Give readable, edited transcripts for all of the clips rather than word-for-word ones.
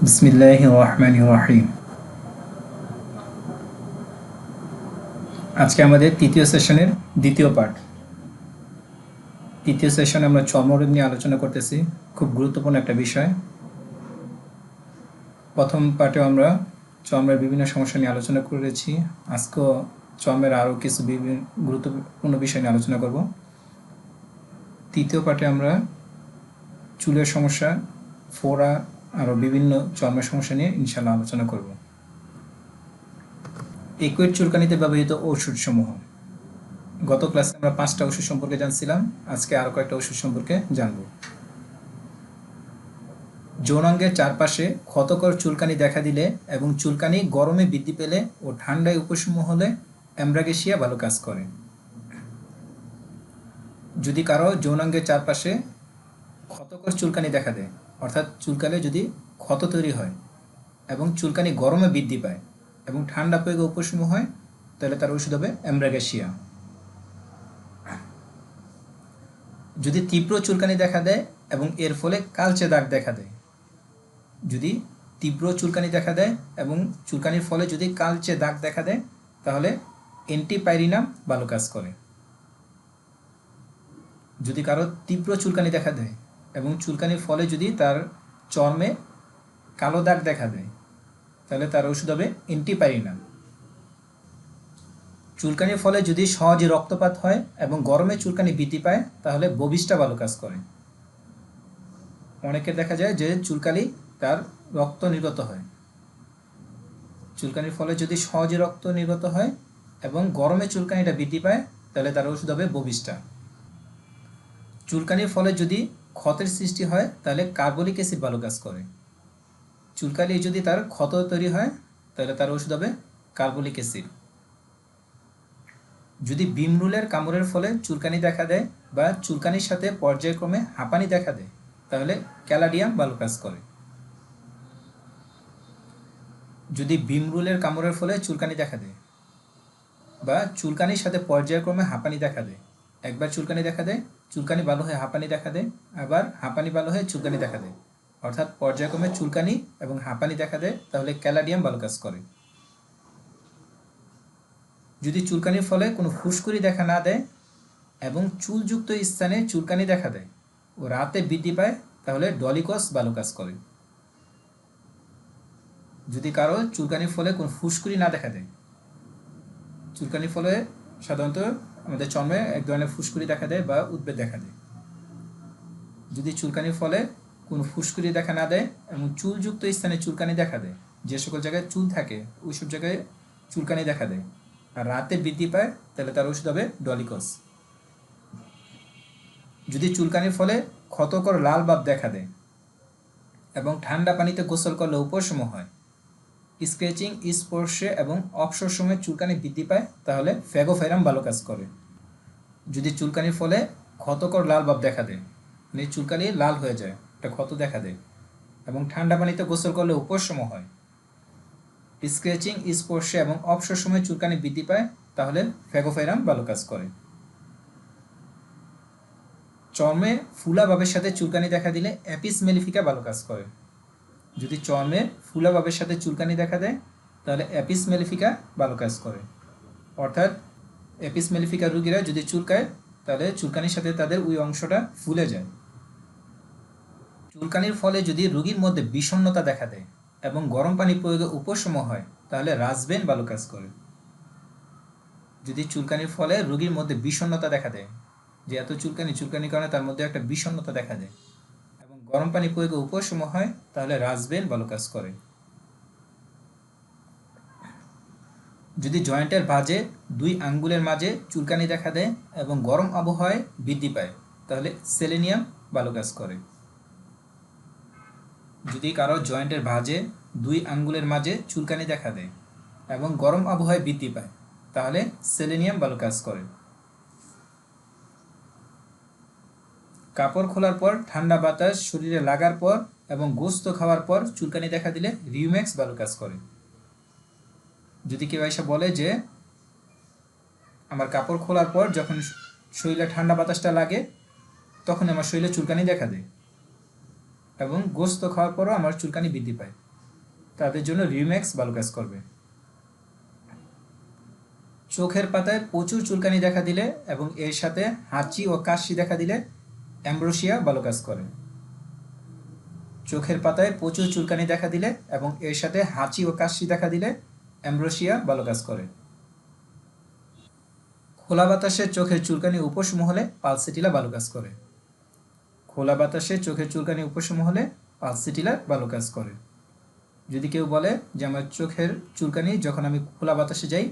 বিসমিল্লাহির রহমানির রহিম। আজকে আমাদের তৃতীয় সেশনের দ্বিতীয় পার্ট। তৃতীয় সেশনে আমরা চর্মরোগ নিয়ে আলোচনা করতেছি, খুব গুরুত্বপূর্ণ একটা বিষয়। প্রথম পার্টে আমরা চর্মের বিভিন্ন সমস্যা নিয়ে আলোচনা করেছি। আজকেও চর্মের আরও কিছু বিভিন্ন গুরুত্বপূর্ণ বিষয় নিয়ে আলোচনা করব। তৃতীয় পার্টে আমরা চুলের সমস্যা, ফোড়া, আরও বিভিন্ন চর্মের সমস্যা নিয়ে ইনশাআল্লাহ আলোচনা করব। একুয়েট চুলকানিতে ব্যবহৃত ঔষধসমূহ। গত ক্লাসে আমরা 5টা ওষুধ সম্পর্কে জানছিলাম, আজকে আরও কয়েকটা ওষুধ সম্পর্কে জানব। যৌনাঙ্গের চারপাশে ক্ষতকর চুলকানি দেখা দিলে এবং চুলকানি গরমে বৃদ্ধি পেলে ও ঠান্ডায় উপশম হলে অ্যামব্রাগেসিয়া ভালো কাজ করে। যদি কারো যৌনাঙ্গের চারপাশে ক্ষতকর চুলকানি দেখা দেয়, অর্থাৎ চুলকালে যদি ক্ষত তৈরি হয় এবং চুলকানি গরমে বৃদ্ধি পায় এবং ঠান্ডা প্রয়োগে উপশম হয়, তাহলে তার ওষুধ হবে অ্যামব্রাগেসিয়া। যদি তীব্র চুলকানি দেখা দেয় এবং এর ফলে কালচে দাগ দেখা দেয়, যদি তীব্র চুলকানি দেখা দেয় এবং চুলকানির ফলে যদি কালচে দাগ দেখা দেয়, তাহলে অ্যান্টিপাইরিনাম ভালো কাজ করে। যদি কারো তীব্র চুলকানি দেখা দেয় এবং চুলকানির ফলে যদি তার চর্মে কালো দাগ দেখা দেয়, তাহলে তার ওষুধ হবে অ্যান্টিপাইরিনাম। চুলকানির ফলে যদি সহজে রক্তপাত হয় এবং গরমে চুলকানি বৃদ্ধি পায়, তাহলে ববিস্টা ভালো কাজ করে। অনেকের দেখা যায় যে চুলকানি তার রক্ত নির্গত হয়, চুলকানির ফলে যদি সহজে রক্ত নির্গত হয় এবং গরমে চুলকানিটা বৃদ্ধি পায়, তাহলে তার ওষুধ হবে ববিস্টা। চুলকানির ফলে যদি ক্ষতের সৃষ্টি হয়, তাহলে কার্বলিক অ্যাসিড ভালো কাজ করে। চুলকানি যদি তার ক্ষত তৈরি হয়, তাহলে তার ওষুধ হবে কার্বলিক অ্যাসিড। যদি বিমরুলের কামড়ের ফলে চুলকানি দেখা দেয় বা চুলকানির সাথে পর্যায়ক্রমে হাঁপানি দেখা দেয়, তাহলে ক্যালাডিয়াম ভালো কাজ করে। যদি বিমরুলের কামড়ের ফলে চুলকানি দেখা দেয় বা চুলকানির সাথে পর্যায়ক্রমে হাঁপানি দেখা দেয়, একবার চুলকানি দেখা দেয়, চুলকানি ভালো হয়ে হাঁপানি দেখা দেয়, আবার হাঁপানি ভালো হয়ে চুলকানি দেখা দেয়, অর্থাৎ পর্যায়ক্রমে চুলকানি এবং হাঁপানি দেখা দেয়, তাহলে ক্যালাডিয়াম ভালো কাজ করে। যদি চুলকানির ফলে কোনো ফুসকুড়ি দেখা না দেয় এবং চুলযুক্ত স্থানে চুলকানি দেখা দেয় ও রাতে বৃদ্ধি পায়, তাহলে ডলিকস ভালো কাজ করে। যদি কারো চুলকানির ফলে কোনো ফুসকুড়ি না দেখা দেয়, চুলকানির ফলে সাধারণত আমাদের চর্মে এক ধরনের ফুসকুড়ি দেখা দেয় বা উদ্বেগ দেখা দেয়। যদি চুলকানির ফলে কোনো ফুসকুড়ি দেখা না দেয় এবং চুলযুক্ত স্থানে চুলকানি দেখা দেয়, যে সকল জায়গায় চুল থাকে ওই সব জায়গায় চুলকানি দেখা দেয় আর রাতে বৃদ্ধি পায়, তাহলে তার ওষুধ হবে ডলিকস। যদি চুলকানির ফলে ক্ষতকর লাল ভাব দেখা দেয় এবং ঠান্ডা পানিতে গোসল করলে উপশম হয়, স্ক্র্যাচিং, স্পর্শে এবং অবসর সময়ে চুলকানি বৃদ্ধি পায়, তাহলে ফ্যাগোফেরাম ভালো কাজ করে। যদি চুলকানির ফলে ক্ষতকর লাল ভাব দেখা দেয়, মানে চুলকানি লাল হয়ে যায়, একটা ক্ষত দেখা দেয় এবং ঠান্ডা পানিতে গোসল করলে উপশম হয়, স্ক্র্যাচিং, স্পর্শে এবং অবসর সময়ে চুলকানি বৃদ্ধি পায়, তাহলে ফ্যাগোফেরাম ভালো কাজ করে। চর্মে ফুলা ভাবের সাথে চুলকানি দেখা দিলে অ্যাপিস মেলিফিকা ভালো কাজ করে। যদি চর্মে ফুলা ভাবের সাথে চুলকানি দেখা দেয়, তাহলে অ্যাপিস মেলিফিকা ভালো কাজ করে। অর্থাৎ অ্যাপিস মেলিফিকা রোগীরা যদি চুলকায়, তাহলে চুলকানির সাথে তাদের ওই অংশটা ফুলে যায়। চুলকানির ফলে যদি রোগীর মধ্যে বিষণ্ণতা দেখা দেয় এবং গরম পানি প্রয়োগে উপশম হয়, তাহলে রাজবেন ভালো কাজ করে। যদি চুলকানির ফলে রোগীর মধ্যে বিষণ্ণতা দেখা দেয়, যে এত চুলকানির কারণে তার মধ্যে একটা বিষণ্ণতা দেখা দেয় এবং গরম পানি প্রয়োগে উপশম হয়, তাহলে রাজবেন ভালো কাজ করে। যদি জয়েন্টের ভাঁজে 2 আঙ্গুলের মাঝে চুলকানি দেখা দেয় এবং গরম আবহাওয়ায় বৃদ্ধি পায়, তাহলে সেলেনিয়াম ভালো কাজ করে। যদি কারো জয়েন্টের ভাঁজে 2 আঙ্গুলের মাঝে চুলকানি দেখা দেয় এবং গরম আবহাওয়ায় বৃদ্ধি পায়, তাহলে সেলেনিয়াম ভালো কাজ করে। কাপড় খোলার পর ঠান্ডা বাতাস শরীরে লাগার পর এবং গোস্ত খাওয়ার পর চুলকানি দেখা দিলে রিউম্যাক্স ভালো কাজ করে। যদি কেউ এসে বলে যে আমার কাপড় খোলার পর যখন শরীরে ঠান্ডা বাতাসটা লাগে, তখন আমার শরীরে চুলকানি দেখা দেয় এবং গোস্ত খাওয়ার পরও আমার চুলকানি বৃদ্ধি পায়, তাদের জন্য রিউম্যাক্স ভালো কাজ করবে। চোখের পাতায় প্রচুর চুলকানি দেখা দিলে এবং এর সাথে হাঁচি ও কাশি দেখা দিলে অ্যাম্ব্রোসিয়া ভালো কাজ করে। চোখের পাতায় প্রচুর চুলকানি দেখা দিলে এবং এর সাথে হাঁচি ও কাশি দেখা দিলে অ্যাম্ব্রোসিয়া ভালো কাজ করে। খোলা বাতাসে চোখের চুলকানি উপশম হলে পালসেটিলা ভালো কাজ করে। খোলা বাতাসে চোখের চুলকানি উপশম হলে পালসেটিলা ভালো কাজ করে। যদি কেউ বলে যে আমার চোখের চুলকানি যখন আমি খোলা বাতাসে যাই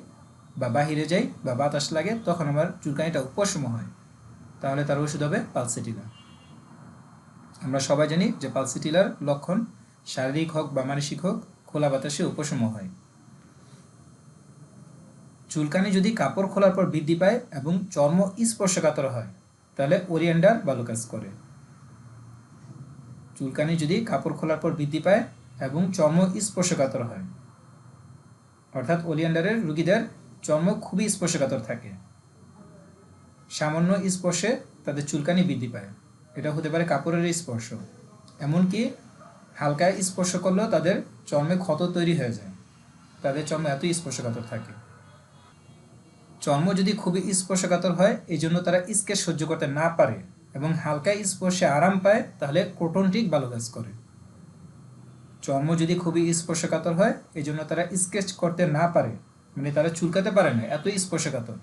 বা বাহিরে যাই বা বাতাস লাগে তখন আমার চুলকানিটা উপশম হয়, তাহলে তার ওষুধ হবে পালসেটিলা। আমরা সবাই জানি যে পালসেটিলার লক্ষণ শারীরিক হোক বা মানসিক হোক খোলা বাতাসে উপশম হয়। চুলকানি যদি কাপড় খোলার পর বৃদ্ধি পায় এবং চর্ম স্পর্শকাতর হয় তাহলে ওরিয়েন্ডার ভালো কাজ করে। চুলকানি যদি কাপড় খোলার পর বৃদ্ধি পায় এবং চর্ম স্পর্শকাতর হয়, অর্থাৎ ওলিয়েন্ডারের রোগীদের চর্ম খুবই স্পর্শকাতর থাকে, সামান্য স্পর্শে তাদের চুলকানি বৃদ্ধি পায়। এটা হতে পারে কাপড়ের স্পর্শ, এমনকি হালকা স্পর্শ করলেও তাদের চর্মে ক্ষত তৈরি হয়ে যায়, তাদের চর্ম এতই স্পর্শকাতর থাকে। চর্ম যদি খুবই স্পর্শকাতর হয় এই জন্য তারা স্কেচ সহ্য করতে না পারে এবং হালকা স্পর্শে আরাম পায়, তাহলে ক্রোটনটিক ভালো কাজ করে। চর্ম যদি খুবই স্পর্শকাতর হয় এই জন্য তারা স্কেচ করতে না পারে, মানে তারা চুলকাতে পারে না, এতই স্পর্শকাতর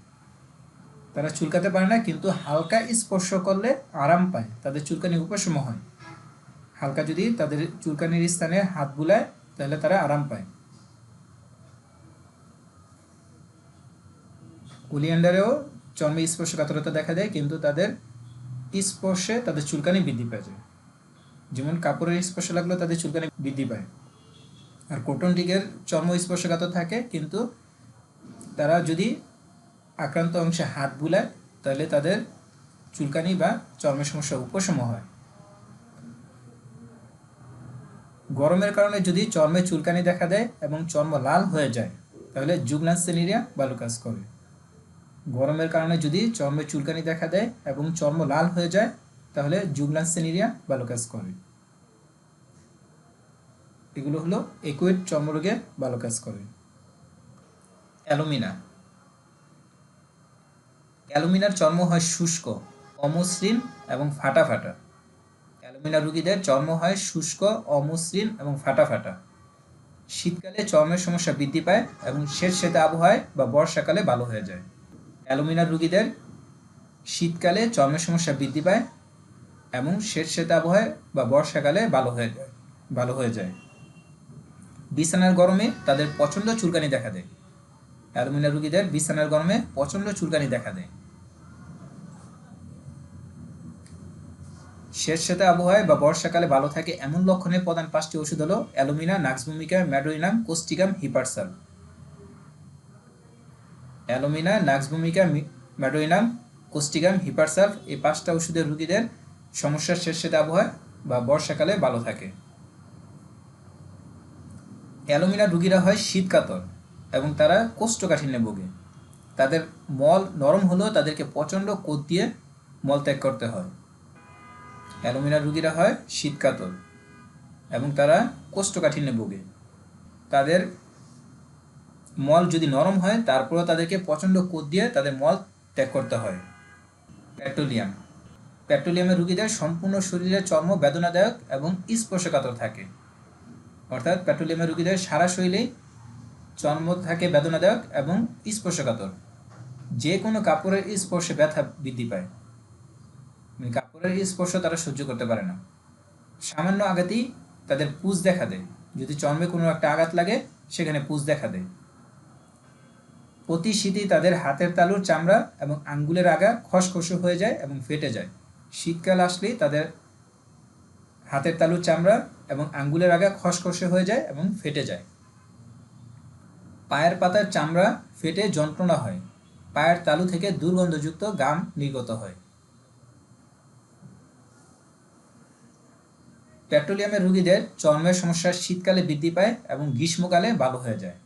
তারা চুলকাতে পারে না, কিন্তু হালকা স্পর্শ করলে আরাম পায়, তাদের চুলকানি উপশম হয়। হালকা যদি তাদের চুলকানির স্থানে হাত বুলায় তাহলে তারা আরাম পায়। ওলিয়েন্ডারেও চর্মে স্পর্শকাতরতা দেখা দেয়, কিন্তু তাদের স্পর্শে তাদের চুলকানি বৃদ্ধি পায় যায়, যেমন কাপড়ের স্পর্শ লাগলেও তাদের চুলকানি বৃদ্ধি পায়। আর ক্রোটনটিকের চর্ম স্পর্শকাতর থাকে, কিন্তু তারা যদি আক্রান্ত অংশে হাত বুলায় তাহলে তাদের চুলকানি বা চর্মের সমস্যা উপশম হয়। গরমের কারণে যদি চর্মে চুলকানি দেখা দেয় এবং চর্ম লাল হয়ে যায় তাহলে জুগলান্সেনিরিয়া ভালো কাজ করে। গরমের কারণে যদি চর্মে চুলকানি দেখা দেয় এবং চর্ম লাল হয়ে যায় তাহলে জুগলান্সেনিরিয়া ভালো কাজ করে। এগুলো হলো একুয়েট চর্মরোগে ভালো কাজ করে। অ্যালুমিনা। অ্যালুমিনার চর্ম হয় শুষ্ক, অমসৃণ এবং ফাটা ফাটা। অ্যালুমিনা রোগীদের চর্ম হয় শুষ্ক, অমসৃণ এবং ফাটা ফাটা। শীতকালে চর্মের সমস্যা বৃদ্ধি পায় এবং স্যাঁতসেঁতে আবহাওয়ায় বা বর্ষাকালে ভালো হয়ে যায়। অ্যালুমিনা রোগীদের শীতকালে চর্মের সমস্যা বৃদ্ধি পায় এবং স্যাঁতসেঁতে আবহাওয়ায় বা বর্ষাকালে ভালো হয়ে যায়। বিছানার গরমে তাদের প্রচণ্ড চুলকানি দেখা দেয়। অ্যালুমিনা রোগীদের বিছানার গরমে প্রচণ্ড চুলকানি দেখা দেয়। স্যাঁতসেঁতে আবহাওয়ায় বা বর্ষাকালে ভালো থাকে এমন লক্ষণের প্রধান 5টি ওষুধ হলো alumina, nux vomica, medorrhinum, causticum, hepar sulph. Alumina, nux vomica, medorrhinum, causticum, hepar sulph এই 5টা ওষুধের রোগীদের সমস্যার স্যাঁতসেঁতে আবহাওয়া বা বর্ষাকালে ভালো থাকে। অ্যালুমিনা রোগীরা হয় শীতকাতর এবং তারা কোষ্ঠকাঠিন্যে ভোগে। তাদের মল নরম হলেও তাদেরকে প্রচণ্ড কোদ দিয়ে মলত্যাগ করতে হয়। অ্যালুমিনা রোগীরা হয় শীতকাতর এবং তারা কোষ্ঠকাঠিন্যে ভোগে। তাদের মল যদি নরম হয় তারপরেও তাদেরকে প্রচণ্ড কোদ দিয়ে তাদের মল ত্যাগ করতে হয়। পেট্রোলিয়াম। পেট্রোলিয়ামের রোগীদের সম্পূর্ণ শরীরের চর্ম বেদনাদায়ক এবং স্পর্শকাতর থাকে, অর্থাৎ পেট্রোলিয়ামের রোগীদের সারা শরীরেই চর্ম থাকে বেদনাদায়ক এবং স্পর্শকাতর। যে কোনো কাপড়ের স্পর্শে ব্যথা বৃদ্ধি পায়, কাপড়ের স্পর্শ তারা সহ্য করতে পারে না। সামান্য আঘাতেই তাদের পুঁজ দেখা দেয়, যদি চর্মে কোনো একটা আঘাত লাগে সেখানে পুঁজ দেখা দেয়। প্রতি শীতেই তাদের হাতের তালুর চামড়া এবং আঙ্গুলের আগা খসখসে হয়ে যায় এবং ফেটে যায়। শীতকাল আসলেই তাদের হাতের তালুর চামড়া এবং আঙ্গুলের আগা খসখসে হয়ে যায় এবং ফেটে যায়। পায়ের পাতার চামড়া ফেটে যন্ত্রণা হয়, পায়ের তালু থেকে দুর্গন্ধযুক্ত ঘাম নির্গত হয়। পেট্রোলিয়ামের রোগীদের চর্মের সমস্যা শীতকালে বৃদ্ধি পায় এবং গ্রীষ্মকালে ভালো হয়ে যায়।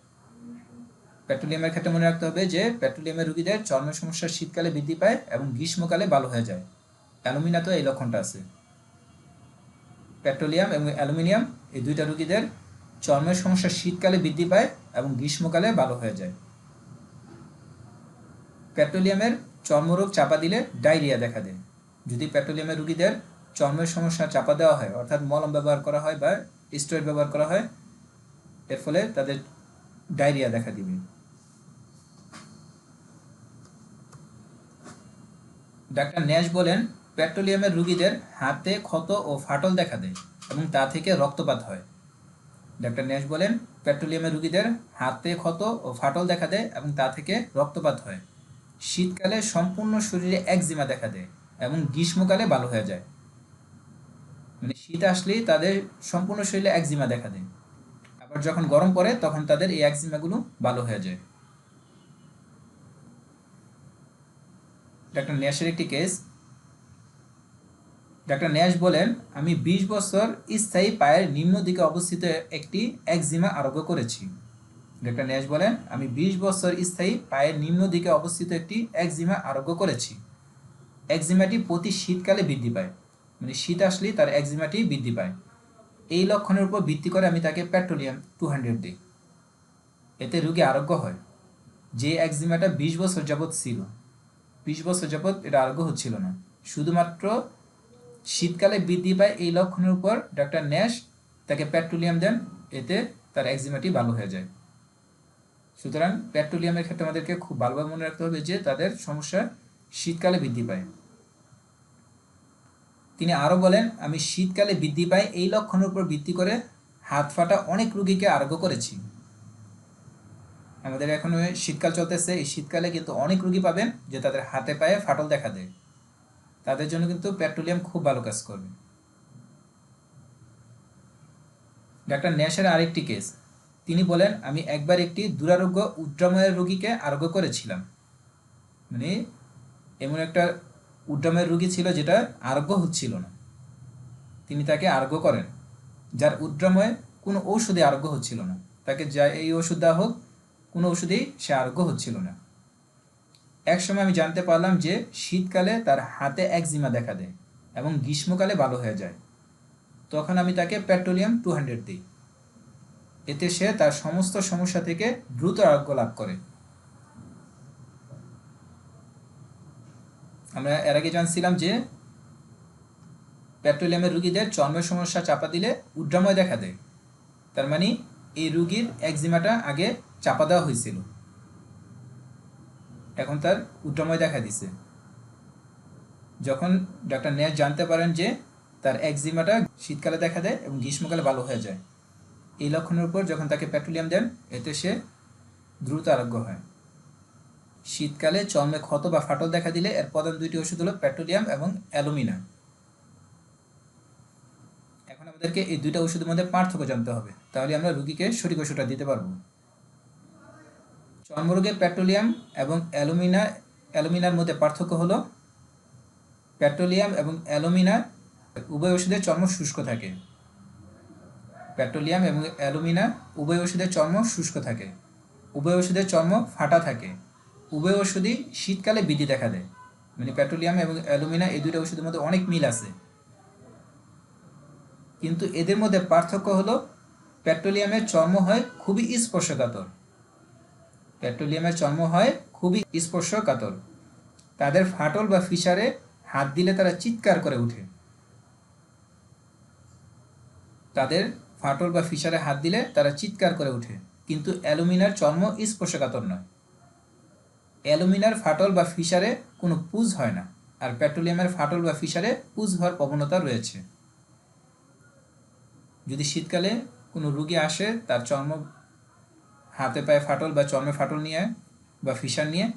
পেট্রোলিয়ামের ক্ষেত্রে মনে রাখতে হবে যে পেট্রোলিয়ামের রোগীদের চর্মের সমস্যা শীতকালে বৃদ্ধি পায় এবং গ্রীষ্মকালে ভালো হয়ে যায়। অ্যালুমিনাতেও এই লক্ষণটা আছে। পেট্রোলিয়াম এবং অ্যালুমিনিয়াম এই দুইটা রোগীদের চর্মের সমস্যা শীতকালে বৃদ্ধি পায় এবং গ্রীষ্মকালে ভালো হয়ে যায়। পেট্রোলিয়ামের চর্মরোগ চাপা দিলে ডায়রিয়া দেখা দেয়। যদি পেট্রোলিয়ামের রোগীদের চর্মের সমস্যা চাপা দেওয়া হয়, অর্থাৎ মলম ব্যবহার করা হয় বা স্টেরয়েড ব্যবহার করা হয়, এর ফলে তাদের ডায়রিয়া দেখা দিবে। ডাক্তার ন্যাশ বলেন, পেট্রোলিয়ামের রোগীদের হাতে ক্ষত ও ফাটল দেখা দেয় এবং তা থেকে রক্তপাত হয়। ডাক্তার ন্যাশ বলেন, পেট্রোলিয়ামের রোগীদের হাতে ক্ষত ও ফাটল দেখা দেয় এবং তা থেকে রক্তপাত হয়। শীতকালে সম্পূর্ণ শরীরে একজিমা দেখা দেয় এবং গ্রীষ্মকালে ভালো হয়ে যায়। মানে শীত আসলেই তাদের সম্পূর্ণ শরীরে একজিমা দেখা দেয়, আবার যখন গরম পড়ে তখন তাদের এই একজিমাগুলো ভালো হয়ে যায়। ডাক্তার ন্যাশের একটি কেস। ডাক্তার ন্যাশ বলেন, আমি 20 বছর স্থায়ী পায়ের নিম্ন দিকে অবস্থিত একটি একজিমা আরোগ্য করেছি। ডাক্তার ন্যাশ বলেন, আমি 20 বছর স্থায়ী পায়ের নিম্ন দিকে অবস্থিত একটি একজিমা আরোগ্য করেছি। একজিমাটি প্রতি শীতকালে বৃদ্ধি পায়, মানে শীত আসলেই তার একজিমাটি বৃদ্ধি পায়। এই লক্ষণের উপর ভিত্তি করে আমি তাকে পেট্রোলিয়াম 200 দিই, এতে রোগী আরোগ্য হয়। যে একজিমাটা 20 বছর যাবৎ ছিল, 20 বছর যাবৎ এটা আরোগ্য হচ্ছিল না, শুধুমাত্র শীতকালে বৃদ্ধি পায় এই লক্ষণের উপর ডাক্তার ন্যাশ তাকে পেট্রোলিয়াম দেন, এতে তার একজিমাটি ভালো হয়ে যায়। সুতরাং পেট্রোলিয়ামের ক্ষেত্রে আমাদেরকে খুব ভালোভাবে মনে রাখতে হবে যে তাদের সমস্যা শীতকালে বৃদ্ধি পায়। তিনি আরও বলেন, আমি শীতকালে বৃদ্ধি পাই এই লক্ষণের উপর ভিত্তি করে হাত ফাটা অনেক রোগীকে আরোগ্য করেছি। আমাদের এখন শীতকাল চলতেছে, এই শীতকালে কিন্তু অনেক রোগী পাবেন যে তাদের হাতে পায়ে ফাটল দেখা দেয়, তাদের জন্য কিন্তু পেট্রোলিয়াম খুব ভালো কাজ করবে। ডাক্তার ন্যাশের আরেকটি কেস। তিনি বলেন, আমি একবার একটি দুরারোগ্য উদ্রাময়ের রোগীকে আরোগ্য করেছিলাম। মানে এমন একটা উদ্রাময়ের রোগী ছিল যেটা আরোগ্য হচ্ছিল না, তিনি তাকে আরোগ্য করেন। যার উদ্রাময় কোনো ঔষধে আরোগ্য হচ্ছিল না, তাকে যা এই ওষুধ দেওয়া হোক, কোনো ওষুধেই সে আরোগ্য হচ্ছিল না। এক সময় আমি জানতে পারলাম যে শীতকালে তার হাতে একজিমা দেখা দেয় এবং গ্রীষ্মকালে ভালো হয়ে যায়। তখন আমি তাকে পেট্রোলিয়াম 200 দিই, এতে সে তার সমস্ত সমস্যা থেকে দ্রুত আরোগ্য লাভ করে। আমরা এর আগে জানছিলাম যে পেট্রোলিয়ামের রোগীদের চর্মের সমস্যা চাপা দিলে উদ্রাময় দেখা দেয়, তার মানে এই রোগীর একজিমাটা আগে চাপা দেওয়া হয়েছিল, এখন তার উদ্রাময় দেখা দিছে। যখন ডাক্তার ন্যাশ জানতে পারেন যে তার একজিমাটা শীতকালে দেখা দেয় এবং গ্রীষ্মকালে ভালো হয়ে যায়, এই লক্ষণের উপর যখন তাকে পেট্রোলিয়াম দেন, এতে সে দ্রুত আরোগ্য হয়। শীতকালে চর্মে ক্ষত বা ফাটল দেখা দিলে এর প্রধান দুইটি ওষুধ হলো পেট্রোলিয়াম এবং অ্যালুমিনা। এখন আমাদেরকে এই দুইটা ওষুধের মধ্যে পার্থক্য জানতে হবে, তাহলে আমরা রোগীকে সঠিক ওষুধটা দিতে পারবো। চর্মরোগে পেট্রোলিয়াম এবং অ্যালুমিনার মধ্যে পার্থক্য হলো পেট্রোলিয়াম এবং অ্যালুমিনা উভয় ওষুধের চর্ম শুষ্ক থাকে। পেট্রোলিয়াম এবং অ্যালুমিনা উভয় ওষুধের চর্ম শুষ্ক থাকে, উভয় ওষুধের চর্ম ফাটা থাকে, উভয় ওষুধই শীতকালে বৃদ্ধি দেখা দেয়। মানে পেট্রোলিয়াম এবং অ্যালুমিনা এই দুইটা ওষুধের মধ্যে অনেক মিল আছে, কিন্তু এদের মধ্যে পার্থক্য হলো পেট্রোলিয়ামের চর্ম হয় খুবই স্পর্শকাতর। পেট্রোলিয়ামের চর্ম হয় খুবই স্পর্শকাতর, তাদের ফাটল বা ফিসারে হাত দিলে তারা চিৎকার করে ওঠে। তাদের ফাটল বা ফিসারে হাত দিলে তারা চিৎকার করে ওঠে, কিন্তু অ্যালুমিনার চর্ম স্পর্শকাতর নয়। অ্যালুমিনার ফাটল বা ফিসারে কোনো পুজ হয় না, আর পেট্রোলিয়ামের ফাটল বা ফিসারে পুজ হওয়ার প্রবণতা রয়েছে। যদি শীতকালে কোনো রোগী আসে তার চর্ম হাতে পায়ে ফাটল বা চর্মে ফাটল নিয়ে বা ফিসার নিয়ে,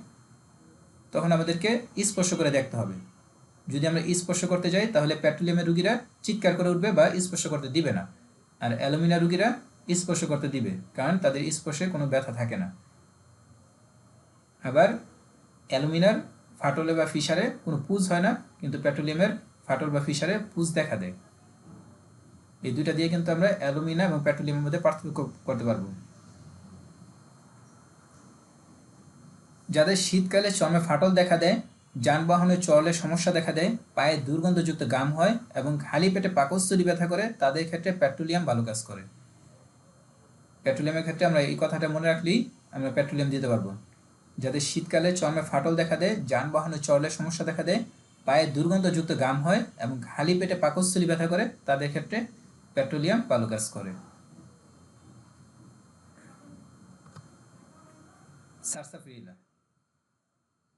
তখন আমাদেরকে স্পর্শ করে দেখতে হবে। যদি আমরা স্পর্শ করতে যাই তাহলে পেট্রোলিয়ামের রোগীরা চিৎকার করে উঠবে বা স্পর্শ করতে দিবে না, আর অ্যালুমিনা রোগীরা স্পর্শ করতে দিবে, কারণ তাদের স্পর্শে কোনো ব্যথা থাকে না। আবার অ্যালুমিনার ফাটলে বা ফিসারে কোনো পুজ হয় না, কিন্তু পেট্রোলিয়ামের ফাটল বা ফিসারে পুজ দেখা দেয়। এই দুইটা দিয়ে কিন্তু আমরা অ্যালুমিনা এবং পেট্রোলিয়ামের মধ্যে পার্থক্য করতে পারবো। যাদের শীতকালে চর্মে ফাটল দেখা দেয়, যানবাহনে চললে সমস্যা দেখা দেয়, পায়ে দুর্গন্ধযুক্ত গাম হয় এবং খালি পেটে পাকস্থলী ব্যথা করে, তাদের ক্ষেত্রে পেট্রোলিয়াম ভালো কাজ করে। পেট্রোলিয়ামের ক্ষেত্রে আমরা এই কথাটা মনে রাখলেই আমরা পেট্রোলিয়াম দিতে পারবো। যাদের শীতকালে চর্মে ফাটল দেখা দেয়, যানবাহনে চরলের সমস্যা দেখা দেয়, পায়ে দুর্গন্ধযুক্ত ঘাম হয় এবং খালি পেটে পাকস্থলী ব্যথা করে, তাদের ক্ষেত্রে পেট্রোলিয়াম ভালো কাজ করে। সারসাফিলা,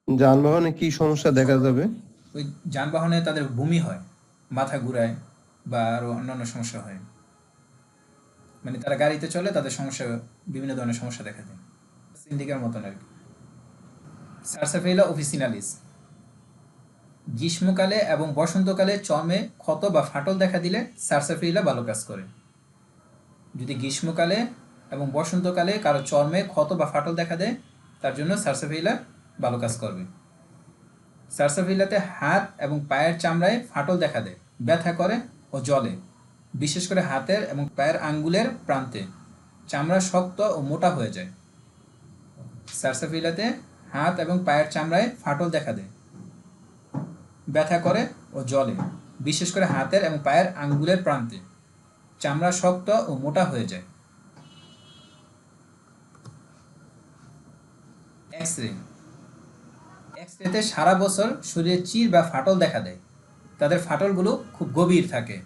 যানবাহনে কি সমস্যা দেখা যাবে? ওই যানবাহনে তাদের বমি হয়, মাথা ঘুরায় বা আরও অন্যান্য সমস্যা হয়, মানে তারা গাড়িতে চলে, তাদের সমস্যা, বিভিন্ন ধরনের সমস্যা দেখা দেয়, ইন্ডিকার মতন আর কি। সারসাফিলা অফিসিনালিস, গ্রীষ্মকালে এবং বসন্তকালে চর্মে ক্ষত বা ফাটল দেখা দিলে সারসাফিলা ভালো কাজ করে। যদি গ্রীষ্মকালে এবং বসন্তকালে কারো চর্মে ক্ষত বা ফাটল দেখা দেয়, তার জন্য সারসাফিলা ভালো কাজ করবে। সারসাফিলাতে হাত এবং পায়ের চামড়ায় ফাটল দেখা দেয়, ব্যথা করে ও জ্বলে, বিশেষ করে হাতের এবং পায়ের আঙ্গুলের প্রান্তে চামড়া শক্ত ও মোটা হয়ে যায়। সারসাফিলাতে হাত এবং পায়ের চামড়ায় ফাটল দেখা দেয়, ব্যথা করে ও জ্বলে, বিশেষ করে হাতের এবং পায়ের আঙ্গুলের প্রান্তে চামড়া শক্ত ও মোটা হয়ে যায়। এক্স-রে, এক্স-রেতে সারা বছর শরীরে চির বা ফাটল দেখা দেয়, তাদের ফাটলগুলো খুব গভীর থাকে,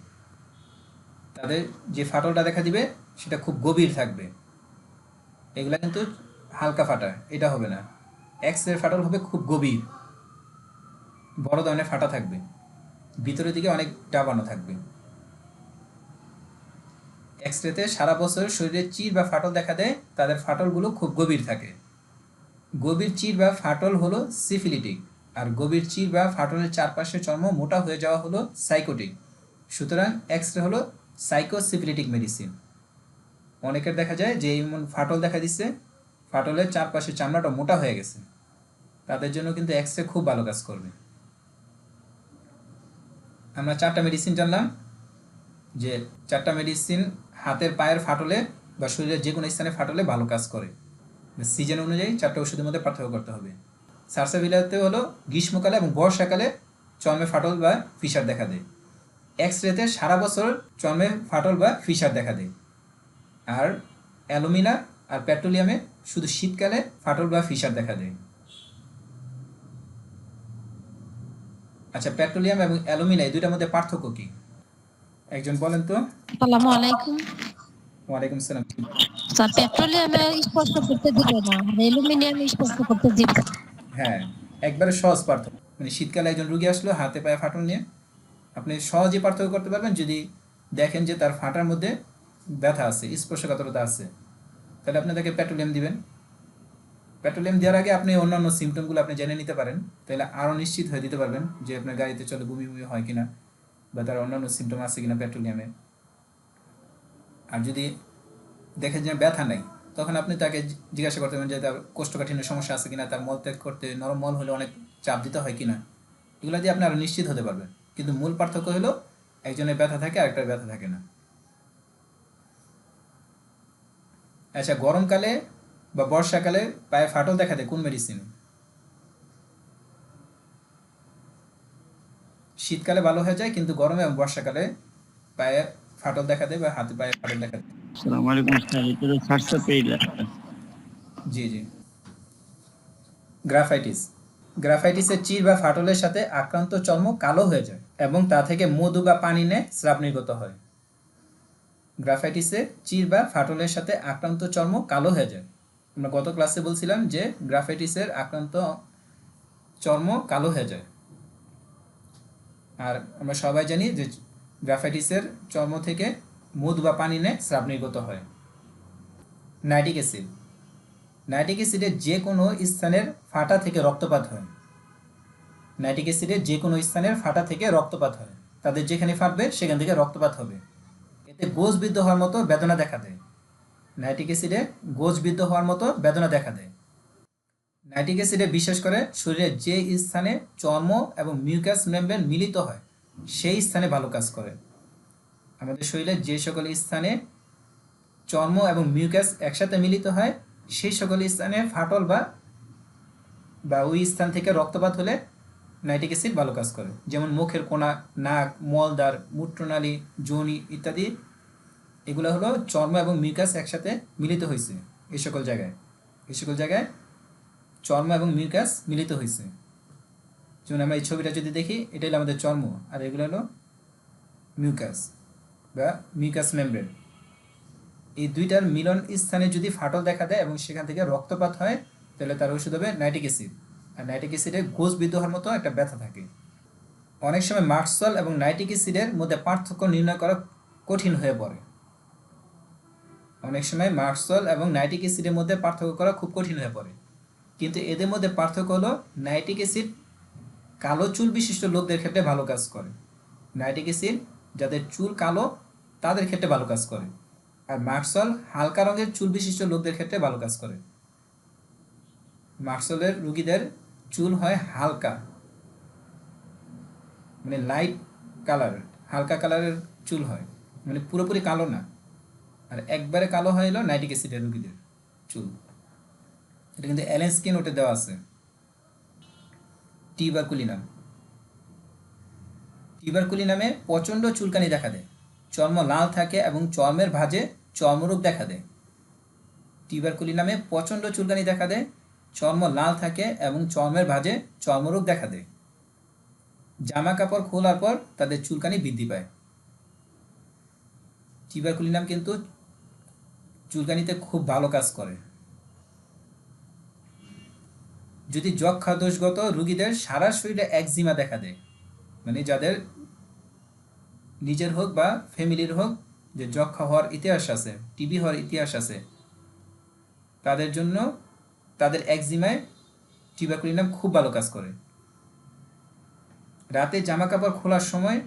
তাদের যে ফাটলটা দেখা দিবে সেটা খুব গভীর থাকবে, এগুলা কিন্তু হালকা ফাটা, এটা হবে না। এক্স-রে ফাটল হবে খুব গভীর, বড় ধরনের ফাটা থাকবে, ভিতরের দিকে অনেক ডাবানো থাকবে। এক্স-রেতে সারা বছর শরীরে চির বা ফাটল দেখা দেয়, তাদের ফাটলগুলো খুব গভীর থাকে। গভীর চির বা ফাটল হলো সিফিলিটিক, আর গভীর চির বা ফাটলের চারপাশে চর্ম মোটা হয়ে যাওয়া হলো সাইকোটিক। সুতরাং এক্স-রে হলো সাইকোসিফিলিটিক মেডিসিন। অনেকের দেখা যায় যে এমন ফাটল দেখা দিচ্ছে, ফাটলের চারপাশে চামড়াটা মোটা হয়ে গেছে, তাদের জন্য কিন্তু এক্স-রে খুব ভালো কাজ করবে। আমরা 4টা মেডিসিন জানলাম, যে 4টা মেডিসিন হাতের পায়ের ফাটলে বা শরীরের যে কোনো স্থানে ফাটলে ভালো কাজ করে। সিজন অনুযায়ী 4টা ওষুধের মধ্যে পার্থক্য করতে হবে। সারসাফিলাতে হলো গ্রীষ্মকালে এবং বর্ষাকালে চর্মে ফাটল বা ফিসার দেখা দেয়। এক্স-রেতে সারা বছর চর্মে ফাটল বা ফিসার দেখা দেয়। আর অ্যালুমিনা আর পেট্রোলিয়ামে শুধু শীতকালে ফাটল বা ফিসার দেখা দেয়। আচ্ছা, পেট্রোলিয়াম এবং অ্যালুমিনা এই দুইটার মধ্যে পার্থক্য কি একজন বলেন তো? আসসালামু আলাইকুম। ওয়ালাইকুম সালাম। স্যার, পেট্রোলিয়ামে স্পষ্ট করতে দিবে না, আর অ্যালুমিনিয়ামে স্পষ্ট করতে দিবে। হ্যাঁ, একবারে সহজ পার্থক্য, মানে শীতকালে একজন রুগী আসলো হাতে পায়ে ফাটল নিয়ে, আপনি সহজেই পার্থক্য করতে পারবেন যদি দেখেন যে তার ফাটার মধ্যে ব্যথা আছে, স্পর্শকাতরতা আছে, তাহলে আপনি তাকে পেট্রোলিয়াম দিবেন। পেট্রোলিয়াম দেওয়ার আগে আপনি অন্যান্য সিমটমগুলো আপনি জেনে নিতে পারেন, তাহলে আরও নিশ্চিত হয়ে দিতে পারবেন যে আপনার গাড়িতে চলে বমি বমি হয় কিনা, বা তার অন্যান্য সিমটম আছে কিনা পেট্রোলিয়ামে। আর যদি দেখেন যে ব্যথা নেই, তখন আপনি তাকে জিজ্ঞাসা করতে পারেন যে তার কোষ্ঠকাঠিন্যের সমস্যা আছে কিনা, তার মলত্যাগ করতে নরম মল হলে অনেক চাপ দিতে হয় কিনা, এগুলো দিয়ে আপনি আরও নিশ্চিত হতে পারবেন। কিন্তু মূল পার্থক্য হলো একজনের ব্যথা থাকে আর একটার ব্যথা থাকে না। আচ্ছা, গরমকালে বা বর্ষাকালে পায়ে ফাটল দেখা দেয় কোন মেডিসিনে? শীতকালে ভালো হয়ে যায়, কিন্তু গরমে এবং বর্ষাকালে পায়ে ফাটল দেখা দেয় বা হাতে পায়ে ফাটল দেখা দেয়। আসসালামু আলাইকুম স্যার, এটা তো সারসাফিলা। জি জি। গ্রাফাইটিস, গ্রাফাইটিসের চির বা ফাটলের সাথে আক্রান্ত চর্ম কালো হয়ে যায় এবং তা থেকে মধু বা পানি নিয়ে স্রাব নির্গত হয়। গ্রাফাইটিসে চির বা ফাটলের সাথে আক্রান্ত চর্ম কালো হয়ে যায়। আমরা গত ক্লাসে বলছিলাম যে গ্রাফাইটিসের আক্রান্ত চর্ম কালো হয়ে যায়। আর আমরা সবাই জানি যে গ্রাফাইটিসের চর্ম থেকে মধু বা পানি নিয়ে স্রাব নির্গত হয়। নাইট্রিক অ্যাসিড, নাইট্রিক অ্যাসিডের যে কোনো স্থানের ফাটা থেকে রক্তপাত হয়। নাইট্রিক অ্যাসিডের যে কোনো স্থানের ফাটা থেকে রক্তপাত হয়, তাদের যেখানে ফাটবে সেখান থেকে রক্তপাত হবে। এতে গোজবিদ্ধ হওয়ার মতো বেদনা দেখা দেয়। নাইট্রিক অ্যাসিডে গোজবিদ্ধ হওয়ার মতো বেদনা দেখা দেয়। নাইট্রিক অ্যাসিডে বিশেষ করে শরীরের যে স্থানে চর্ম এবং মিউকাস মেমব্রেন মিলিত হয় সেই স্থানে ভালো কাজ করে। আমাদের শরীরের যে সকল স্থানে চর্ম এবং মিউকাস একসাথে মিলিত হয় সেই সকল স্থানে ফাটল বা ওই স্থান থেকে রক্তপাত হলে নাইট্রিক অ্যাসিড ভালো কাজ করে। যেমন মুখের কোনা, নাক, মলদ্বার, মূত্রনালী, যোনি ইত্যাদি এগুলো হলো চর্ম এবং মিউকাস একসাথে মিলিত হয়েছে এই সকল জায়গায় চর্ম এবং মিউকাস মিলিত হয়েছে। যেমন আমরা এই ছবিটা যদি দেখি, এটা হলো আমাদের চর্ম, আর এগুলো হলো মিউকাস বা মিউকাস মেমব্রেন। এই দুইটার মিলন স্থানে যদি ফাটল দেখা দেয় এবং সেখান থেকে রক্তপাত হয়, তাহলে তার ওষুধ হবে নাইট্রিক অ্যাসিড। আর নাইট্রিক অ্যাসিডে গোঁজবিদ্ধ হওয়ার মতো একটা ব্যথা থাকে। অনেক সময় মার্কসল এবং নাইট্রিক অ্যাসিডের মধ্যে পার্থক্য নির্ণয় করা কঠিন হয়ে পড়ে। অনেক সময় মার্কসল এবং নাইট্রিক অ্যাসিডের মধ্যে পার্থক্য করা খুব কঠিন হয়ে পড়ে। কিন্তু এদের মধ্যে পার্থক্য হলো নাইট্রিক অ্যাসিড কালো চুল বিশিষ্ট লোকদের ক্ষেত্রে ভালো কাজ করে। নাইট্রিক অ্যাসিড যাদের চুল কালো তাদের ক্ষেত্রে ভালো কাজ করে, আর মার্কসল হালকা রঙের চুল বিশিষ্ট লোকদের ক্ষেত্রে ভালো কাজ করে। মার্কসলের রোগীদের চুল হয় হালকা, মানে লাইট কালার, হালকা কালারের চুল হয়, মানে পুরোপুরি কালো না। আর একবারে কালো হয়ে এলো নাইট্রিক অ্যাসিডের রোগীদের চুল। এটা কিন্তু অ্যালেন স্কিন ওটে দেওয়া আছে। টিউবারকুলিনামে প্রচণ্ড চুলকানি দেখা দেয়, চর্ম লাল থাকে এবং চর্মের ভাঁজে চর্মরোগ দেখা দেয়। টিউবারকুলিনামে প্রচণ্ড চুলকানি দেখা দেয়, চর্ম লাল থাকে এবং চর্মের ভাঁজে চর্মরোগ দেখা দেয়। জামা কাপড় খোলার পর তাদের চুলকানি বৃদ্ধি পায়। টিউবারকুলিনাম কিন্তু চুলকানিতে খুব ভালো কাজ করে। যদি যক্ষা দোষগত রোগীদের সারা শরীরে একজিমা দেখা দেয়, মানে যাদের নিজের হোক বা ফ্যামিলির হোক যে যক্ষা হওয়ার ইতিহাস আছে, টিবি হওয়ার ইতিহাস আছে, তাদের জন্য তাদের একজিমায় টিউবারকুলিনাম খুব ভালো কাজ করে। রাতে জামা কাপড় খোলার সময়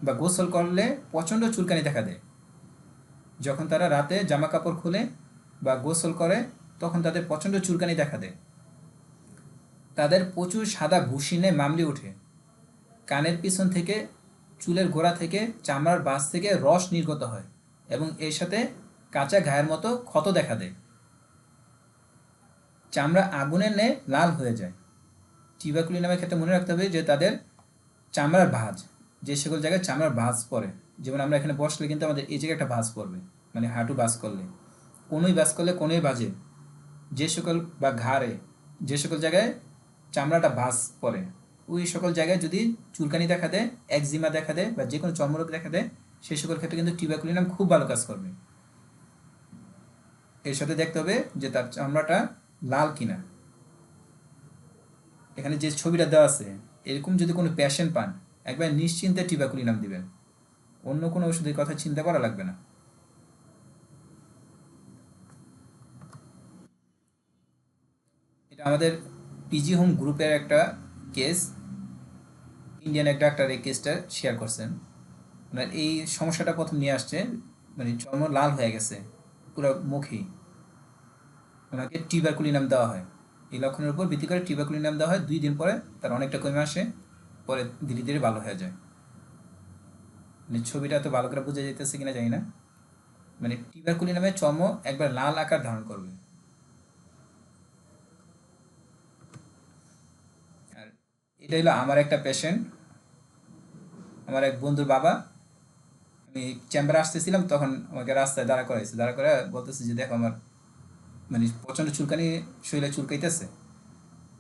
বা গোসল করলে প্রচণ্ড চুলকানি দেখা দেয়। যখন তারা রাতে জামা কাপড় খুলে বা গোসল করে তখন তাদের প্রচণ্ড চুলকানি দেখা দেয়। তাদের প্রচুর সাদা ভুসিনে মামলি ওঠে। কানের পিছন থেকে, চুলের গোড়া থেকে, চামড়ার বাস থেকে রস নির্গত হয় এবং এর সাথে কাঁচা ঘায়ের মতো ক্ষত দেখা দেয়। চামড়া আগুনের ন্যায় লাল হয়ে যায়। টিউবারকুলিনামের ক্ষেত্রে মনে রাখতে হবে যে তাদের চামড়ার ভাঁজ, যে সকল জায়গায় চামড়ার ভাঁজ পড়ে, যেমন আমরা এখানে বসলে কিন্তু আমাদের এই জায়গায় একটা ভাঁজ পড়বে, মানে হাঁটু ভাঁজ করলে, কোনোই ভাঁজ করলে কোনোই ভাঁজে, যে সকল বা ঘাড়ে যে সকল জায়গায় চামড়াটা ভাঁজ পড়ে, ওই সকল জায়গায় যদি চুলকানি দেখা দেয়, একজিমা দেখা দেয় বা যে কোনো চর্মরোগ দেখা দেয়, সেই সকল ক্ষেত্রে কিন্তু টিউবারকুলিনাম খুব ভালো কাজ করবে। এর সাথে দেখতে হবে যে তার চামড়াটা লাল কিনা। এখানে যে ছবিটা দেওয়া আছে, এরকম যদি কোনো পেশেন্ট পান, একবার নিশ্চিন্তে টিউবারকুলিনাম দিবেন, অন্য কোনো ওষুধের কথা চিন্তা করা লাগবে না। এটা আমাদের পিজি হোম গ্রুপের একটা কেস, ইন্ডিয়ান এক ডাক্তার এই কেসটা শেয়ার করছেন। ওনার এই সমস্যাটা প্রথম নিয়ে আসছে, মানে চর্ম লাল হয়ে গেছে পুরো মুখেই। ওনাকে টিউবারকুলিনাম দেওয়া হয়, এই লক্ষণের উপর ভিত্তি করে টিউবারকুলিনাম দেওয়া হয়। 2 দিন পরে তার অনেকটা কমে আসে, পরে ধীরে ধীরে ভালো হয়ে যায়। মানে ছবিটা তো ভালো করে বোঝা যাইতেছে কিনা জানি না, মানে টিউবারকুলিনামে চর্ম একবার লাল আকার ধারণ করবে। আর এটা হলো আমার একটা পেশেন্ট, আমার এক বন্ধুর বাবা। আমি চেম্বারে আসতেছিলাম, তখন আমাকে রাস্তায় দাঁড়া করাইছে, দাঁড়া করে বলতেছে যে দেখো আমার মানে প্রচণ্ড চুলকানি, শরীরে চুলকাইতেছে।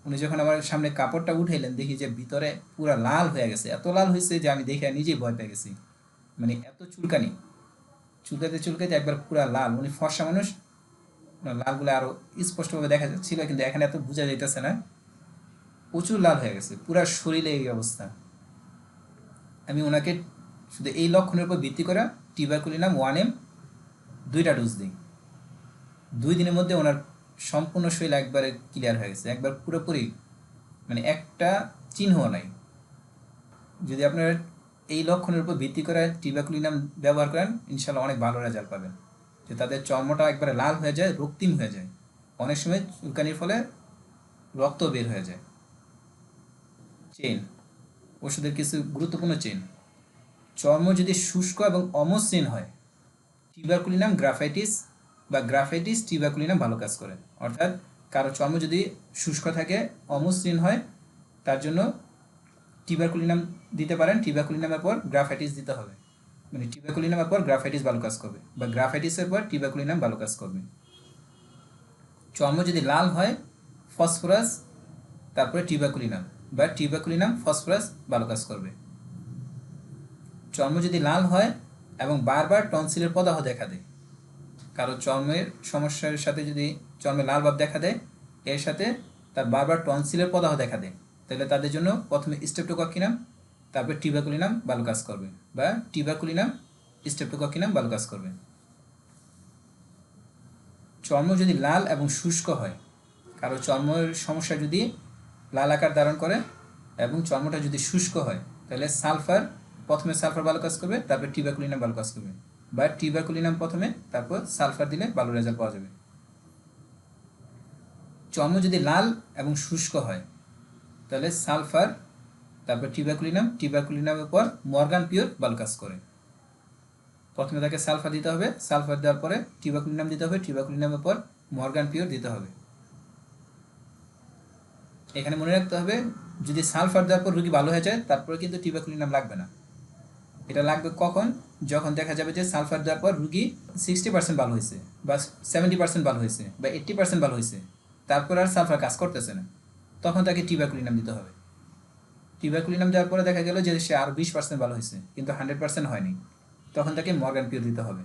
উনি যখন আমার সামনে কাপড়টা উঠাইলেন, দেখি যে ভিতরে পুরা লাল হয়ে গেছে, এত লাল হয়েছে যে আমি দেখে নিজেই ভয় পেয়ে গেছি। মানে এত চুলকানি, চুলকাইতে চুলকাইতে একবার পুরা লাল। উনি ফর্সা মানুষ, লালগুলো আরও স্পষ্টভাবে দেখা যাচ্ছিল, কিন্তু এখানে এত বোঝা যাইতেছে না, প্রচুর লাল হয়ে গেছে পুরা শরীরে এই অবস্থা। আমি ওনাকে শুধু এই লক্ষণের উপর ভিত্তি করে টিউবারকুলিনাম 1M 2টা ডোজ দিই। 2 দিনের মধ্যে ওনার সম্পূর্ণ শরীর একবারে ক্লিয়ার হয়ে গেছে, একবার পুরোপুরি, মানে একটা চিহ্ন নাই। যদি আপনার এই লক্ষণের উপর ভিত্তি করে টিউবারকুলিনাম ব্যবহার করেন, ইনশাল্লাহ অনেক ভালো রেজাল্ট পাবেন। যে তাদের চর্মটা একবারে লাল হয়ে যায়, রক্তিম হয়ে যায়, অনেক সময় চুলকানির ফলে রক্ত বের হয়ে যায়। চেইন, ওষুধের কিছু গুরুত্বপূর্ণ চেইন। চর্ম যদি শুষ্ক এবং অমসৃণ হয়, টিউবারকুলিনাম গ্রাফাইটিস বা গ্রাফাইটিস টিউবারকুলিনাম ভালো কাজ করে। অর্থাৎ কারো চর্ম যদি শুষ্ক থাকে, অমসৃণ হয়, তার জন্য টিউবারকুলিনাম দিতে পারেন। টিউবারকুলিনামের পর গ্রাফাইটিস দিতে হবে। মানে টিউবারকুলিনামের পর গ্রাফাইটিস ভালো কাজ করবে, বা গ্রাফাইটিসের পর টিউবারকুলিনাম ভালো কাজ করবে। চর্ম যদি লাল হয়, ফসফরাস তারপরে টিউবারকুলিনাম, বা টিউবারকুলিনাম ফসফরাস ভালো কাজ করবে। চর্ম যদি লাল হয় এবং বারবার টনসিলের প্রদাহ দেখা দেয়, কারো চর্মের সমস্যার সাথে যদি চর্মে লাল ভাব দেখা দেয়, এর সাথে তার বারবার টনসিলের প্রদাহ দেখা দেয়, তাহলে তাদের জন্য প্রথমে স্ট্রেপ্টোকক্কিনাম তারপর টিউবারকুলিনাম ভালো কাজ করবে, বা টিউবারকুলিনাম স্ট্রেপ্টোকক্কিনাম ভালো কাজ করবে। চর্ম যদি লাল এবং শুষ্ক হয়, কারো চর্মের সমস্যা যদি লাল আকার ধারণ করে এবং চর্মটা যদি শুষ্ক হয়, তাহলে প্রথমে সালফার ভালো কাজ করবে, তারপর টিউবারকুলিনাম ভালো কাজ করবে, বা টিউবারকুলিনাম প্রথমে তারপর সালফার দিলে ভালো রেজাল্ট পাওয়া যাবে। চর্ম যদি লাল এবং শুষ্ক হয়, তাহলে সালফার তারপর টিউবারকুলিনামের পর মর্গান পিওর ভালো কাজ করে। প্রথমে তাকে সালফার দিতে হবে, সালফার দেওয়ার পরে টিউবারকুলিনাম দিতে হবে, টিউবারকুলিনামের পর মর্গান পিওর দিতে হবে। এখানে মনে রাখতে হবে, যদি সালফার দেওয়ার পর রোগী ভালো হয়ে যায়, তারপরে কিন্তু টিউবারকুলিনাম লাগবে না। এটা লাগবে কখন? যখন দেখা যাবে যে সালফার দেওয়ার পর রুগী 60% ভালো হয়েছে, বা 70% ভালো হয়েছে, বা 80% ভালো হয়েছে, তারপর আর সালফার কাজ করতেছে না, তখন তাকে টিউবারকুলিনাম দিতে হবে। টিউবারকুলিনাম দেওয়ার পরে দেখা গেল যে সে আরও 20% ভালো হয়েছে, কিন্তু 100% হয়নি, তখন তাকে মর্গান পিওর দিতে হবে।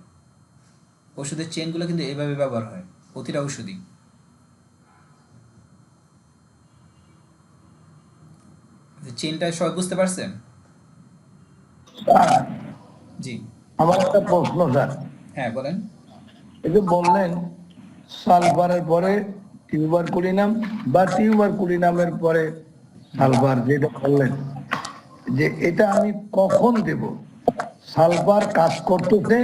ওষুধের চেনগুলো কিন্তু এভাবে ব্যবহার হয় প্রতিটা ওষুধই। চেনটা সবাই বুঝতে পারছেন? স্যার, জি, আমার একটা প্রশ্ন স্যার। হ্যাঁ বলেন। এই যে বললেন সালফারের পরে টিউবারকুলিনাম বা টিউবারকুলিনামের পরে সালফার, যেটা বললেন যে এটা আমি কখন দেব? সালফার কাজ করতেছে,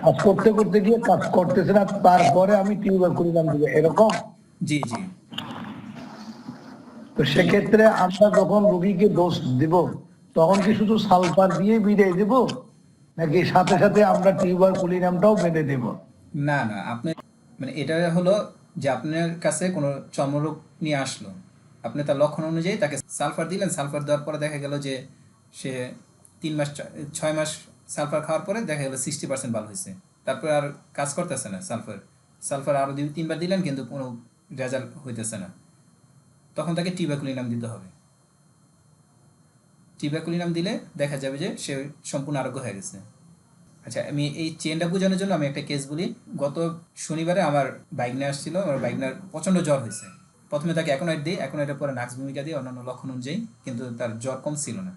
কাজ করতে করতে গিয়ে কাজ করতেছে না, তারপরে আমি টিউবারকুলিনাম দেবো, এরকম? জি জি তো সেক্ষেত্রে আমরা যখন রোগীকে ডোজ দিব, তখন কি শুধু সালফার দিয়ে বিদায় দেব, নাকি সাথে সাথে আমরা টিউবারকুলিনামটাও বেঁধে দেব? না না, আপনি মানে এটা হলো যে আপনার কাছে কোনো চর্মরোগ নিয়ে আসলো, আপনি তার লক্ষণ অনুযায়ী তাকে সালফার দিলেন, সালফার দেওয়ার পরে দেখা গেল যে সে 3 মাস 6 মাস সালফার খাওয়ার পরে দেখা গেল 60% ভালো হয়েছে, তারপরে আর কাজ করতেছে না সালফার, সালফার আরও 2-3 বার দিলেন কিন্তু কোনো রেজাল্ট হইতেছে না, তখন তাকে টিউবারকুলিনাম দিতে হবে। টিউবারকুলিনাম দিলে দেখা যাবে যে সে সম্পূর্ণ আরোগ্য হয়ে গেছে। আচ্ছা, আমি এই চেনটা বোঝানোর জন্য আমি একটা কেস বলি। গত শনিবারে আমার বাইকনে আসছিল, আমার বাইকনার প্রচণ্ড জ্বর হয়েছে। প্রথমে তাকে অ্যাকোনাইট দিই, অ্যাকোনাইটের পরে নাক্স ভূমিকা দিই অন্যান্য লক্ষণ অনুযায়ী, কিন্তু তার জ্বর কম ছিল না।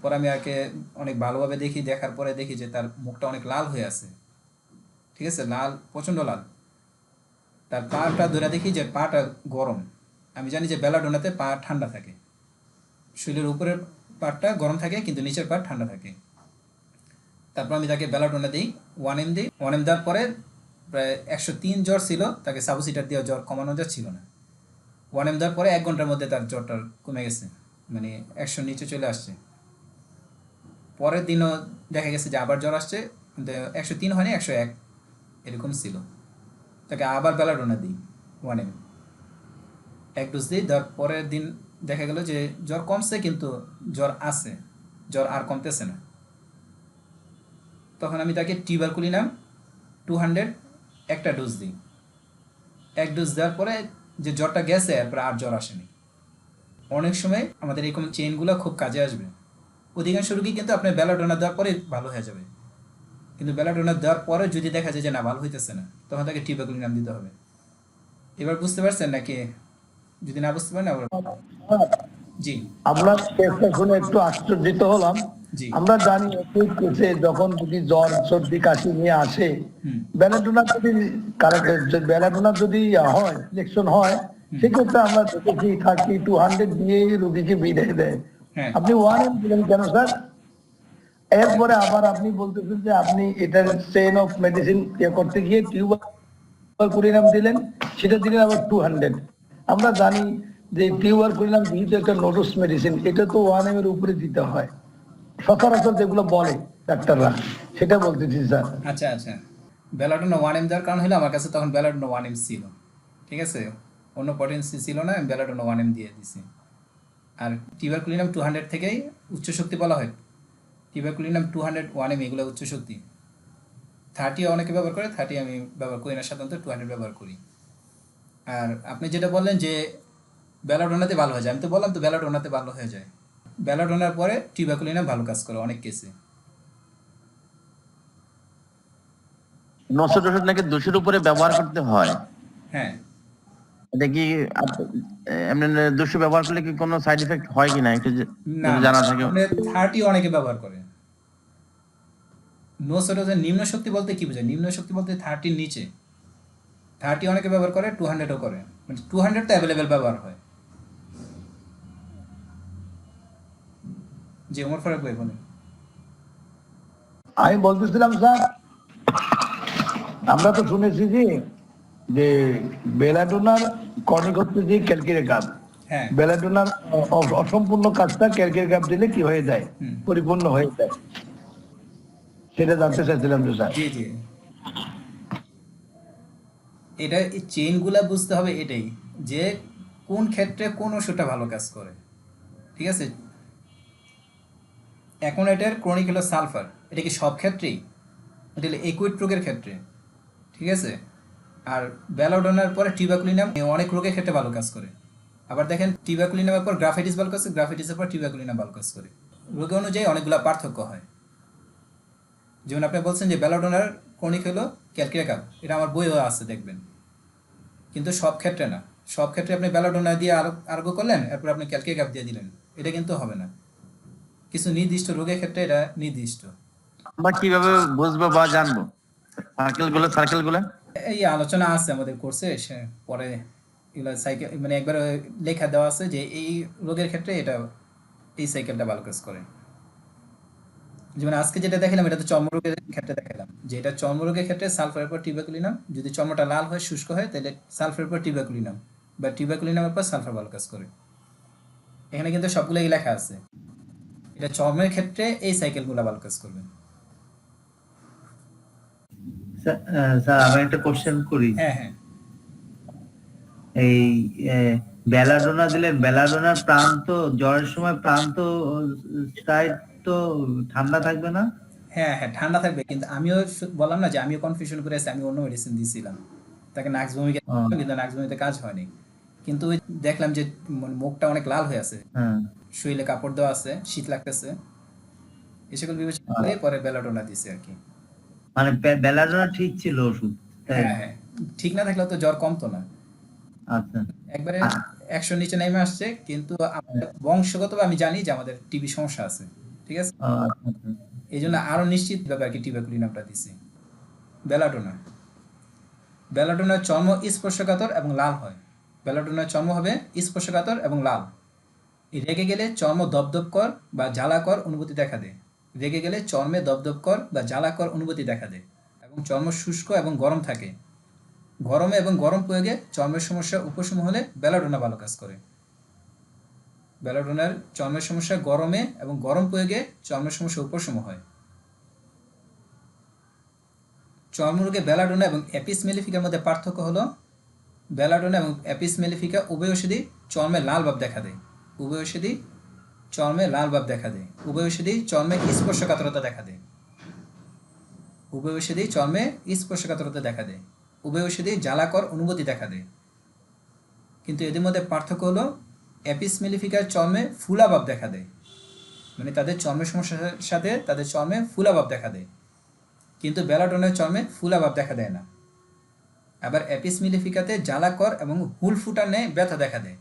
পরে আমি একে অনেক ভালোভাবে দেখি, দেখার পরে দেখি যে তার মুখটা অনেক লাল হয়ে আছে, ঠিক আছে, লাল, প্রচণ্ড লাল। তার পাটা ধরে দেখি যে পাটা গরম। আমি জানি যে বেলাডোনাতে পা ঠান্ডা থাকে, শরীরের উপরের পাটটা গরম থাকে কিন্তু নিচের পাট ঠান্ডা থাকে। তারপর আমি তাকে বেলাডোনা দিই, 1M দিই। 1M দেওয়ার পরে প্রায় 103 জ্বর ছিল, তাকে সাবুসিটার দিয়ে জ্বর কমানো যাচ্ছিল না। 1M দেওয়ার পরে 1 ঘন্টার মধ্যে তার জ্বরটা কমে গেছে, মানে 100 নিচে চলে আসছে। পরের দিনও দেখা গেছে যে আবার জ্বর আসছে, কিন্তু 103 হয়নি, 101 এরকম ছিল। তাকে আবার বেলাডোনা দিই, 1M 1 ডোজ দিই। দেওয়ার পরের দিন দেখা গেল যে জ্বর কমছে, কিন্তু জ্বর আছে, জ্বর আর কমতেছে না। তখন আমি তাকে টিউবারকুলিনাম 200 একটা ডোজ দিই। 1 ডোজ দেওয়ার পরে যে জ্বরটা গেছে, এরপরে আর জ্বর আসেনি। অনেক সময় আমাদের এরকম চেইনগুলো খুব কাজে আসবে। অধিকাংশ রোগী কিন্তু আপনার বেলাডোনা দেওয়ার পরে ভালো হয়ে যাবে, কিন্তু বেলাডোনা দেওয়ার পরে যদি দেখা যায় যে না, ভালো হইতেছে না, তখন তাকে টিউবারকুলিনাম দিতে হবে। এবার বুঝতে পারছেন নাকি? যদি না বুঝতে পারেন আবার। জি আপনার কেসটা শুনে একটু আশ্চর্যিত হলাম। জি আমরা জানি একই কেসে যখন যদি জ্বর সর্দি কাশি নিয়ে আসে, হুম বেলাডোনা যদি হয়, সিলেকশন হয়, সেক্ষেত্রে আমরা দেখেছি 30-200 দিয়ে রোগীকে বিদায় দেয়। হ্যাঁ আপনি 1M দিলেন কেন স্যার? এরপরে আবার আপনি বলতেছেন যে আপনি এটার চেইন অফ মেডিসিন করতে গিয়ে টিউবারকুলিনাম দিলেন, সেটা দিলেন আবার 200। আমরা জানি যে টিউবারকুলিনাম যেহেতু একটা নোডোস মেডিসিন, এটা তো 1M এর উপরে দিতে হয় সচরাচর, যেগুলো বলে ডাক্তাররা, সেটা বলতেছি স্যার। আচ্ছা আচ্ছা, বেলাডোনা 1M দেওয়ার কারণ হলো আমার কাছে তখন বেলাডোনা 1M ছিল, ঠিক আছে, অন্য পটেন্সি ছিল না, আমি বেলাডোনা 1M দিয়ে দিছি। আর টিউবারকুলিনাম 200 থেকেই উচ্চ শক্তি বলা হয়, টিবাকুলিনাম 201 mg এগুলো উচ্চ শক্তি। 30 অনেকে ব্যবহার করে, 30 আমি ব্যবহার করি না, সাধারণত 200 ব্যবহার করি। আর আপনি যেটা বললেন যে বেলাডোনাতে ভালো হয়ে যায়, আমি তো বললাম তো বেলাডোনাতে ভালো হয়ে যায়। বেলাডোনার পরে টিবাকুলিনাম ভালো কাজ করে অনেক কেসে। নশো ওষুধ নাকি 200-র উপরে ব্যবহার করতে হয়, হ্যাঁ, এটা কি এমনি 200 ব্যবহার করলে কি কোনো সাইড এফেক্ট হয় কিনা একটু না যদি জানা থাকে? আপনি 30 অনেকে ব্যবহার করে। নো সেরোজেন নিম্ন শক্তি বলতে কি বোঝায়? নিম্ন শক্তি বলতে 30 নিচে। 30 অনেকে ব্যবহার করে, 200ও করে, মানে 200 তো অ্যাভেলেবেল ব্যবহার হয়। যে ওমর ফারুক ভাই বলেন। আমি বলতেছিলাম স্যার, আমরা তো শুনেছি যে বেলাডোনার কনিক হচ্ছে যে ক্যালকিরে কাপ। হ্যাঁ, বেলাডোনার অসম্পূর্ণ কাজটা ক্যালকিরে কাপ দিলে কি হয়ে যায়, হুম। পরিপূর্ণ হয়ে যায়। সেটা জানতে চাইছিলাম যে স্যার। জি জি, এটা এই চেইনগুলা বুঝতে হবে এটাই, যে কোন ক্ষেত্রে কোন ওষুধটা ভালো কাজ করে। ঠিক আছে, এখন এটার ক্রনিক হলো সালফার, এটা কি সব ক্ষেত্রেই? এটা হলো একুইট রোগের ক্ষেত্রে। ঠিক আছে, আর বেলাডোনার পরে টিবাকুলিনাম অনেক রোগের ক্ষেত্রে ভালো কাজ করে। আবার দেখেন টিবাকুলিনামের পর গ্রাফাইটিস ভালো কাজ করে, গ্রাফাইটিসের পর টিবাকুলিনাম ভালো কাজ করে। রোগ অনুযায়ী অনেকগুলো পার্থক্য হয়। যেমন আপনি বলছেন যে বেলাডোনার ক্রনিক হলো ক্যালকিরা কাপ, এটা আমার বইও আছে দেখবেন, কিন্তু সব ক্ষেত্রে না। সব ক্ষেত্রে আপনি বেলাডোনা দিয়ে আরোগ্য করলেন, এরপর আপনি ক্যালকিরা কাপ দিয়ে দিলেন, এটা কিন্তু হবে না। কিছু নির্দিষ্ট রোগের ক্ষেত্রে এটা নির্দিষ্ট। আমরা কিভাবে বুঝবো বা জানবো সার্কেল গুলো? এই আলোচনা আছে আমাদের কোর্সে, সে পরে এগুলো সাইকেল মানে একবার লেখা দেওয়া আছে যে এই রোগের ক্ষেত্রে এটা এই সাইকেলটা ভালো কাজ করে। যেমন আজকে যেটা দেখালাম এটা তো চর্মরোগের ক্ষেত্রে দেখালাম, যে এটা চর্মরোগের ক্ষেত্রে সালফারের পর টিবাকুলিনাম, যদি চর্মটা লাল হয় শুষ্ক হয় তাহলে সালফারের পর টিবাকুলিনাম, বা টিবাকুলিনামের পর সালফার ভালো কাজ করে। এখানে কিন্তু সবগুলোই লেখা আছে, এটা চর্মের ক্ষেত্রে এই সাইকেলগুলো ভালো কাজ করবে। স্যার আমি একটা কোশ্চেন করি। হ্যাঁ হ্যাঁ, এই বেলাডোনা দিলে বেলাডোনার প্রান্ত জ্বরের সময় প্রান্ত সাইড তো ঠান্ডা থাকবে না? হ্যাঁ হ্যাঁ ঠান্ডা থাকবে, কিন্তু আমিও বললাম না যে আমিও কনফিউশন করে আছি, আমি অন্য মেডিসিন দিয়েছিলাম তাকে নাক্স ভূমিকা, কিন্তু নাক্স ভূমিতে কাজ হয়নি। কিন্তু ওই দেখলাম যে মুখটা অনেক লাল হয়ে আছে, হ্যাঁ, শরীরে কাপড় দেওয়া আছে, শীত লাগতেছে, এই সকল বিবেচনা করে পরে বেলাডোনা দিছে আর কি। মানে বেলাডোনা ঠিক ছিল ওষুধ, তাই? হ্যাঁ হ্যাঁ, ঠিক না থাকলে তো জ্বর কমতো না। আচ্ছা। একবারে 100 নিচে নেমে আসছে, কিন্তু আমাদের বংশগতভাবে আমি জানি যে আমাদের টিবি সমস্যা আছে। ঠিক আছে, আচ্ছা, আচ্ছা। এই জন্য আরো নিশ্চিত ভাবে আর কি টিবাকুলিনামটা দিছি। বেলাডোনা, বেলাডোনার চর্ম স্পর্শকাতর এবং লাল হয়। বেলাডোনার চর্ম হবে স্পর্শকাতর এবং লাল। রেগে গেলে চর্ম দপদপকর বা জ্বালাকর অনুভূতি দেখা দেয়। রেগে গেলে চর্মে দপদপকর বা জ্বালাকর অনুভূতি দেখা দেয় এবং চর্ম শুষ্ক এবং গরম থাকে। গরমে এবং গরম প্রয়োগে চর্মের সমস্যা উপশম হলে বেলাডোনা ভালো কাজ করে। বেলাডোনার চর্মের সমস্যা গরমে এবং গরম প্রয়োগে চর্মের সমস্যা উপশম হয়। চর্মরোগে বেলাডোনা এবং অ্যাপিস মেলিফিকার মধ্যে পার্থক্য হলো, বেলাডোনা এবং অ্যাপিস মেলিফিকা উভয় ওষুধই চর্মে লাল ভাব দেখা দেয়। উভয় ওষুধই চর্মে লাল ভাব দেখা দেয়। উভয় ওষুধই চর্মে স্পর্শকাতরতা দেখা দেয়। উভয় ওষুধই চর্মে স্পর্শকাতরতা দেখা দেয়। উভয় ওষুধই জ্বালাকর অনুভূতি দেখা দেয়। কিন্তু এদের মধ্যে পার্থক্য হলো, অ্যাপিস মেলিফিকার চর্মে ফুলাভাব দেখা দেয়, মানে তাদের চর্মের সমস্যার সাথে তাদের চর্মে ফুলাভাব দেখা দেয়, কিন্তু বেলাডোনার চর্মে ফুলাভাব দেখা দেয় না। আবার অ্যাপিস মেলিফিকাতে জ্বালাকর এবং হুল ফুটার ন্যায় ব্যথা দেখা দেয়।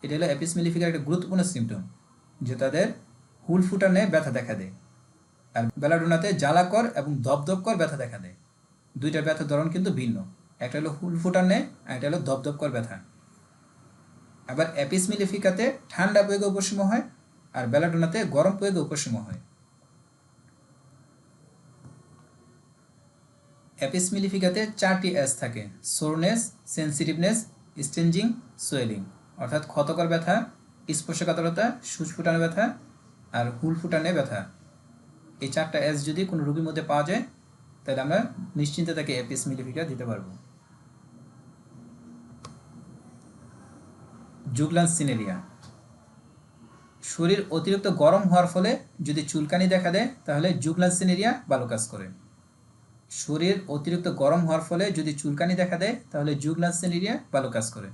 এটা হলো অ্যাপিস মেলিফিকার একটা গুরুত্বপূর্ণ সিমটম, যে তাদের হুল ফুটার ন্যায় ব্যথা দেখা দেয়। আর বেলাডোনাতে জ্বালাকর এবং দপদপকর ব্যথা দেখা দেয়। দুইটা ব্যথার ধরন কিন্তু ভিন্ন, একটা হলো হুল ফুটার ন্যায় আর একটা হলো দপদপকর ব্যথা। আবার অ্যাপিস মেলিফিকাতে ঠান্ডা প্রয়োগে উপশম হয়, আর বেলাডোনাতে গরম প্রয়োগে উপশম হয়। অ্যাপিস মেলিফিকাতে 4টি এস থাকে: সোরনেস, সেন্সিটিভনেস, স্টেঞ্জিং, সোয়েলিং, অর্থাৎ ক্ষতকর ব্যথা, স্পর্শকাতরতা, সূচ ফুটানো ব্যথা আর হুল ফুটানো ব্যথা। এই 4টা এস যদি কোনো রোগীর মধ্যে পাওয়া যায় তাহলে আমরা নিশ্চিন্তে তাকে অ্যাপিস মেলিফিকা দিতে পারবো। জুগলান্স সিনেরিয়া, শরীর অতিরিক্ত গরম হওয়ার ফলে যদি চুলকানি দেখা দেয় তাহলে জুগলান্সিনেরিয়া ভালো কাজ করে। শরীর অতিরিক্ত গরম হওয়ার ফলে যদি চুলকানি দেখা দেয় তাহলে জুগলান্সিনেরিয়া ভালো কাজ করে।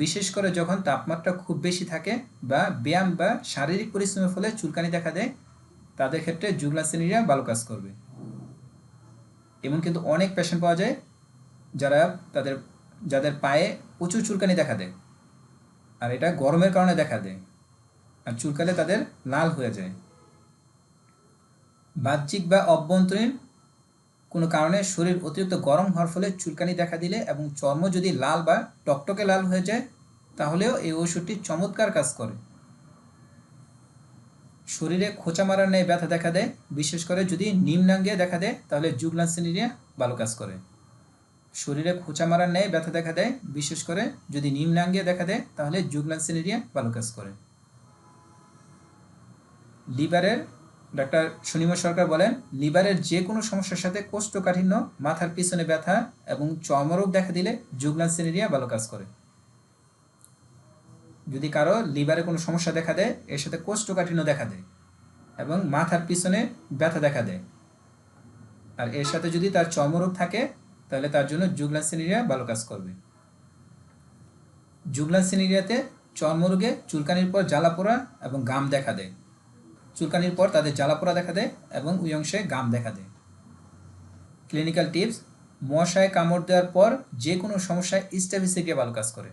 বিশেষ করে যখন তাপমাত্রা খুব বেশি থাকে বা ব্যায়াম বা শারীরিক পরিশ্রমের ফলে চুলকানি দেখা দেয় তাদের ক্ষেত্রে জুগলান্সিনেরিয়া ভালো কাজ করবে। এমন কিন্তু অনেক পেশেন্ট পাওয়া যায় যাদের পায়ে প্রচুর চুলকানি দেখা দেয়, আর এটা গরমের কারণে দেখা দেয়, আর চুলকালে তাদের লাল হয়ে যায়। বাহ্যিক বা অভ্যন্তরীণ কোনো কারণে শরীর অতিরিক্ত গরম হওয়ার ফলে চুলকানি দেখা দিলে এবং চর্ম যদি লাল বা টকটকে লাল হয়ে যায় তাহলেও এই ওষুধটি চমৎকার কাজ করে। শরীরে খোঁচা মারার ন্যায় ব্যথা দেখা দেয়, বিশেষ করে যদি নিম্নাঙ্গে দেখা দেয় তাহলে জুগলান্সিনেরিয়া ভালো কাজ করে। শরীরে খোঁচা মারার ন্যায় ব্যথা দেখা দেয়, বিশেষ করে যদি নিম্নাঙ্গে দেখা দেয় তাহলে জুগলান্সিনেরিয়া ভালো কাজ করে। লিভারের ডাক্তার সুনিমা সরকার বলেন, লিভারের যে কোনো সমস্যার সাথে কোষ্ঠকাঠিন্য, মাথার পিছনে ব্যথা এবং চর্মরোগ দেখা দিলে জুগলান্সিনেরিয়া ভালো কাজ করে। যদি কারো লিভারে কোনো সমস্যা দেখা দেয়, এর সাথে কোষ্ঠকাঠিন্য দেখা দেয় এবং মাথার পিছনে ব্যথা দেখা দেয়, আর এর সাথে যদি তার চর্মরোগ থাকে তাহলে তার জন্য জুগলান্সিনেরিয়া ভালো কাজ করবে। জুগলান্সিনেরিয়াতে চর্মরোগে চুলকানির পর জ্বালাপোড়া এবং ঘাম দেখা দেয়। চুলকানির পর তাদের জ্বালাপোড়া দেখা দেয় এবং ওই অংশে ঘাম দেখা দেয়। ক্লিনিক্যাল টিপস: মশায় কামড় দেওয়ার পর যে কোনো সমস্যায় স্ট্যাফিসেগ্রিয়া ভালো কাজ করে।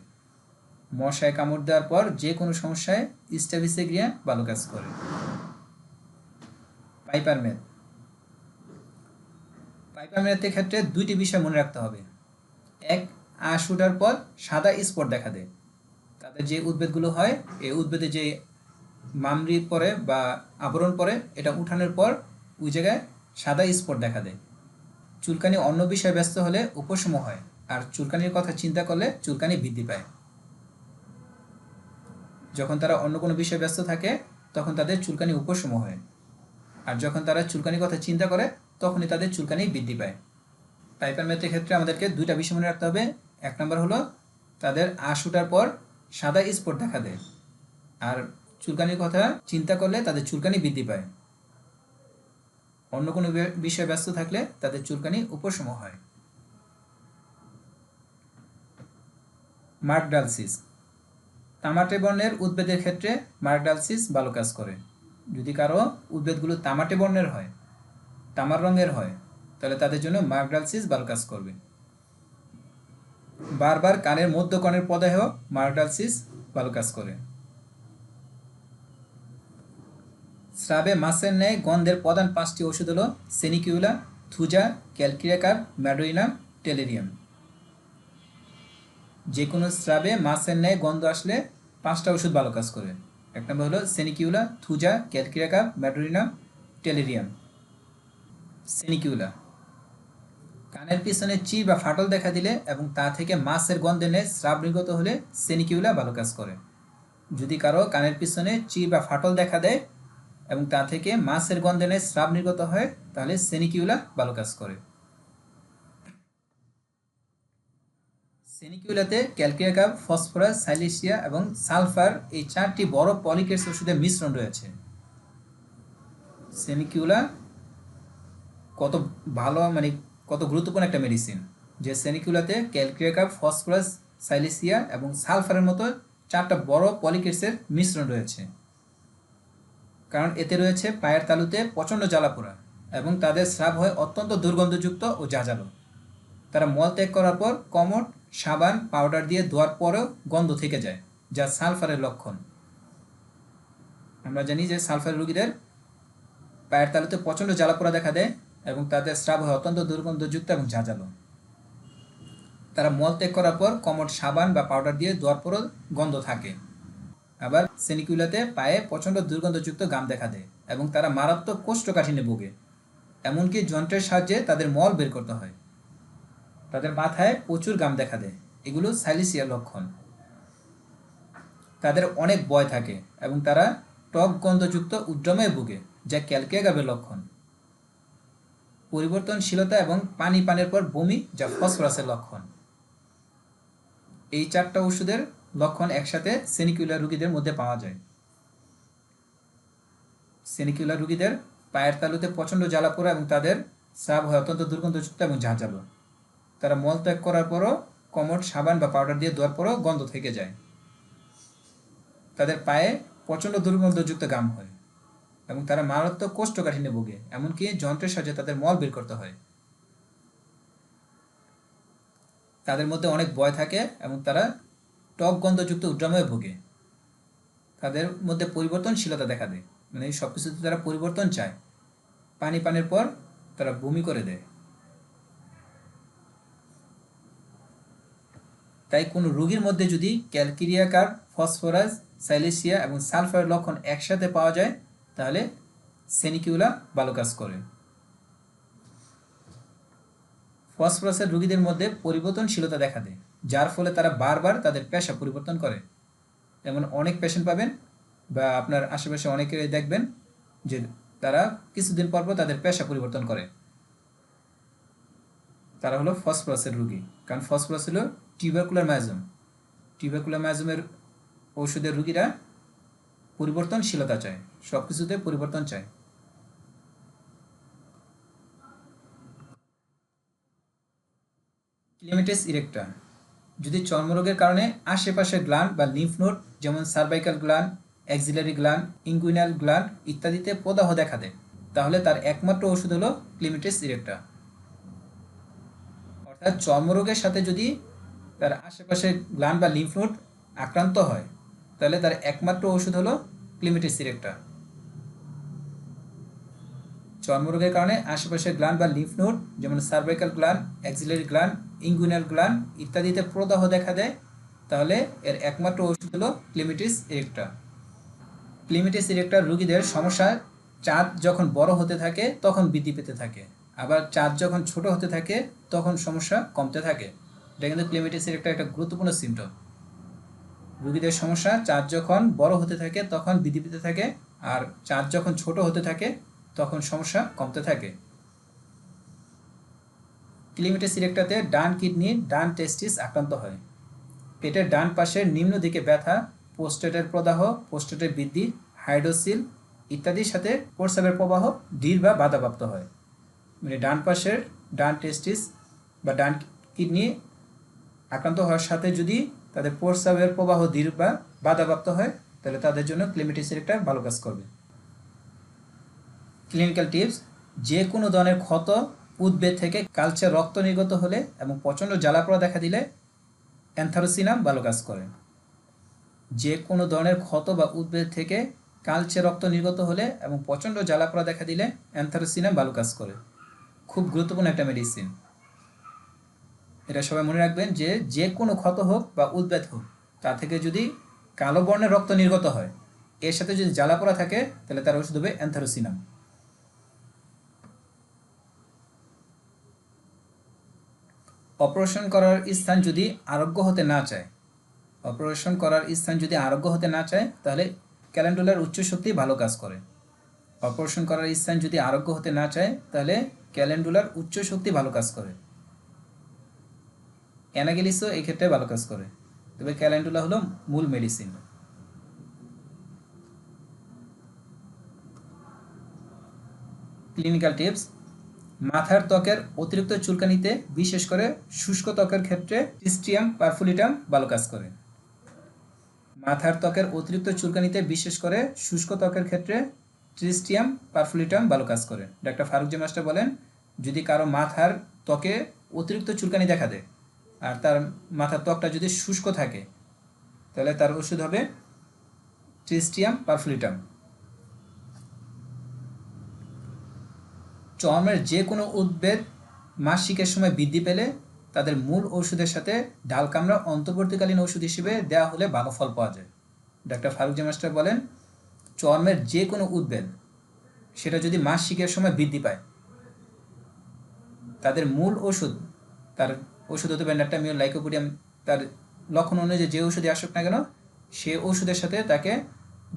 মশায় কামড় দেওয়ার পর যে কোনো সমস্যায় স্ট্যাফিসেগ্রিয়া ভালো কাজ করে। পাইপারমেথ পাইপারমেথের ক্ষেত্রে দুইটি বিষয় মনে রাখতে হবে। এক, আঁশ ওঠার পর সাদা স্পট দেখা দেয়। তাদের যে উদ্ভিদগুলো হয়, এই উদ্ভিদে যে মামরি পরে বা আবরণ পরে, এটা উঠানোর পর ওই জায়গায় সাদা স্পট দেখা দেয়। চুলকানি অন্য বিষয়ে ব্যস্ত হলে উপশম হয়, আর চুলকানির কথা চিন্তা করলে চুলকানি বৃদ্ধি পায়। যখন তারা অন্য কোনো বিষয়ে ব্যস্ত থাকে তখন তাদের চুলকানি উপশম হয়, আর যখন তারা চুলকানির কথা চিন্তা করে তখনই তাদের চুলকানি বৃদ্ধি পায়। পাইপারমেথের ক্ষেত্রে আমাদেরকে দুইটা বিষয় মনে রাখতে হবে। এক নম্বর হলো তাদের আঁশ ওঠার পর সাদা স্পট দেখা দেয়, আর চুলকানির কথা চিন্তা করলে তাদের চুলকানি বৃদ্ধি পায়। অন্য কোনো বিষয়ে ব্যস্ত থাকলে তাদের চুলকানি উপশম হয়। মার্কডালসিস: তামাটে বর্ণের উদ্ভিদের ক্ষেত্রে মার্কডালসিস ভালো কাজ করে। যদি কারো উদ্ভিদগুলো তামাটে বর্ণের হয়, তামার রঙের হয়, তাহলে তাদের জন্য মার্কডালসিস ভালো কাজ করবে। বারবার কানের মধ্যকর্ণের প্রদাহ মার্কডালসিস ভালো কাজ করে। স্রাবে মাছের ন্যায় গন্ধের প্রধান 5টি ওষুধ হলো সেনিকিউলা, থুজা, ক্যালকিরেকার, ম্যাডোরিনা, টেলেরিয়াম। যে কোনো স্রাবে মাছের ন্যায় গন্ধ আসলে 5টা ওষুধ ভালো কাজ করে। এক নম্বর হলো সেনিকিউলা, থুজা, ক্যালকিরেকার, ম্যাডোরিনা, টেলেরিয়াম। সেনিকিউলা: কানের পিছনে চির বা ফাটল দেখা দিলে এবং তা থেকে মাছের গন্ধে ন্যায় স্রাব নির্গত হলে সেনিকিউলা ভালো কাজ করে। যদি কারো কানের পিছনে চির বা ফাটল দেখা দেয় এবং তা থেকে মাছের গন্ধে ন্যায় স্রাব নির্গত হয় তাহলে সেনিকিউলা ভালো কাজ করে। সেনিকিউলাতে ক্যালকিরেকাম, ফসফরাস, সাইলিসিয়া এবং সালফার, এই 4টি বড় পলিকেটস ওষুধের মিশ্রণ রয়েছে। সেনিকিউলা কত ভালো, কত গুরুত্বপূর্ণ একটা মেডিসিন, যে সেনিকিউলাতে ক্যালকিরেকাম, ফসফরাস, সাইলিসিয়া এবং সালফারের মতো 4টা বড় পলিকেটসের মিশ্রণ রয়েছে। কারণ এতে রয়েছে পায়ের তালুতে প্রচণ্ড জ্বালাপোড়া এবং তাদের স্রাব হয় অত্যন্ত দুর্গন্ধযুক্ত ও ঝাঁঝালো। তারা মল ত্যাগ করার পর কমট, সাবান, পাউডার দিয়ে ধোয়ার পরেও গন্ধ থেকে যায়, যা সালফারের লক্ষণ। আমরা জানি যে সালফার রোগীদের পায়ের তালুতে প্রচণ্ড জ্বালাপোড়া দেখা দেয় এবং তাদের স্রাব হয় অত্যন্ত দুর্গন্ধযুক্ত এবং ঝাঁঝালো। তারা মল ত্যাগ করার পর কমট, সাবান বা পাউডার দিয়ে ধোয়ার পরও গন্ধ থাকে। আবার সেনিকিউলাতে পায়ে প্রচণ্ড দুর্গন্ধযুক্ত ঘাম দেখা দেয় এবং তারা মারাত্মক কোষ্ঠকাঠিন্যে ভোগে, এমনকি যন্ত্রের সাহায্যে তাদের মল বের করতে হয়। তাদের মাথায় প্রচুর ঘাম দেখা দেয়, এগুলো সাইলিসিয়ার লক্ষণ। তাদের অনেক ভয় থাকে এবং তারা টক গন্ধযুক্ত উদ্যমে ভোগে, যা ক্যালকিরেকামের লক্ষণ। পরিবর্তনশীলতা এবং পানি পানের পর বমি, যা ফসফরাসের লক্ষণ। এই 4টা ওষুধের লক্ষণ একসাথে সেনিকিউলার রোগীদের মধ্যে পাওয়া যায়। সেনিকিউলার রোগীদের পায়ের তালুতে প্রচণ্ড জ্বালা পোড়া এবং তাদের স্রাব হয় অত্যন্ত দুর্গন্ধযুক্ত এবং ঝাঁঝালো। তারা মল ত্যাগ করার পরও কমোড সাবান বা পাউডার দিয়ে ধোয়ার পরও গন্ধ থেকে যায়। তাদের পায়ে প্রচণ্ড দুর্গন্ধযুক্ত গাম হয় এবং তারা মারাত্মক কোষ্ঠকাঠিন্যে ভোগে, এমনকি যন্ত্রের সাহায্যে তাদের মল বের করতে হয়। তাদের মধ্যে অনেক ভয় থাকে এবং তারা টক গন্ধযুক্ত উদ্রাময়ে ভোগে। তাদের মধ্যে পরিবর্তনশীলতা দেখা দেয়, মানে সব কিছুতে তারা পরিবর্তন চায়। পানির পর তারা বমি করে দেয়। তাই কোনো রোগীর মধ্যে যদি ক্যালকিরিয়াকার, ফসফরাস, সাইলেসিয়া এবং সালফারের লক্ষণ একসাথে পাওয়া যায় তাহলে সেনিকিউলা ভালো কাজ করে। ফসফরাসের রোগীদের মধ্যে পরিবর্তনশীলতা দেখা দেয়, যার ফলে তারা বারবার তাদের পেশা পরিবর্তন করে। যেমন অনেক পেশেন্ট পাবেন বা আপনার আশেপাশে অনেকে দেখবেন যে তারা কিছুদিন পর তাদের পেশা পরিবর্তন করে। তারা হলো ফসফরাসের রোগী, কারণ ফসফরাস হলো টিউবারকুলার মায়াজম। টিউবারকুলার মায়াজমের ঔষধের রোগীরা পরিবর্তনশীলতা চায়, সব কিছুতে পরিবর্তন চায়। ক্লিমিটিস ইরেক্টা, যদি চর্মরোগের কারণে আশেপাশের গ্ল্যান্ড বা লিম্ফ নোড যেমন cervical gland, axillary gland, inguinal gland ইত্যাদিতে প্রদাহ দেখা দেয় তাহলে তার একমাত্র ওষুধ হলো ক্লিমিটিস ইরেক্টা। অর্থাৎ চর্মরোগের সাথে যদি তার আশেপাশে গ্ল্যান্ড বা লিম্ফ নোড আক্রান্ত হয় তাহলে তার একমাত্র ওষুধ হলো ক্লিমিটিস ইরেক্টা। চর্মরোগের কারণে আশেপাশের গ্ল্যান্ড বা লিম্ফ নোড যেমন cervical gland, axillary gland, inguinal gland ইত্যাদিতে প্রদাহ দেখা দেয় তাহলে এর একমাত্র ওষুধ হলো ক্লিমিটিস ইরেক্টা। ক্লিমিটিস ইরেক্টার রোগীদের সমস্যা চাঁদ যখন বড় হতে থাকে তখন বৃদ্ধি পেতে থাকে, আবার চাঁদ যখন ছোট হতে থাকে তখন সমস্যা কমতে থাকে। এটা কিন্তু ক্লিমিটিস ইরেক্টার একটা গুরুত্বপূর্ণ সিমটম। রোগীদের সমস্যা চাঁদ যখন বড় হতে থাকে তখন বৃদ্ধি পেতে থাকে, আর চাঁদ যখন ছোট হতে থাকে তখন সমস্যা কমতে থাকে। ক্লিমিটিস ইরেক্টাতে ডান কিডনি, ডান টেস্টিস আক্রান্ত হয়। পেটের ডান পাশের নিম্ন দিকে ব্যথা, প্রোস্টেটের প্রদাহ, প্রোস্টেটের বৃদ্ধি, হাইড্রোসিল ইত্যাদির সাথে প্রস্রাবের প্রবাহ ধীর বা বাধাপ্রাপ্ত হয়। মানে ডান পাশের ডান টেস্টিস বা ডান কিডনি আক্রান্ত হওয়ার সাথে যদি তাদের প্রস্রাবের প্রবাহ ধীর বা বাধাপ্রাপ্ত হয় তাহলে তাদের জন্য ক্লিমিটিস ইরেক্টা ভালো কাজ করবে। ক্লিনিক্যাল টিপস: যে কোনো ধরনের ক্ষত উদ্ভিদ থেকে কালচে রক্ত নির্গত হলে এবং প্রচণ্ড জ্বালাপোড়া দেখা দিলে অ্যান্থারোসিনাম ভালো কাজ করে। যে কোনো ধরনের ক্ষত বা উদ্ভিদ থেকে কালচে রক্ত নির্গত হলে এবং প্রচণ্ড জ্বালাপোড়া দেখা দিলে অ্যান্থারোসিনাম ভালো কাজ করে। খুব গুরুত্বপূর্ণ একটা মেডিসিন, এটা সবাই মনে রাখবেন যে যে কোনো ক্ষত হোক বা উদ্ভিদ হোক তা থেকে যদি কালো বর্ণের রক্ত নির্গত হয় এর সাথে যদি জ্বালাপোড়া থাকে তাহলে তার ওষুধ হবে অ্যান্থারোসিনাম। অপারেশন করার স্থান যদি আরোগ্য হতে না চায় তাহলে ক্যালেন্ডুলার উচ্চ শক্তি ভালো কাজ করে। অপারেশন করার স্থান যদি আরোগ্য হতে না চায় তাহলে ক্যালেন্ডুলার উচ্চ শক্তি ভালো কাজ করে। অ্যানাগেলিসও এই ক্ষেত্রে ভালো কাজ করে, তবে ক্যালেন্ডুলা হলো মূল মেডিসিন। ক্লিনিক্যাল টিপস: মাথার ত্বকের অতিরিক্ত চুলকানিতে বিশেষ করে শুষ্ক ত্বকের ক্ষেত্রে ট্রিস্টিয়াম পারফুলিটাম ভালো কাজ করে। মাথার ত্বকের অতিরিক্ত চুলকানিতে বিশেষ করে শুষ্ক ত্বকের ক্ষেত্রে ট্রিস্টিয়াম পারফুলিটাম ভালো কাজ করে। ডাক্তার ফারুক মাস্টার বলেন, যদি কারো মাথার ত্বকে অতিরিক্ত চুলকানি দেখা দেয় আর তার মাথার ত্বকটা যদি শুষ্ক থাকে তাহলে তার ওষুধ হবে ট্রিস্টিয়াম পারফুলিটাম। চর্মের যে কোনো উদ্ভিদ মাসিকের সময় বৃদ্ধি পেলে তাদের মূল ওষুধের সাথে ডাল কামড়া অন্তর্বর্তীকালীন ওষুধ হিসেবে দেওয়া হলে ভালো ফল পাওয়া যায়। ডাক্তার ফারুক মাস্টার বলেন, চর্মের যে কোনো উদ্ভিদ সেটা যদি মাসিকের সময় বৃদ্ধি পায় তাদের মূল ওষুধ, তার ওষুধ হতে পারে ন্যাটামিও, লাইকোপোডিয়াম, তার লক্ষণ অনুযায়ী যে ওষুধে আসুক না কেন সে ওষুধের সাথে তাকে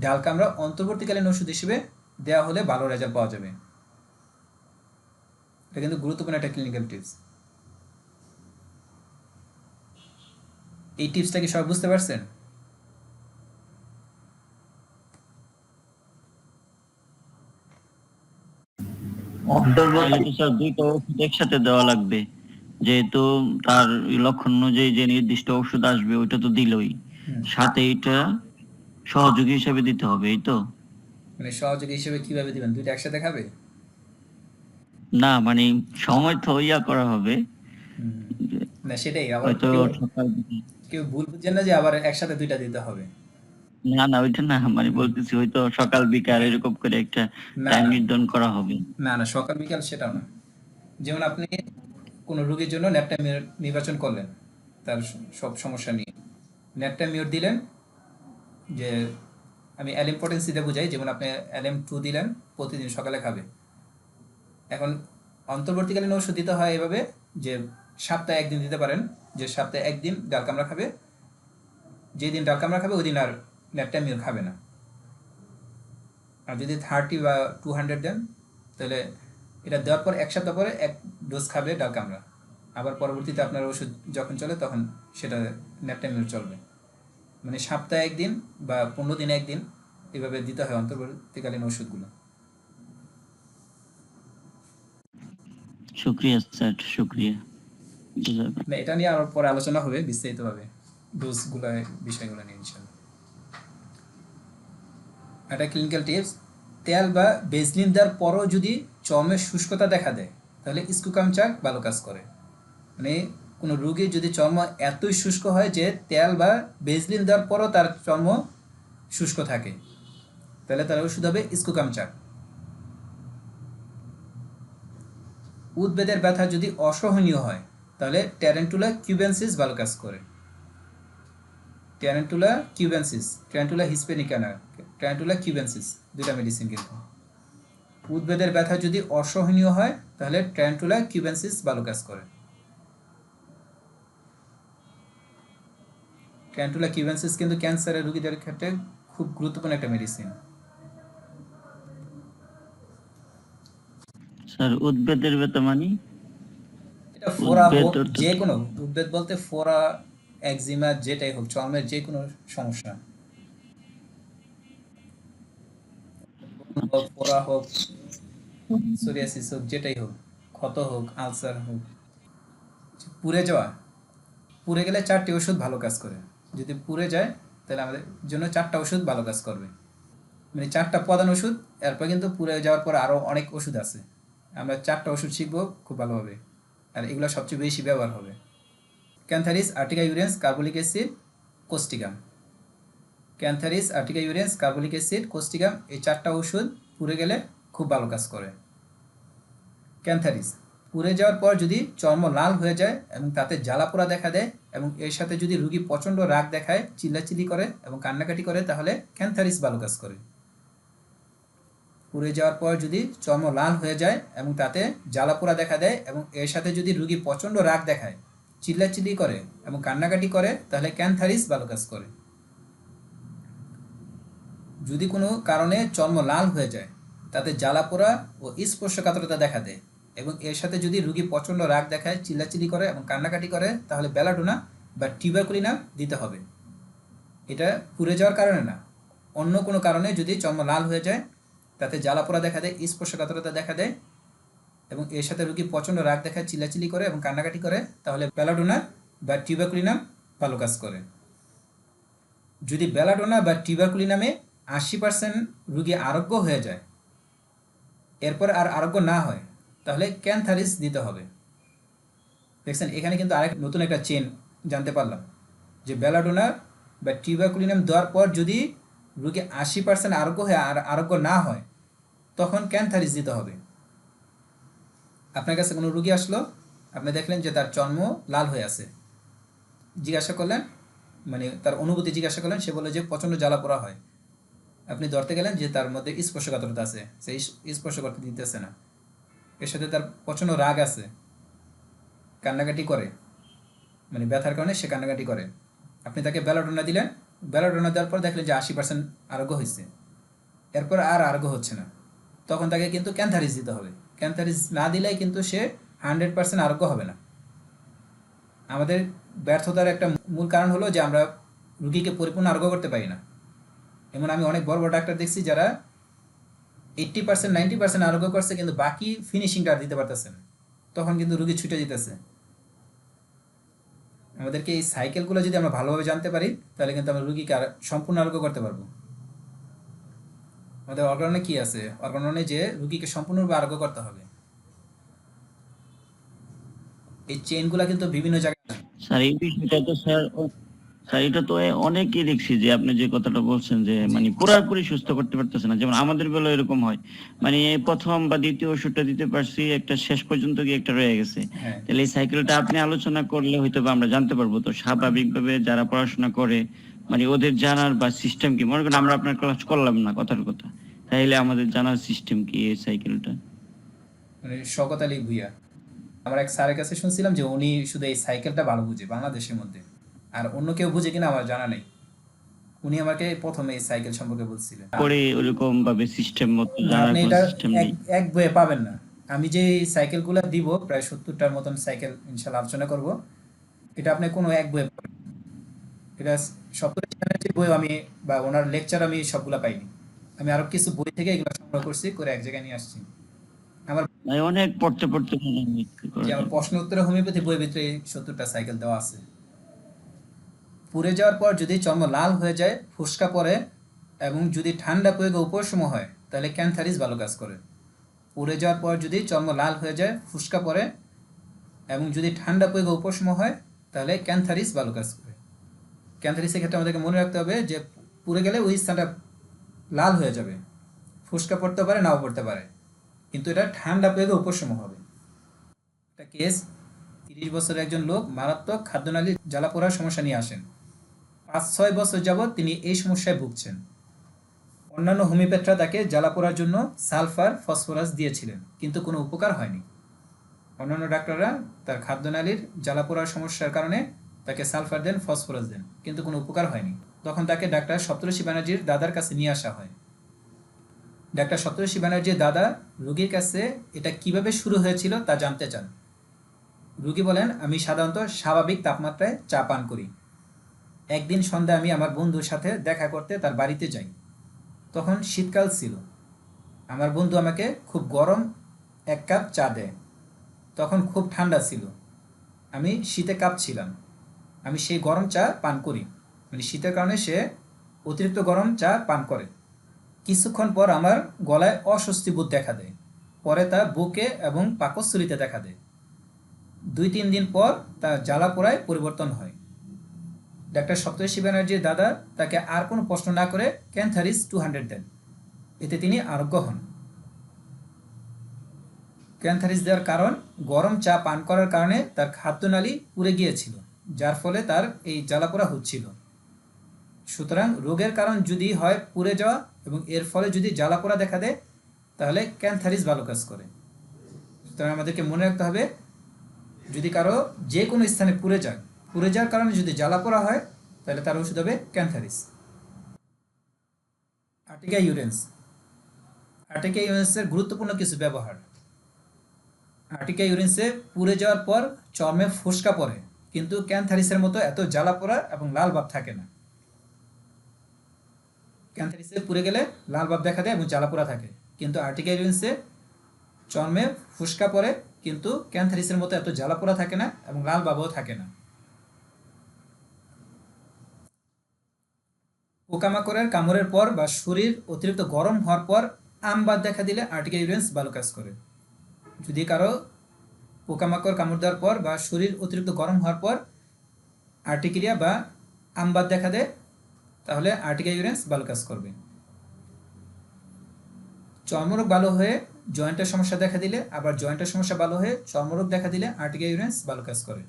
ডাল কামড়া অন্তর্বর্তীকালীন ওষুধ হিসেবে দেওয়া হলে ভালো রেজাল্ট পাওয়া যাবে। এটা কিন্তু গুরুত্বপূর্ণ একটা ক্লিনিক্যাল টিপস। এই টিপসটা কি সবাই বুঝতে পারছেন? তাহলে তো স্যার দুইটা ওষুধ একসাথে দেওয়া লাগবে, যেহেতু তার লক্ষণ অনুযায়ী যে নির্দিষ্ট ওষুধ আসবে ওইটা তো দিলই, হুম। সাথে এটা সহযোগী হিসেবে দিতে হবে, এই তো? মানে সহযোগী হিসেবে কিভাবে দিবেন, দুইটা একসাথে খাবে? না মানে সময় তো ইয়া করা হবে, হুম। না সেটাই, আবার হয়তো কেউ সকাল দিকে। কেউ ভুল বুঝছেন না যে আবার একসাথে দুইটা দিতে হবে। না না ওইটা না, মানে হুম। বলতেছি হয়তো সকাল বিকাল এরকম করে একটা না টাইম না নির্ধারণ করা হবে। না না, সকাল বিকাল সেটাও না। যেমন আপনি কোনো রোগীর জন্য ন্যাপটামিউর নির্বাচন করলেন, তার সব সমস্যা নিয়ে ন্যাপটামিউর দিলেন, যে আমি অ্যালিম্পোটেন্সিতে বুঝাই, যেমন আপনি LM2 দিলেন, প্রতিদিন সকালে খাবে। এখন অন্তর্বর্তীকালীন ওষুধ দিতে হয় এভাবে যে সপ্তাহে একদিন দিতে পারেন, যে সপ্তাহে একদিন ডাল কামড়া খাবে, যেদিন ডাল কামড়া খাবে ওই দিন আর ন্যাপটামিউর খাবে না। আর যদি 30 বা 200 দেন, তাহলে এটা দেওয়ার পর এক সপ্তাহ পরে এক ডোজ খাবে ডাল কামড়া, আবার পরবর্তীতে আপনার ওষুধ যখন চলে তখন সেটা ন্যাপটামিউর চলবে। মানে সপ্তাহে একদিন বা 15 দিনে একদিন এভাবে দিতে হয় অন্তর্বর্তীকালীন ওষুধগুলো। শুক্রিয়া স্যার, শুক্রিয়া। না এটা নিয়ে আরো পরে আলোচনা হবে বিস্তারিতভাবে, ডোজগুলো, বিষয়গুলো নিয়ে ইনশাআল্লাহ। একটা ক্লিনিক্যাল টিপস, তেল বা বেসলিন দেওয়ার পরও যদি চর্মের শুষ্কতা দেখা দেয় তাহলে স্কুকামচাক ভালো কাজ করে। মানে কোনো রোগীর যদি চর্ম এতই শুষ্ক হয় যে তেল বা বেসলিন দেওয়ার পরও তার চর্ম শুষ্ক থাকে, তাহলে তার ওষুধ হবে স্কুকামচাক। উদ্বেদের ব্যথা যদি অসহনীয় হয় তাহলে ট্যারেন্টুলা কিউবেন্সিস ভালো কাজ করে। ট্যারেন্টুলা কিউবেন্সিস, ট্যারেন্টুলা হিসপেনিকা না, ট্যারেন্টুলা কিউবেন্সিস, দুটা মেডিসিন কিন্তু। উদ্বেদের ব্যথা যদি অসহনীয় হয় তাহলে ট্যারেন্টুলা কিউবেন্সিস ভালো কাজ করে। ট্যারেন্টুলা কিউবেন্সিস কিন্তু ক্যান্সারের রোগীদের ক্ষেত্রে খুব গুরুত্বপূর্ণ একটা মেডিসিন। স্যার উদ্বেদের ব্যথা মানে? এটা ফোড়া উদ্বেদ হোক, অর্থাৎ যে কোনো উদ্বেদ বলতে ফোড়া, একজিমা, যেটাই হোক, চর্মের যে কোনো সমস্যা হোক, আচ্ছা ফোড়া হোক, সোরিয়াসিস হোক, যেটাই হোক, ক্ষত হোক, আলসার হোক, পুড়ে যাওয়া, পুড়ে গেলে 4টি ওষুধ ভালো কাজ করে। যদি পুড়ে যায় তাহলে আমাদের জন্য 4টা ওষুধ ভালো কাজ করবে। মানে 4টা প্রধান ওষুধ, এরপর কিন্তু পুড়ে যাওয়ার পর আরও অনেক ওষুধ আছে। আমরা 4টা ওষুধ শিখবো খুব ভালোভাবে, আর এগুলো সবচেয়ে বেশি ব্যবহার হবে। Cantharis, আর্টিকা urens, carbolic acid, Causticum. Cantharis, আর্টিকা urens, carbolic acid, Causticum, এই 4টা ওষুধ পুড়ে গেলে খুব ভালো কাজ করে। ক্যান্থারিস পুড়ে যাওয়ার পর যদি চর্ম লাল হয়ে যায় এবং তাতে জ্বালা পোড়া দেখা দেয় এবং এর সাথে যদি রোগী প্রচণ্ড রাগ দেখায়, চিল্লাচিল্লি করে এবং কান্নাকাটি করে, তাহলে ক্যান্থারিস ভালো কাজ করে। পুড়ে যাওয়ার পর যদি চর্ম লাল হয়ে যায় এবং তাতে জ্বালা পোড়া দেখা দেয় এবং এর সাথে যদি রোগী প্রচণ্ড রাগ দেখায়, চিল্লাচিল্লি করে এবং কান্নাকাটি করে, তাহলে ক্যান্থারিস ভালো কাজ করে। যদি কোনো কারণে চর্ম লাল হয়ে যায়, তাতে জ্বালা পোড়া ও স্পর্শকাতরতা দেখা দেয় এবং এর সাথে যদি রোগী প্রচণ্ড রাগ দেখায়, চিল্লাচিল্লি করে এবং কান্নাকাটি করে, তাহলে বেলাডোনা বা টিউবারকুলিনাম দিতে হবে। এটা পুড়ে যাওয়ার কারণে না, অন্য কোনো কারণে যদি চর্ম লাল হয়ে যায়, তাতে জ্বালা পোড়া দেখা দেয়, স্পর্শকাতরতা দেখা দেয় এবং এর সাথে রোগী প্রচণ্ড রাগ দেখায়, চিল্লাচিল্লি করে এবং কান্নাকাটি করে, তাহলে বেলাডোনা বা টিউবারকুলিনাম ভালো কাজ করে। যদি বেলাডোনা বা টিউবারকুলিনামে 80% রোগী আরোগ্য হয়ে যায়, এরপর আর আরোগ্য না হয়, তাহলে ক্যান্থারিস দিতে হবে। দেখছেন, এখানে কিন্তু আরেক নতুন একটা চেন জানতে পারলাম, যে বেলাডোনা বা টিউবারকুলিনাম দেওয়ার পর যদি রোগী 80% আরোগ্য হয়ে আর আরোগ্য না হয়, তখন ক্যান্থারিস দিতে হবে। আপনার কাছে কোনো রোগী আসলো, আপনি দেখলেন যে তার চর্ম লাল হয়ে আছে, জিজ্ঞাসা করলেন, মানে তার অনুভূতি জিজ্ঞাসা করলেন, সে বলে যে প্রচণ্ড জ্বালা পোড়া হয়। আপনি ধরতে গেলেন যে তার মধ্যে স্পর্শকাতরতা আছে, সে স্পর্শ করতে দিতেছে না, এর সাথে তার প্রচণ্ড রাগ আছে, কান্নাকাটি করে, মানে ব্যথার কারণে সে কান্নাকাটি করে। আপনি তাকে বেলাডোনা দিলেন, বেলাডোনা দেওয়ার পর দেখলেন যে 80% আরোগ্য হয়েছে, এরপর আর আরোগ্য হচ্ছে না, তখন তাকে কিন্তু ক্যান্থারিস দিতে হবে। ক্যান্থারিস না দিলে কিন্তু সে 100% আরোগ্য হবে না। আমাদের ব্যর্থতার একটা মূল কারণ হলো যে আমরা রুগীকে পরিপূর্ণ আরোগ্য করতে পারি না। এমন আমি অনেক বড় বড় ডাক্তার দেখছি যারা 80% 90% আরোগ্য করছে, কিন্তু বাকি ফিনিশিংটা আর দিতে পারতেছে না, তখন কিন্তু রুগী ছুটে যেতেছে। আমাদেরকে এই সাইকেলগুলো যদি আমরা ভালোভাবে জানতে পারি, তাহলে কিন্তু আমরা রুগীকে আর সম্পূর্ণ আরোগ্য করতে পারবো। আমাদের অর্গাননে কি আছে, অর্গাননে যে রুগীকে সম্পূর্ণরূপে আরোগ্য করতে হবে, এই চেইনগুলো কিন্তু বিভিন্ন জায়গায়। স্যার এই বিষয়টা তো স্যার এটা তো অনেকেই দেখছি যে আপনি যে কথাটা বলছেন যে মানে পুরোপুরি সুস্থ করতে পারতেছে না, যেমন আমাদের বেলা এরকম হয়, মানে এই প্রথম বা দ্বিতীয় ওষুধটা দিতে পারছি, একটা শেষ পর্যন্ত গিয়ে একটা রয়ে গেছে। হ্যাঁ, তাহলে এই সাইকেলটা আপনি আলোচনা করলে হয়তো বা আমরা জানতে পারবো। তো স্বাভাবিকভাবে যারা পড়াশোনা করে মানে ওদের জানার বা সিস্টেম কি, মনে করেন আমরা আপনার ক্লাস করলাম না কথার কথা, তাইলে আমাদের জানার সিস্টেম কি এই সাইকেলটা? মানে শওকত আলী ভুইয়া, আমার এক স্যারের কাছে শুনছিলাম যে উনি শুধু এই সাইকেলটা ভালো বুঝে বাংলাদেশের মধ্যে, আর অন্য কেউ বুঝে কিনা আমার জানা নেই। উনি আমাকে প্রথমে এই সাইকেল সম্পর্কে বলছিলেন। পরে ওরকম ভাবে সিস্টেম মতো না, জানার আপনি কোনো এটা সিস্টেম এক নেই। এক বইয়ে পাবেন না। আমি যে এই সাইকেলগুলো দিব প্রায় 70টার মতন সাইকেল ইনশাল্লাহ আলোচনা করব, এটা আপনি কোনো এক বইয়ে পাবেন না। এটা সপ্তম যে বই আমি বা ওনার লেকচার আমি সবগুলা পাইনি, আমি আরো কিছু বই থেকে এগুলো সংগ্রহ করছি, করে এক জায়গায় নিয়ে আসছি। আমার মানে অনেক পড়তে পড়তে মনে হয় কি করা যে আমার যায়। প্রশ্ন উত্তরে হোমিওপ্যাথি বইয়ের ভিতরে 70টা সাইকেল দেওয়া আছে। পুড়ে যাওয়ার পর যদি চর্ম লাল হয়ে যায়, ফুসকা পড়ে এবং যদি ঠান্ডা প্রয়োগে উপশম হয়, তাহলে ক্যান্থারিস ভালো কাজ করে। পুড়ে যাওয়ার পর যদি চর্ম লাল হয়ে যায়, ফুসকা পড়ে এবং যদি ঠান্ডা প্রয়োগে উপশম হয়, তাহলে ক্যান্থারিস ভালো কাজ করে। ক্যান্থারিসের ক্ষেত্রে আমাদেরকে মনে রাখতে হবে যে পুড়ে গেলে ওই স্থানটা লাল হয়ে যাবে, ফুসকা পড়তে পারে নাও পড়তে পারে, কিন্তু এটা ঠান্ডা প্রয়োগে উপশম হবে। একটা কেস, 30 বছরের একজন লোক মারাত্মক খাদ্যনালীর জ্বালা পোড়ার সমস্যা নিয়ে আসেন। 5-6 বছর যাবৎ তিনি এই সমস্যায় ভুগছেন। অন্যান্য হোমিওপ্যাথরা তাকে জ্বালা পোড়ার জন্য সালফার ফসফরাস দিয়েছিলেন, কিন্তু কোনো উপকার হয়নি। অন্যান্য ডাক্তাররা তার খাদ্যনালীর জ্বালা পোড়ার সমস্যার কারণে তাকে সালফার দেন, ফসফরাস দেন, কিন্তু কোনো উপকার হয়নি। তখন তাকে ডাক্তার সপ্তর্ষি ব্যানার্জির দাদার কাছে নিয়ে আসা হয়। ডাক্তার সপ্তর্ষি ব্যানার্জির দাদা রোগীর কাছে এটা কিভাবে শুরু হয়েছিল তা জানতে চান। রোগী বলেন, আমি সাধারণত স্বাভাবিক তাপমাত্রায় চা পান করি। একদিন সন্ধ্যায় আমি আমার বন্ধুর সাথে দেখা করতে তার বাড়িতে যাই। তখন শীতকাল ছিল। আমার বন্ধু আমাকে খুব গরম 1 কাপ চা দেয়। তখন খুব ঠান্ডা ছিল, আমি শীতে কাঁপছিলাম। আমি সেই গরম চা পান করি, মানে শীতের কারণে সে অতিরিক্ত গরম চা পান করে। কিছুক্ষণ পর আমার গলায় অস্বস্তি বোধ দেখা দেয়, পরে তা বুকে এবং পাকস্থলীতে দেখা দেয়। 2-3 দিন পর তা জ্বালা পোড়ায় পরিবর্তন হয়। ডাক্তার সপ্তর্ষি ব্যানার্জির দাদা তাকে আর কোনো প্রশ্ন না করে ক্যান্থারিস 200 দেন, এতে তিনি আরোগ্য হন। ক্যান্থারিস দেওয়ার কারণ, গরম চা পান করার কারণে তার খাদ্যনালী পুড়ে গিয়েছিল, যার ফলে তার এই জ্বালাপোড়া হচ্ছিল। সুতরাং রোগের কারণ যদি হয় পুড়ে যাওয়া এবং এর ফলে যদি জ্বালাপোড়া দেখা দেয়, তাহলে ক্যান্থারিস ভালো কাজ করে। সুতরাং আমাদেরকে মনে রাখতে হবে, যদি কারো যে কোনো স্থানে পুড়ে যাওয়ার কারণে যদি জ্বালাপোড়া হয়, তাহলে তার ওষুধ হবে ক্যান্থারিস। আর্টিকা ইউরেন্স। আর্টিকা ইউরেন্সের গুরুত্বপূর্ণ কিছু ব্যবহার। আর্টিকা ইউরেন্সে পুড়ে যাওয়ার পর চর্মে ফোসকা পড়ে, কিন্তু ক্যান্থারিসের মতো এত জ্বালা পোড়া এবং লাল ভাব থাকে না। ক্যান্থারিসে পুড়ে গেলে লাল ভাব দেখা দেয় এবং জ্বালা পোড়া থাকে, কিন্তু আর্টিকা ইউরেন্সে চর্মে ফোসকা পড়ে, কিন্তু ক্যান্থারিসের মতো এত জ্বালা পোড়া থাকে না এবং লাল ভাবও থাকে না। পোকামাকড়ের কামড়ের পর বা শরীর অতিরিক্ত গরম হওয়ার পর আমবাদ দেখা দিলে আর্টিকা ইউরেন্স ভালো কাজ করে। যদি কারো পোকামাকড় কামড় দেওয়ার পর বা শরীর অতিরিক্ত গরম হওয়ার পর আর্টিকেরিয়া বা আমবাদ দেখা দেয়, তাহলে আর্টিকা ইউরেন্স ভালো কাজ করবে। চর্মরোগ ভালো হয়ে জয়েন্টের সমস্যা দেখা দিলে, আবার জয়েন্টের সমস্যা ভালো হয়ে চর্মরোগ দেখা দিলে আর্টিকা ইউরেন্স ভালো কাজ করে।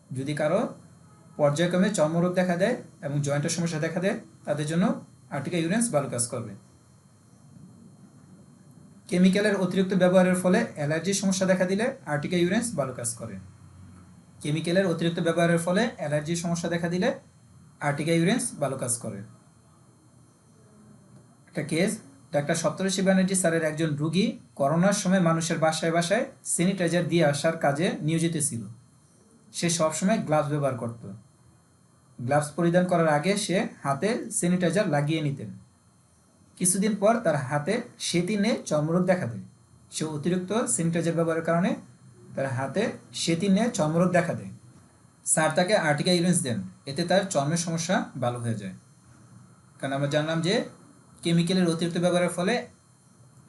যদি কারো পর্যায়ক্রমে চর্মরোগ দেখা দেয় এবং জয়েন্টের সমস্যা দেখা দেয়, তাদের জন্য আর্টিকা ইউরেন্স ভালো কাজ করবে। কেমিক্যালের অতিরিক্ত ব্যবহারের ফলে অ্যালার্জির সমস্যা দেখা দিলে আর্টিকা ইউরেন্স ভালো কাজ করে। কেমিক্যালের অতিরিক্ত ব্যবহারের ফলে অ্যালার্জির সমস্যা দেখা দিলে আর্টিকা ইউরেন্স ভালো কাজ করে। একটা কেস, ডাক্তার সপ্তর্ষি ব্যানার্জি স্যারের একজন রুগী করোনার সময় মানুষের বাসায় বাসায় স্যানিটাইজার দিয়ে আসার কাজে নিয়োজিত ছিল। সে সবসময় গ্লাভস ব্যবহার করত। গ্লাভস পরিধান করার আগে সে হাতে স্যানিটাইজার লাগিয়ে নিতেন। কিছুদিন পর তার হাতে সেতিনে চর্মরোগ দেখা দেয়। সে অতিরিক্ত স্যানিটাইজার ব্যবহারের কারণে তার হাতে সেতিনে চর্মরোগ দেখা দেয়। স্যার তাকে আর্টিকা ইউরেন্স দেন, এতে তার চর্মের সমস্যা ভালো হয়ে যায়। কারণ আমরা জানলাম যে কেমিক্যালের অতিরিক্ত ব্যবহারের ফলে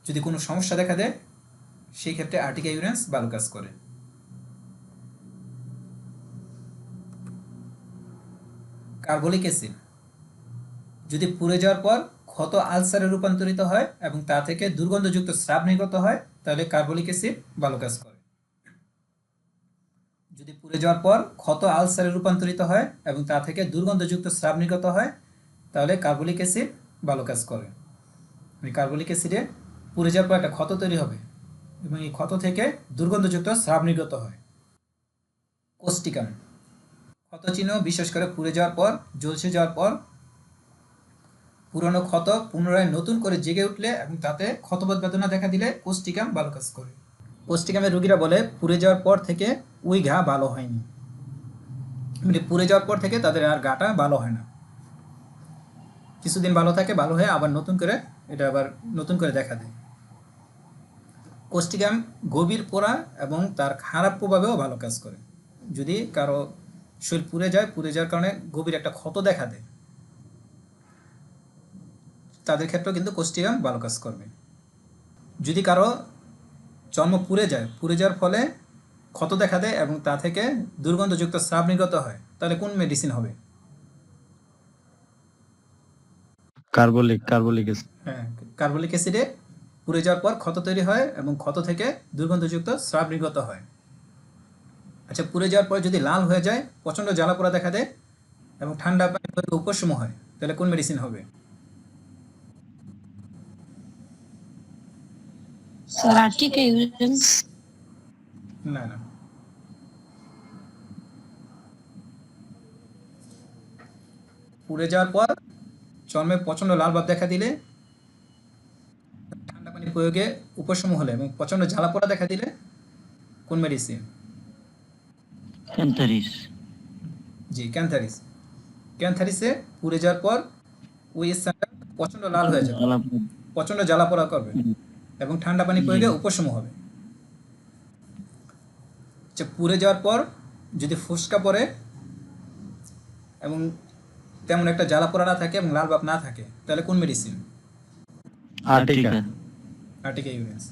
যদি কোনো সমস্যা দেখা দেয় সেই ক্ষেত্রে আর্টিকা ইউরেন্স ভালো কাজ করে। কার্বলিক অ্যাসিড যদি পুড়ে যাওয়ার পর ক্ষত আলসারে রূপান্তরিত হয় এবং তা থেকে দুর্গন্ধযুক্ত স্রাব নির্গত হয় তাহলে কার্বলিক অ্যাসিড ভালো কাজ করে। যদি পুড়ে যাওয়ার পর ক্ষত আলসারে রূপান্তরিত হয় এবং তা থেকে দুর্গন্ধযুক্ত স্রাব নির্গত হয় তাহলে কার্বলিক অ্যাসিড ভালো কাজ করে। কার্বলিক অ্যাসিডে পুড়ে যাওয়ার পর একটা ক্ষত তৈরি হবে এবং এই ক্ষত থেকে দুর্গন্ধযুক্ত স্রাব নির্গত হয়। কোস্টিকাম ক্ষত চিহ্ন বিশেষ করে পুড়ে যাওয়ার পর, ঝলসে যাওয়ার পর পুরনো ক্ষত পুনরায় নতুন করে জেগে উঠলে এবং তাতে ক্ষতবোধ বেদনা দেখা দিলে কোস্টিকাম ভালো কাজ করে। কোস্টিকামের রোগীরা বলে পুড়ে যাওয়ার পর থেকে ওই ঘা ভালো হয়নি, মানে পুড়ে যাওয়ার পর থেকে তাদের আর গাটা ভালো হয় না, কিছুদিন ভালো থাকে, ভালো হয়ে আবার নতুন করে এটা আবার নতুন করে দেখা দেয়। কোস্টিকাম গভীর পোড়া এবং তার খারাপ প্রভাবেও ভালো কাজ করে। যদি কারো শরীর পুড়ে যায়, পুড়ে যাওয়ার কারণে গভীর একটা ক্ষত দেখা দেয়, তাদের ক্ষেত্রেও কিন্তু কোস্টিকাম ভালো কাজ করবে। যদি কারো চর্ম পুড়ে যায়, পুড়ে যাওয়ার ফলে ক্ষত দেখা দেয় এবং তা থেকে দুর্গন্ধযুক্ত স্রাব নির্গত হয় তাহলে কোন মেডিসিন হবে? Carbolic acid. হ্যাঁ, কার্বলিক অ্যাসিডে পুড়ে যাওয়ার পর ক্ষত তৈরি হয় এবং ক্ষত থেকে দুর্গন্ধযুক্ত স্রাব নির্গত হয়। আচ্ছা, পুড়ে যাওয়ার পর যদি লাল হয়ে যায়, প্রচণ্ড জ্বালা পোড়া দেখা দেয় এবং ঠান্ডা পানি উপশম হয় তাহলে কোন মেডিসিন হবে? Sir আর্টিকা urens. না না, পুড়ে যাওয়ার পর চর্মে প্রচণ্ড লাল ভাব দেখা দিলে, ঠান্ডা পানি প্রয়োগে উপশম হলে এবং প্রচণ্ড জ্বালা পোড়া দেখা দিলে কোন মেডিসিন? ক্যান্থারিস। জি, ক্যান্থারিস। ক্যান্থারিসে পুড়ে যাওয়ার পর ওই স্থানটা প্রচণ্ড লাল হয়ে যাবে, প্রচণ্ড জ্বালা পোড়া করবে এবং ঠান্ডা পানি প্রয়োগে উপশম হবে। আচ্ছা, পুড়ে যাওয়ার পর যদি ফুসকা পড়ে এবং তেমন একটা জ্বালা পোড়া না থাকে এবং লাল ভাব না থাকে তাহলে কোন মেডিসিন? আর্টিকা। আর্টিকা ইউরেন্স।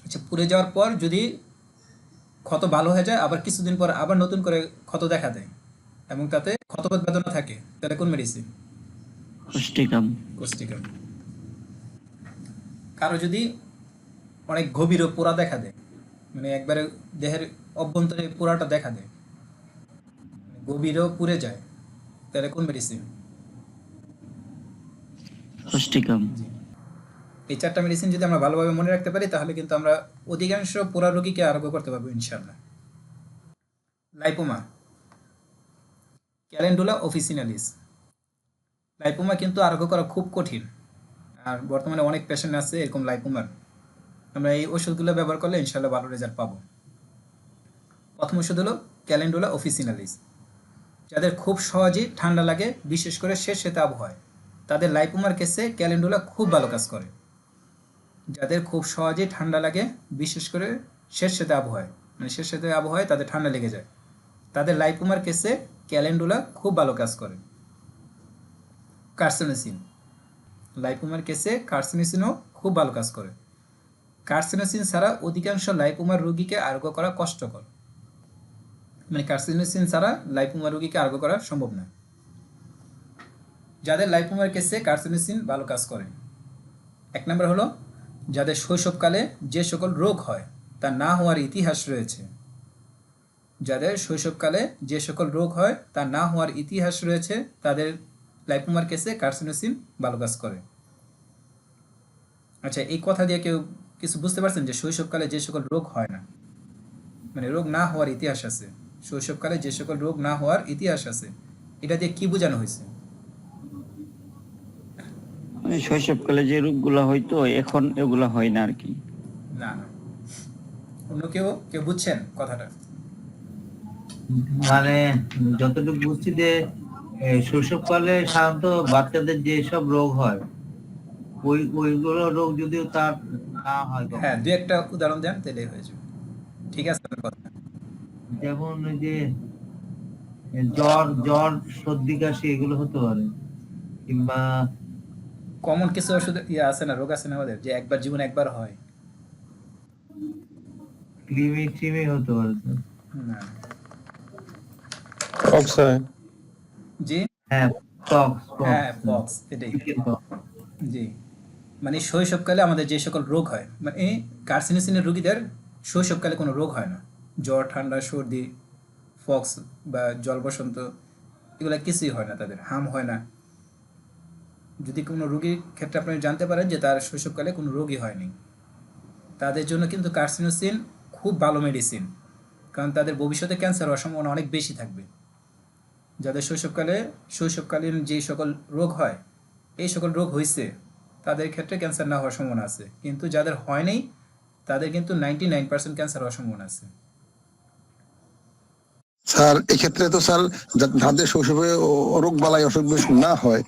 আচ্ছা, পুড়ে যাওয়ার পর যদি ক্ষত ভালো হয়ে যায়, আবার কিছুদিন পর আবার নতুন করে ক্ষত দেখা দেয় এবং তাতে ক্ষতবোধ বেদনা থাকে তাহলে কোন মেডিসিন? কোস্টিকাম। কোস্টিকাম। কারো যদি অনেক গভীর পোড়া দেখা দেয়, মানে একবারে দেহের অভ্যন্তরে পোড়াটা দেখা দেয়, গভীরও পুড়ে যায় তাহলে কোন মেডিসিন? কোস্টিকাম। জি, এই চারটা মেডিসিন যদি আমরা ভালোভাবে মনে রাখতে পারি তাহলে কিন্তু আমরা অধিকাংশ পোড়া রোগীকে আরোগ্য করতে পারবো ইনশাআল্লাহ। Lipoma, calendula officinalis. লাইপোমা কিন্তু আরোগ্য করা খুব কঠিন, আর বর্তমানে অনেক পেশেন্ট আছে এরকম লাইপোমার। আমরা এই ওষুধগুলো ব্যবহার করলে ইনশাআল্লাহ ভালো রেজাল্ট পাবো। প্রথম ওষুধ হলো ক্যালেন্ডুলা অফিসিনালিস। যাদের খুব সহজেই ঠান্ডা লাগে, বিশেষ করে স্যাঁতসেঁতে আবহাওয়ায়, তাদের লাইপোমার কেসে ক্যালেন্ডুলা খুব ভালো কাজ করে। যাদের খুব সহজেই ঠান্ডা লাগে, বিশেষ করে স্যাঁতসেঁতে আবহাওয়ায়, মানে স্যাঁতসেঁতে আবহাওয়ায় তাদের ঠান্ডা লেগে যায়, তাদের লাইপোমার কেসে ক্যালেন্ডুলা খুব ভালো কাজ করে। কার্সিনোসিন, লাইপোমার কেসে কার্সিনোসিনও খুব ভালো কাজ করে। কার্সিনোসিন ছাড়া অধিকাংশ লাইপোমার রোগীকে আরোগ্য করা কষ্টকর, মানে কার্সিনোসিন ছাড়া লাইপোমা রোগীকে আরোগ্য করা সম্ভব নয়। যাদের লাইপোমার কেসে কার্সিনোসিন ভালো কাজ করে, এক নম্বর হলো যাদের শৈশবকালে যে সকল রোগ হয় তা না হওয়ার ইতিহাস রয়েছে। যাদের শৈশবকালে যে সকল রোগ হয় তা না হওয়ার ইতিহাস রয়েছে তাদের লাইপোমার কেসে কার্সিনোসিন ভালো কাজ করে। আচ্ছা, এই কথা দিয়ে কেউ কিছু বুঝতে পারছেন যে শৈশবকালে যে সকল রোগ হয় না, মানে রোগ না হওয়ার ইতিহাস আছে, শৈশবকালে যে সকল রোগ না হওয়ার ইতিহাস আছে, এটা দিয়ে কি বোঝানো হয়েছে? মানে শৈশবকালে যে রোগগুলা হয়তো এখন এগুলা হয় না আর কি। না না, অন্য কেউ বুঝছেন কথাটা? মানে যতটুকু বুঝছি যে শৈশবকালে সাধারণত বাচ্চাদের যেসব রোগ হয় ওইগুলো রোগ যদিও তার না হয় হ্যাঁ, কখনো, দুই একটা উদাহরণ দেন তাহলেই হয়ে যাবে। ঠিক আছে আপনার কথা। যেমন ওই যে জ্বর জ্বর সর্দি কাশি এগুলো হতে পারে, কিংবা কমন কিছু ওষুধ আছে না, রোগ আছে না আমাদের, যে একবার জীবনে একবার হয়? কৃমি টিমি হতে পারে তো। না। অক্সাইড। জি। হ্যাঁ, পক্স হ্যাঁ, পক্স পক্স, এটাই। Chicken pox. জি। মানে শৈশবকালে আমাদের যে সকল রোগ হয়, মানে কার্সিনোসিনের রোগীদের শৈশবকালে কোনো রোগ হয় না। জ্বর, ঠান্ডা, সর্দি, ফক্স বা জল বসন্ত, এগুলো কিছুই হয় না, তাদের হাম হয় না। যদি কোনো রোগীর ক্ষেত্রে আপনি জানতে পারেন যে তার শৈশবকালে কোনো রোগই হয়নি, তাদের জন্য কিন্তু কার্সিনোসিন খুব ভালো মেডিসিন, কারণ তাদের ভবিষ্যতে ক্যান্সার হওয়ার সম্ভাবনা অনেক বেশি থাকবে। যাদের শৈশবকালীন যে সকল রোগ হয়, এই সকল রোগ হয়েছে, তাদের ক্ষেত্রে ক্যান্সার না হওয়ার সম্ভাবনা আছে, কিন্তু যাদের হয়নি তাদের কিন্তু 99% ক্যান্সার হওয়ার সম্ভাবনা আছে। স্যার এক্ষেত্রে তো স্যার যাদের শৈশবে রোগ বালাই অসুখ বিসুখ না হয়,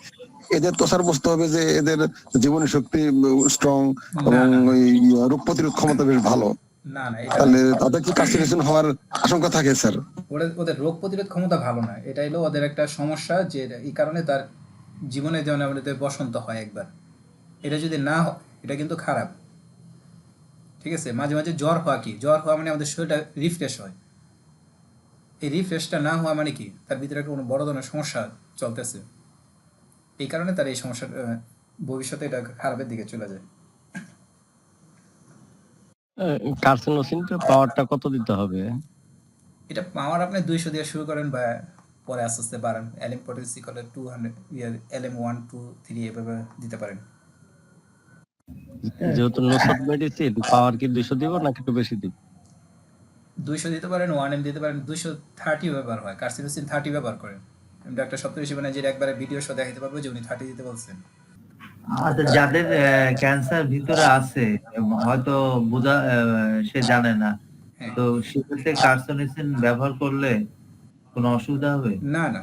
এদের তো স্যার বুঝতে হবে যে এদের জীবনী শক্তি স্ট্রং এবং না। ওই রোগ প্রতিরোধ ক্ষমতা বেশ ভালো, না, এটা তাহলে তাদের কি কার্সিনোসিন হওয়ার আশঙ্কা থাকে স্যার? ওদের রোগ প্রতিরোধ ক্ষমতা ভালো না, এটা হলো ওদের একটা সমস্যা, যে এই কারণে তার জীবনে যেমন আমাদের বসন্ত হয় একবার, এটা যদি না হয় এটা কিন্তু খারাপ। ঠিক আছে, মাঝে মাঝে জ্বর হওয়া মানে আমাদের শরীরটা রিফ্রেশ হয়। এই রিফ্রেশটা না হওয়া মানে কি, তার ভিতরে একটা কোনো বড় ধরনের সমস্যা চলতেছে, এই কারণে তার এই সমস্যা ভবিষ্যতে এটা খারাপের দিকে চলে যায়। কার্সিনোসিনটা পাওয়ারটা কত দিতে হবে? এটা পাওয়ার আপনি 200 দিয়ে শুরু করেন, বা পরে আস্তে আস্তে বাড়ান। এলএম পটেন্সি করলে 200, এলএম 1 2 3 এভাবে দিতে পারেন। যেহেতু নসদ মেডিসিন, পাওয়ার কি 200 দিব নাকি একটু বেশি দিব? 200 দিতে পারেন, 1M দিতে পারেন, 230 ব্যবহার হয়, কার্সিনোসিন 30 ব্যবহার করেন। ডাক্তার সপ্তর্ষি বানার্জির একবারে ভিডিও শো দেখাতে পারবো যে উনি 30 দিতে বলছেন। আচ্ছা, যাদের ক্যান্সার ভিতরে আছে এবং হয়তো বোঝা সে জানে না, হ্যাঁ। তো সেক্ষেত্রে কার্সোনিসিন ব্যবহার করলে কোনো অসুবিধা হবে? না না,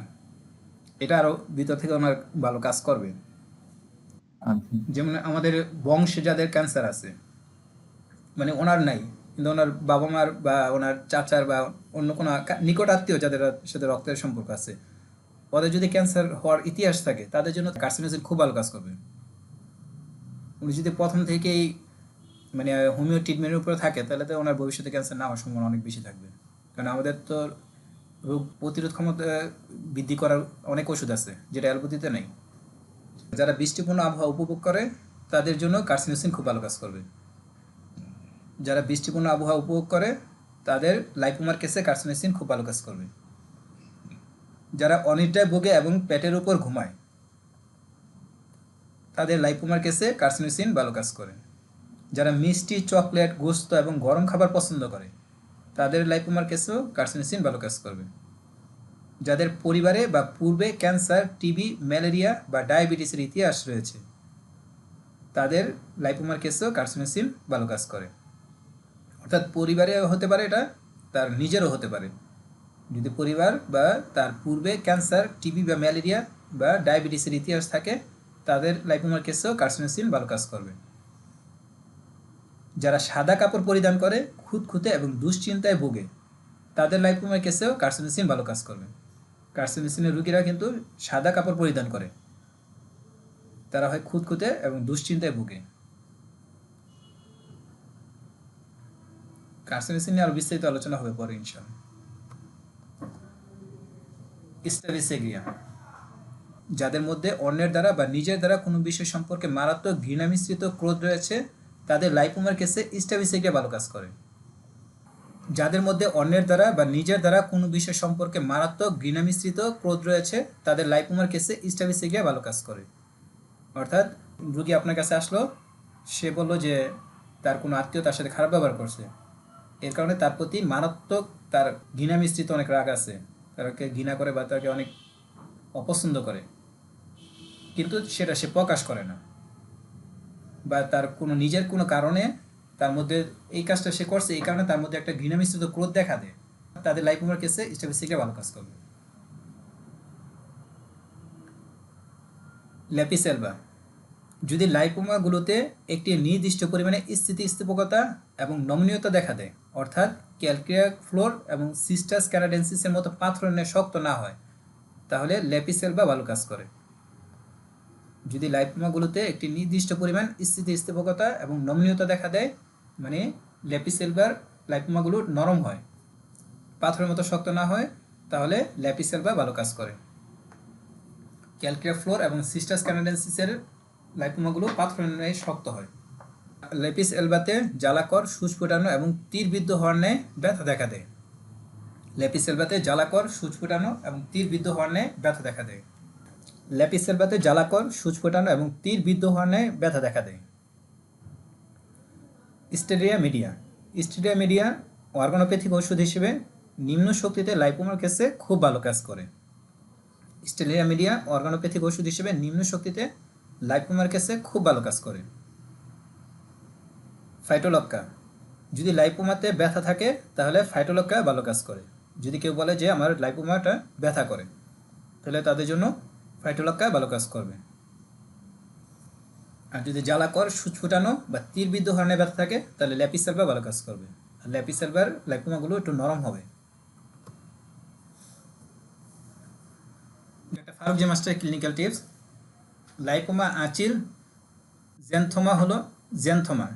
এটা আরো ভিতর থেকে ওনার ভালো কাজ করবে। আচ্ছা। যেমন আমাদের বংশে যাদের ক্যান্সার আছে, মানে ওনার নাই কিন্তু ওনার বাবা মার বা ওনার চাচার বা অন্য কোনো নিকট আত্মীয় যাদের সাথে রক্তের সম্পর্ক আছে, ওদের যদি ক্যান্সার হওয়ার ইতিহাস থাকে, তাদের জন্য কার্সিনোসিন খুব ভালো কাজ করবে। উনি যদি প্রথম থেকেই মানে হোমিও ট্রিটমেন্টের উপরে থাকে, তাহলে তো ওনার ভবিষ্যতে ক্যান্সার না হওয়ার সম্ভাবনা অনেক বেশি থাকবে। কারণ আমাদের তো রোগ প্রতিরোধ ক্ষমতা বৃদ্ধি করার অনেক ওষুধ আছে, যেটা অ্যালোপ্যাথিতে নেই। যারা বৃষ্টিপূর্ণ আবহাওয়া উপভোগ করে, তাদের জন্য কার্সিনোসিন খুব ভালো কাজ করবে। যারা বৃষ্টিপূর্ণ আবহাওয়া উপভোগ করে, তাদের লাইপোমার কেসে কার্সিনোসিন খুব ভালো কাজ করবে। যারা অনিদ্রায় ভোগে এবং পেটের উপর ঘুমায়, তাদের লাইপোমার কেসে কার্সিনোসিন ভালো কাজ করে। যারা মিষ্টি, চকলেট, গোস্ত এবং গরম খাবার পছন্দ করে, তাদের লাইপোমার কেসেও কার্সিনোসিন ভালো কাজ করবে। যাদের পরিবারে বা পূর্বে ক্যান্সার, টিবি, ম্যালেরিয়া বা ডায়াবেটিসের ইতিহাস রয়েছে, তাদের লাইপোমার কেসেও কার্সিনোসিন ভালো কাজ করে। অর্থাৎ পরিবারে হতে পারে, এটা তার নিজেরও হতে পারে। যদি পরিবার বা তার পূর্বে ক্যান্সার, টিবি বা ম্যালেরিয়া বা ডায়াবেটিসের ইতিহাস থাকে, তাদের লাইপোমার কেসেও কার্সিনোসিন ভালো কাজ করবে। যারা সাদা কাপড় পরিধান করে, খুঁতখুঁতে এবং দুশ্চিন্তায় ভোগে, তাদের লাইপোমার কেসেও কার্সিনোসিন ভালো কাজ করবে। কার্সিনোসিনের রোগীরা কিন্তু সাদা কাপড় পরিধান করে, তারা হয় খুঁতখুঁতে এবং দুশ্চিন্তায় ভোগে। কার্সিনোসিন নিয়ে আরো বিস্তারিত আলোচনা হবে পরে ইনশাআল্লাহ। স্ট্যাফিসেগ্রিয়া, যাদের মধ্যে অন্যের দ্বারা বা নিজের দ্বারা কোনো বিষয় সম্পর্কে মারাত্মক ঘৃণা মিশ্রিত ক্রোধ রয়েছে, তাদের লাইপোমার কেসে স্ট্যাফিসেগ্রিয়া ভালো কাজ করে। যাদের মধ্যে অন্যের দ্বারা বা নিজের দ্বারা কোনো বিষয় সম্পর্কে মারাত্মক ঘৃণা মিশ্রিত ক্রোধ রয়েছে, তাদের লাইপোমার কেসে স্ট্যাফিসেগ্রিয়া ভালো কাজ করে। অর্থাৎ রোগী আপনার কাছে আসলো, সে বলল যে তার কোনো আত্মীয় তার সাথে খারাপ ব্যবহার করছে, এর কারণে তার প্রতি মারাত্মক তার ঘৃণা মিশ্রিত অনেক রাগ আছে, তাকে ঘৃণা করে বা তাকে অনেক অপছন্দ করে, কিন্তু সেটা সে প্রকাশ করে না, বা তার কোনো নিজের কোনো কারণে তার মধ্যে এই কাজটা সে করছে, এই কারণে তার মধ্যে একটা ঘৃণা মিশ্রিত ক্রোধ দেখা দেয়, তাদের লাইপোমার কেসে স্ট্যাফিসেগ্রিয়া ভালো কাজ করবে। ল্যাপিসেলভা, যদি লাইপোমাগুলোতে একটি নির্দিষ্ট পরিমাণে স্থিতিস্থাপকতা এবং নমনীয়তা দেখা দেয়, অর্থাৎ ক্যালকেরিয়া ফ্লোর এবং সিস্টাস ক্যানাডেন্সিসের মতো পাথরের ন্যায় শক্ত না হয়, তাহলে ল্যাপিসেলভা ভালো কাজ করে। যদি লাইপোমাগুলোতে একটি নির্দিষ্ট পরিমাণ স্থিতিস্থাপকতা এবং নমনীয়তা দেখা দেয়, মানে ল্যাপিসেলভার লাইপোমাগুলো নরম হয়, পাথরের মতো শক্ত না হয়, তাহলে ল্যাপিসেলভা ভালো কাজ করে। ক্যালকেরিয়া ফ্লোর এবং সিস্টাস ক্যানাডেন্সিসের লাইপোমাগুলো পাথরের ন্যায় শক্ত হয়। ল্যাপিসেলভাতে জ্বালাকর, সূচ ফোটানো এবং তীরবিদ্ধ হওয়ার ন্যায় ব্যথা দেখা দেয়। ল্যাপিসেলভাতে জ্বালাকর, সূচ ফোটানো এবং তীরবিদ্ধ হওয়ার ন্যায় ব্যথা দেখা দেয়। ল্যাপিসেলভাতে জ্বালাকর, সূচ ফোটানো এবং তীরবিদ্ধ হওয়ার ন্যায় ব্যথা দেখা দেয়। স্টেরিয়া মিডিয়া, স্টেরিয়া মিডিয়া অর্গানোপ্যাথিক ওষুধ হিসেবে নিম্ন শক্তিতে লাইপোমার কেসে খুব ভালো কাজ করে। স্টেরিয়া মিডিয়া অর্গানোপ্যাথিক ওষুধ হিসেবে নিম্ন শক্তিতে লাইপোমার কেসে খুব ভালো কাজ করে। ফাইটোলক্কা, যদি লাইপোমাতে ব্যথা থাকে তাহলে ফাইটোলক্কা ভালো কাজ করে। যদি কেউ বলে যে আমার লাইপোমাটা ব্যথা করে, তাহলে তাদের জন্য ফাইটোলক্কা ভালো কাজ করবে। আর যদি জ্বালাকর, সূচ ফোটানো বা তীরবিদ্ধ হওয়ার ব্যথা থাকে, তাহলে ল্যাপিসেলভা ভালো কাজ করবে। আর ল্যাপিসেলভার লাইপোমাগুলো একটু নরম হবে। একটা Farooq master clinical tips, lipoma আঁচিল জ্যানথোমা হলো জ্যানথোমা।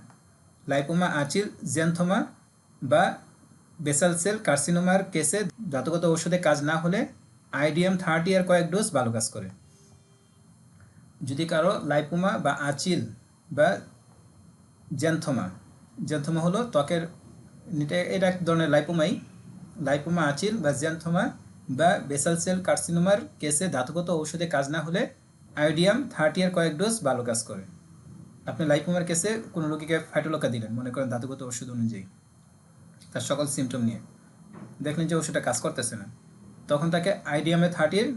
লাইপোমা আঁচিল জ্যানথোমা বা বেসাল সেল কার্সিনোমার কেসে ধাতুগত ঔষধে কাজ না হলে আইডিএম 30 এর কয়েক ডোজ ভালো কাজ করে। যদি কারো লাইপোমা বা আঁচিল বা জ্যানথোমা, জ্যানথোমা হলো ত্বকের, এটা এক ধরনের লাইপোমাই, লাইপোমা আঁচিল বা জ্যানথোমা বা বেসাল সেল কার্সিনোমার কেসে ধাতুগত ঔষধে কাজ না হলে আইডিয়াম 30 এর কয়েক ডোজ ভালো কাজ করে। আপনি লাইপোমার কেসে কোনো রোগীকে ফাইটোলক্কা দিলেন, মনে করেন ধাতুগত ওষুধ অনুযায়ী, তার সকল সিমটম নিয়ে দেখলেন যে ওষুধটা কাজ করতেছে না, তখন তাকে আইডিয়ামে 30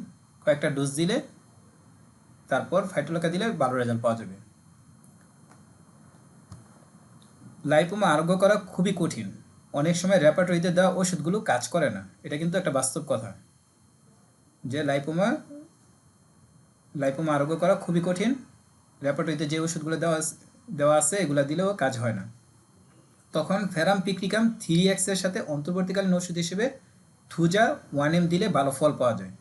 কয়েকটা ডোজ দিলে, তারপর ফাইটোলক্কা দিলে ভালো রেজাল্ট পাওয়া যাবে। লাইপোমা আরোগ্য করা খুবই কঠিন। অনেক সময় রেপার্টরিতে দেওয়া ওষুধগুলো কাজ করে না, এটা কিন্তু একটা বাস্তব কথা যে লাইপোমা আরোগ্য করা খুবই কঠিন। রেপার্টরিতে যে ওষুধগুলো দেওয়া আছে এগুলো দিলেও কাজ হয় না। তখন ফেরাম পিক্রিকাম 3x এর সাথে অন্তর্বর্তীকালীন ওষুধ হিসেবে থুজা 1m দিলে ভালো ফল পাওয়া যায়।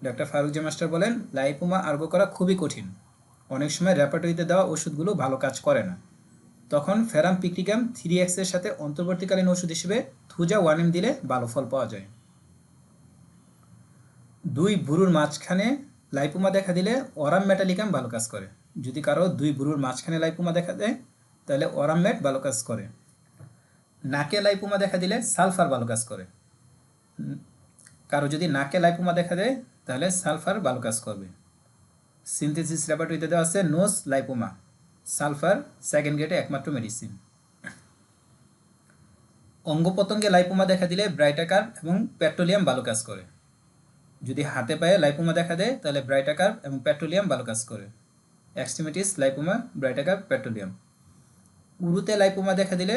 ডক্টর ফারুক মাস্টার বলেন, লাইপোমা আরোগ্য করা খুবই কঠিন। অনেক সময় রেপার্টরিতে দেওয়া ওষুধগুলো ভালো কাজ করে না, তখন ফেরাম পিক্রিকাম 3x এর সাথে অন্তর্বর্তীকালীন ওষুধ হিসেবে থুজা 1m দিলে ভালো ফল পাওয়া যায়। দুই ভুরুর মাঝখানে লাইপোমা দেখা দিলে অরাম মেটালিকাম ভালো কাজ করে। যদি কারো দুই ভুরুর মাঝখানে লাইপোমা দেখা দেয়, তাহলে অরাম মেট ভালো কাজ করে। নাকে লাইপোমা দেখা দিলে সালফার ভালো কাজ করে। কারো যদি নাকে লাইপোমা দেখা দেয়, তাহলে সালফার ভালো কাজ করবে। সিনথেসিস ল্যাবরেটরিতে দেওয়া আছে নোজ লাইপোমা, সালফার সেকেন্ড গ্রেডে একমাত্র মেডিসিন। অঙ্গ প্রত্যঙ্গে লাইপোমা দেখা দিলে ব্রাইটাকার এবং পেট্রোলিয়াম ভালো কাজ করে। যদি হাতে পায়ে লাইপোমা দেখা দেয়, তাহলে ব্রাইটাকার এবং পেট্রোলিয়াম ভালো কাজ করে। Extremities lipoma, baryta carb, petroleum. উরুতে লাইপোমা দেখা দিলে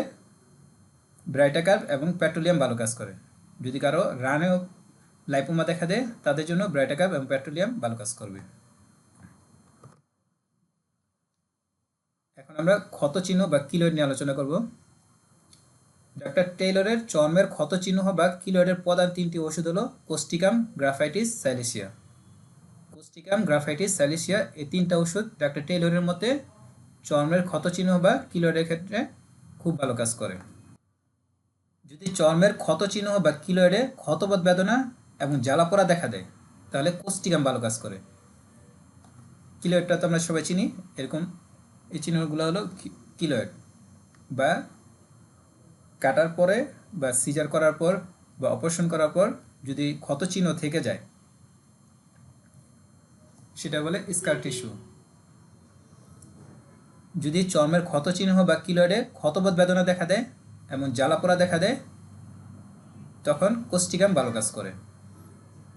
ব্রাইটাকার এবং পেট্রোলিয়াম ভালো কাজ করে। যদি কারো রানেও লাইপোমা দেখা দেয়, তাদের জন্য ব্রাইটাকার এবং পেট্রোলিয়াম ভালো কাজ করবে। এখন আমরা ক্ষত চিহ্ন বা কিলয়েড নিয়ে আলোচনা করব। ডক্টর টেইলরের চর্মের ক্ষত চিহ্ন বা কিলয়েডের প্রধান 3টি ওষুধ হলো কোস্টিকাম, গ্রাফাইটিস, স্যালিসিয়া। কোস্টিকাম, গ্রাফাইটিস, স্যালিসিয়া এই 3টা ওষুধ ডক্টর টেইলরের মতে চর্মের ক্ষত চিহ্ন বা কিলয়েডের ক্ষেত্রে খুব ভালো কাজ করে। যদি চর্মের ক্ষত চিহ্ন বা কিলয়েডে ক্ষতবোধ বেদনা এবং জ্বালাপোড়া দেখা দেয়, তাহলে কোস্টিকাম ভালো কাজ করে। কিলয়েডটা তো আমরা সবাই চিনি, এরকম এই চিহ্নগুলো হলো কিলয়েড। বা কাটার পরে বা সিজার করার পর বা অপারেশন করার পর যদি ক্ষত চিহ্ন থেকে যায়, সেটা বলে স্কার টিস্যু। যদি চর্মের ক্ষত চিহ্ন বা কিলয়েডে ক্ষতবোধ বেদনা দেখা দেয় এবং জ্বালাপোড়া দেখা দেয়, তখন কোস্টিকাম ভালো কাজ করে।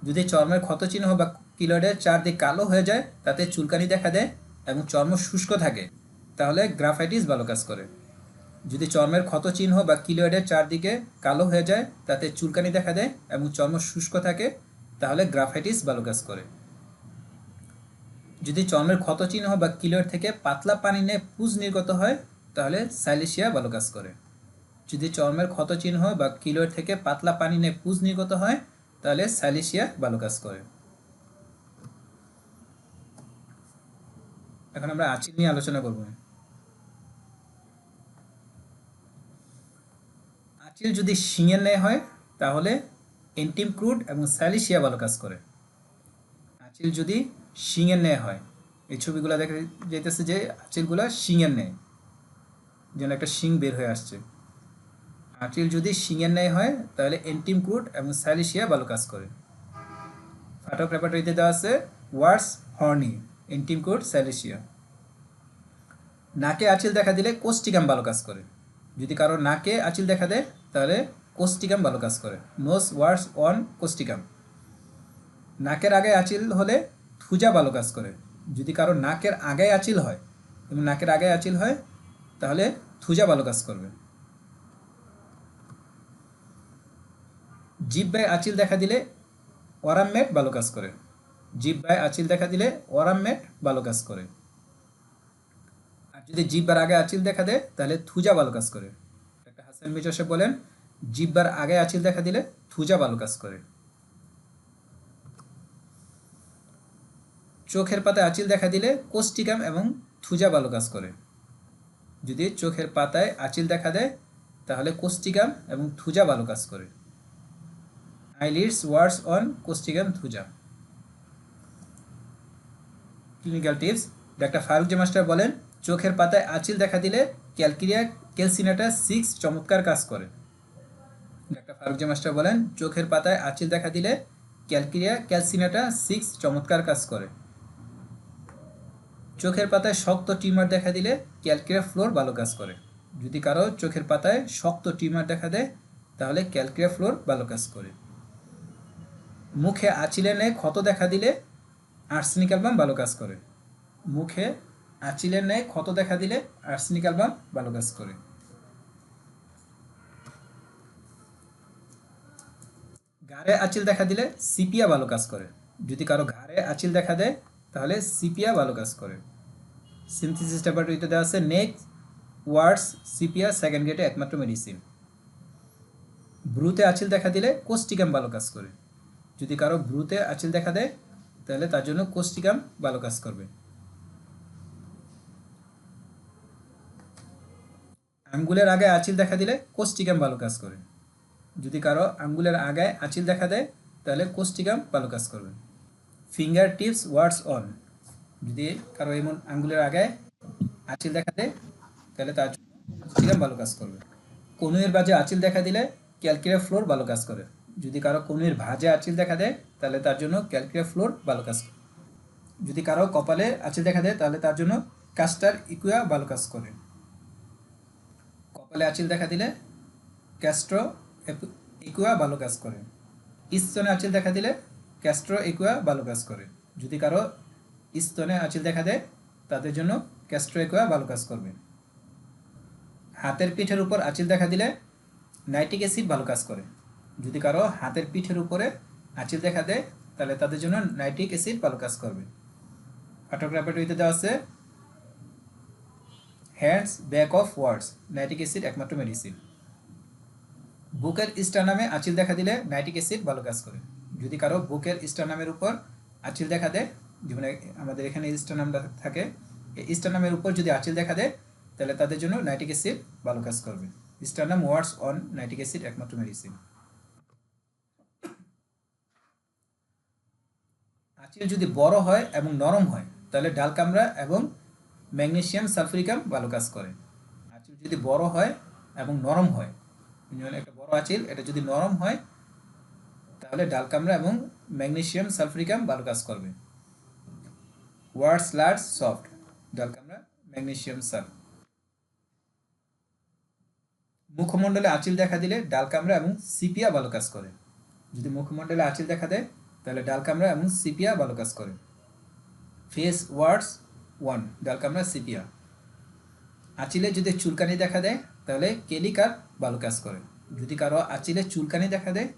যদি চর্মের ক্ষত চিহ্ন বা কিলয়েডের চারদিক কালো হয়ে যায়, তাতে চুলকানি দেখা দেয় এবং চর্ম শুষ্ক থাকে, তাহলে গ্রাফাইটিস ভালো কাজ করে। যদি চর্মের ক্ষত চিহ্ন বা কিলয়েডের চারদিকে কালো হয়ে যায়, তাতে চুলকানি দেখা দেয় এবং চর্ম শুষ্ক থাকে, তাহলে গ্রাফাইটিস ভালো কাজ করে। যদি চর্মের ক্ষত চিহ্ন বা কিলোয়েড থেকে পাতলা পানি নিয়ে পুজ নির্গত হয় তাহলে সাইলেশিয়া ভালো কাজ করে। যদি চর্মের ক্ষত চিহ্ন বা কিলোয়েড থেকে পাতলা পানি নিয়ে পুজ নির্গত হয় তাহলে সাইলেশিয়া ভালো কাজ করে। এখন আমরা আঁচিল নিয়ে আলোচনা করব। আঁচিল যদি শিঙের ন্যায় হয় তাহলে এন্টিম ক্রুড এবং সাইলেশিয়া ভালো কাজ করে। আঁচিল যদি শিঙের ন্যায় হয়, এই ছবিগুলো দেখা যাইতেছে যে আঁচিলগুলো শিঙের ন্যায়, যেন একটা শিং বের হয়ে আসছে। আঁচিল যদি শিঙের ন্যায় হয় তাহলে এন্টিম ক্রুড এবং সাইলেশিয়া ভালো কাজ করে। ফাটক রেপার্টরিতে দেওয়া আছে ওয়ার্স হর্নি, এন্টিম ক্রুড, সাইলেশিয়া। নাকে আঁচিল দেখা দিলে কোস্টিকাম ভালো কাজ করে। যদি কারো নাকে আঁচিল দেখা দেয় তাহলে কোস্টিকাম ভালো কাজ করে। Nose worse on causticum. নাকের আগে আঁচিল হলে থুজা ভালো কাজ করে। যদি কারো নাকের আগে আঁচিল হয় এবং নাকের আগে আঁচিল হয় তাহলে থুজা ভালো কাজ করবে। জিহ্বায় আঁচিল দেখা দিলে ওরামমেট ভালো কাজ করে। জিহ্বায় আঁচিল দেখা দিলে ওরামমেট ভালো কাজ করে। আর যদি জিহ্বার আগে আঁচিল দেখা দেয় তাহলে থুজা ভালো কাজ করে। একটা হাসান মির্জা সাহেব বলেন জিহ্বার আগে আঁচিল দেখা দিলে থুজা ভালো কাজ করে। চোখের পাতায় আঁচিল দেখা দিলে কোস্টিকাম এবং থুজা ভালো কাজ করে। যদি চোখের পাতায় আঁচিল দেখা দেয় তাহলে কোস্টিকাম এবং থুজা ভালো কাজ করে। Eyelids warts on causticum, thuja. Clinical tips. Doctor Farooq J master বলেন চোখের পাতায় আঁচিল দেখা দিলে ক্যালকিরিয়া ক্যালসিনাটা 6 চমৎকার কাজ করে। ডাক্তার ফারুক জে মাস্টার বলেন চোখের পাতায় আঁচিল দেখা দিলে ক্যালকিরিয়া ক্যালসিনাটা 6 চমৎকার কাজ করে। চোখের পাতায় শক্ত টিউমার দেখা দিলে ক্যালকিরিয়া ফ্লোর ভালো কাজ করে। যদি কারো চোখের পাতায় শক্ত টিউমার দেখা দেয় তাহলে ক্যালকিরিয়া ফ্লোর ভালো কাজ করে। মুখে আঁচিলের ন্যায় ক্ষত দেখা দিলে আর্সেনিক অ্যালবাম ভালো কাজ করে। মুখে আঁচিলের ন্যায় ক্ষত দেখা দিলে আর্সেনিক অ্যালবাম ভালো কাজ করে। ঘাড়ে আঁচিল দেখা দিলে সিপিয়া ভালো কাজ করে। যদি কারো ঘাড়ে আঁচিল দেখা দেয় তাহলে সিপিয়া ভালো কাজ করে। সিনথেসিস ল্যাবরেটরিতে দেওয়া আছে নেক ওয়ার্ডস সিপিয়া সেকেন্ড গ্রেডে একমাত্র মেডিসিন। ব্রুতে আঁচিল দেখা দিলে কোস্টিকাম ভালো কাজ করে। যদি কারো ব্রুতে আঁচিল দেখা দেয় তাহলে তার জন্য কোস্টিকাম ভালো কাজ করবে। আঙ্গুলের আগে আঁচিল দেখা দিলে কোস্টিকাম ভালো কাজ করে। যদি কারো আঙ্গুলের আগে আঁচিল দেখা দেয় তাহলে কোস্টিকাম ভালো কাজ করবে। Finger tips words on. যদি কারো এমন আঙ্গুলের আগে আঁচিল দেখা দেয় তাহলে তার জন্য কোস্টিকাম ভালো কাজ করবে। কনুইয়ের বাজে আঁচিল দেখা দিলে ক্যালকিরিয়া ফ্লোর ভালো কাজ করে। যদি কারো কনুইয়ের ভাঁজে আঁচিল দেখা দেয় তাহলে তার জন্য ক্যালকিরিয়া ফ্লোর ভালো কাজ করে। যদি কারো কপালে আঁচিল দেখা দেয় তাহলে তার জন্য কাস্টার ইকুয়া ভালো কাজ করে। কপালে আঁচিল দেখা দিলে ক্যাস্ট্রো ইকুয়া ভালো কাজ করে। স্তনে আঁচিল দেখা দিলে ক্যাস্ট্রো ইকুয়া ভালো কাজ করে। যদি কারো স্তনে আঁচিল দেখা দেয় তাদের জন্য ক্যাস্ট্রো ইকুয়া ভালো কাজ করবে। হাতের পিঠের উপর আঁচিল দেখা দিলে নাইট্রিক অ্যাসিড ভালো কাজ করে। যদি কারো হাতের পিঠের উপরে আঁচিল দেখা দেয় তাহলে তাদের জন্য নাইট্রিক অ্যাসিড ভালো কাজ করবে। ফাটক ল্যাবরেটরিতে দেওয়া আছে hands back of words, nitric acid একমাত্র মেডিসিন। বুকের স্টার্নামে আঁচিল দেখা দিলে নাইট্রিক অ্যাসিড ভালো কাজ করে। যদি কারো বুকের স্টার্নামের উপর আঁচিল দেখা দেয়, যেমন আমাদের এখানে স্টার্নামটা থাকে, এই স্টার্নামের উপর যদি আঁচিল দেখা দেয় তাহলে তাদের জন্য নাইট্রিক অ্যাসিড ভালো কাজ করবে। Sternum words on nitric acid একমাত্র মেডিসিন। আঁচিল যদি বড় হয় এবং নরম হয় তাহলে ডালকামরা এবং ম্যাগনেসিয়াম সালফিউরিকাম ভালো কাজ করে। আঁচিল যদি বড় হয় এবং নরম হয়, যেমন একটা বড় আঁচিল, এটা যদি নরম হয় তাহলে ডালকামরা এবং ম্যাগনেসিয়াম সালফিউরিকাম ভালো কাজ করবে। ওয়ার্ডস লার্জ সফট, ডালকামরা ম্যাগনেসিয়াম সাল। মুখমণ্ডলে আঁচিল দেখা দিলে ডালকামরা এবং সিপিয়া ভালো কাজ করে। যদি মুখমণ্ডলে আঁচিল দেখা দেয় তাহলে ডালকামরা এবং সিপিয়া ভালো কাজ করে। Face warts on, dulcamara sepia. আঁচিলে যদি চুলকানি দেখা দেয় তাহলে কেলিকার ভালো কাজ করে। যদি কারো আঁচিলে চুলকানি দেখা দেয়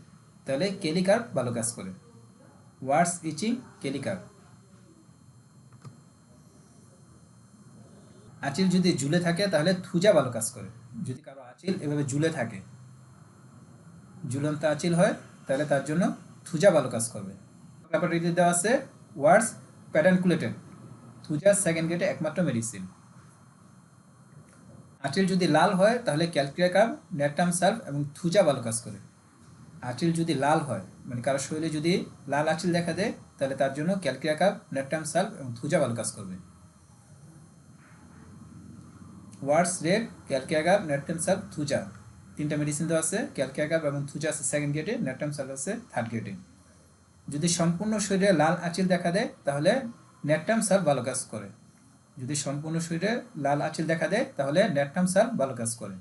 তাহলে কেলিকার ভালো কাজ করে। ওয়ার্ডস ইচিং, কেলিকার। আঁচিল যদি ঝুলে থাকে তাহলে থুজা ভালো কাজ করে। যদি কারো আঁচিল এভাবে ঝুলে থাকে, ঝুলন্ত আঁচিল হয়, তাহলে তার জন্য থুজা ভালো কাজ করবে। ক্যাপাবিলিটি দেওয়া আছে ওয়ার্ডস প্যাটার্নকুলেটেড, থুজা সেকেন্ড গ্রেডে একমাত্র মেডিসিন। আঁচিল যদি লাল হয় তাহলে ক্যালক্রিয়াকাম, নেটটাম সালভ এবং থুজা ভালো কাজ করে। আঁচিল যদি লাল হয়, মানে কারো শরীরে যদি লাল আঁচিল দেখা দেয়, তাহলে তার জন্য ক্যালক্রিয়াকাম, নেটটাম সালভ এবং থুজা ভালো কাজ করবে। ওয়ার্ডস রেড, ক্যালক্রিয়াকাম, নেটটাম সালভ, থুজা, তিনটা মেডিসিন দেওয়া আছে। ক্যালক্রিয়াকাম এবং থুজা আছে সেকেন্ড গ্রেডে, নেটটাম সালভ আছে থার্ড গ্রেডে। যদি সম্পূর্ণ শরীরে লাল আঁচিল দেখা দেয় তাহলে নেটটাম সালভ ভালো কাজ করে। যদি সম্পূর্ণ শরীরে লাল আঁচিল দেখা দেয় তাহলে নেটটাম সালভ ভালো কাজ করে।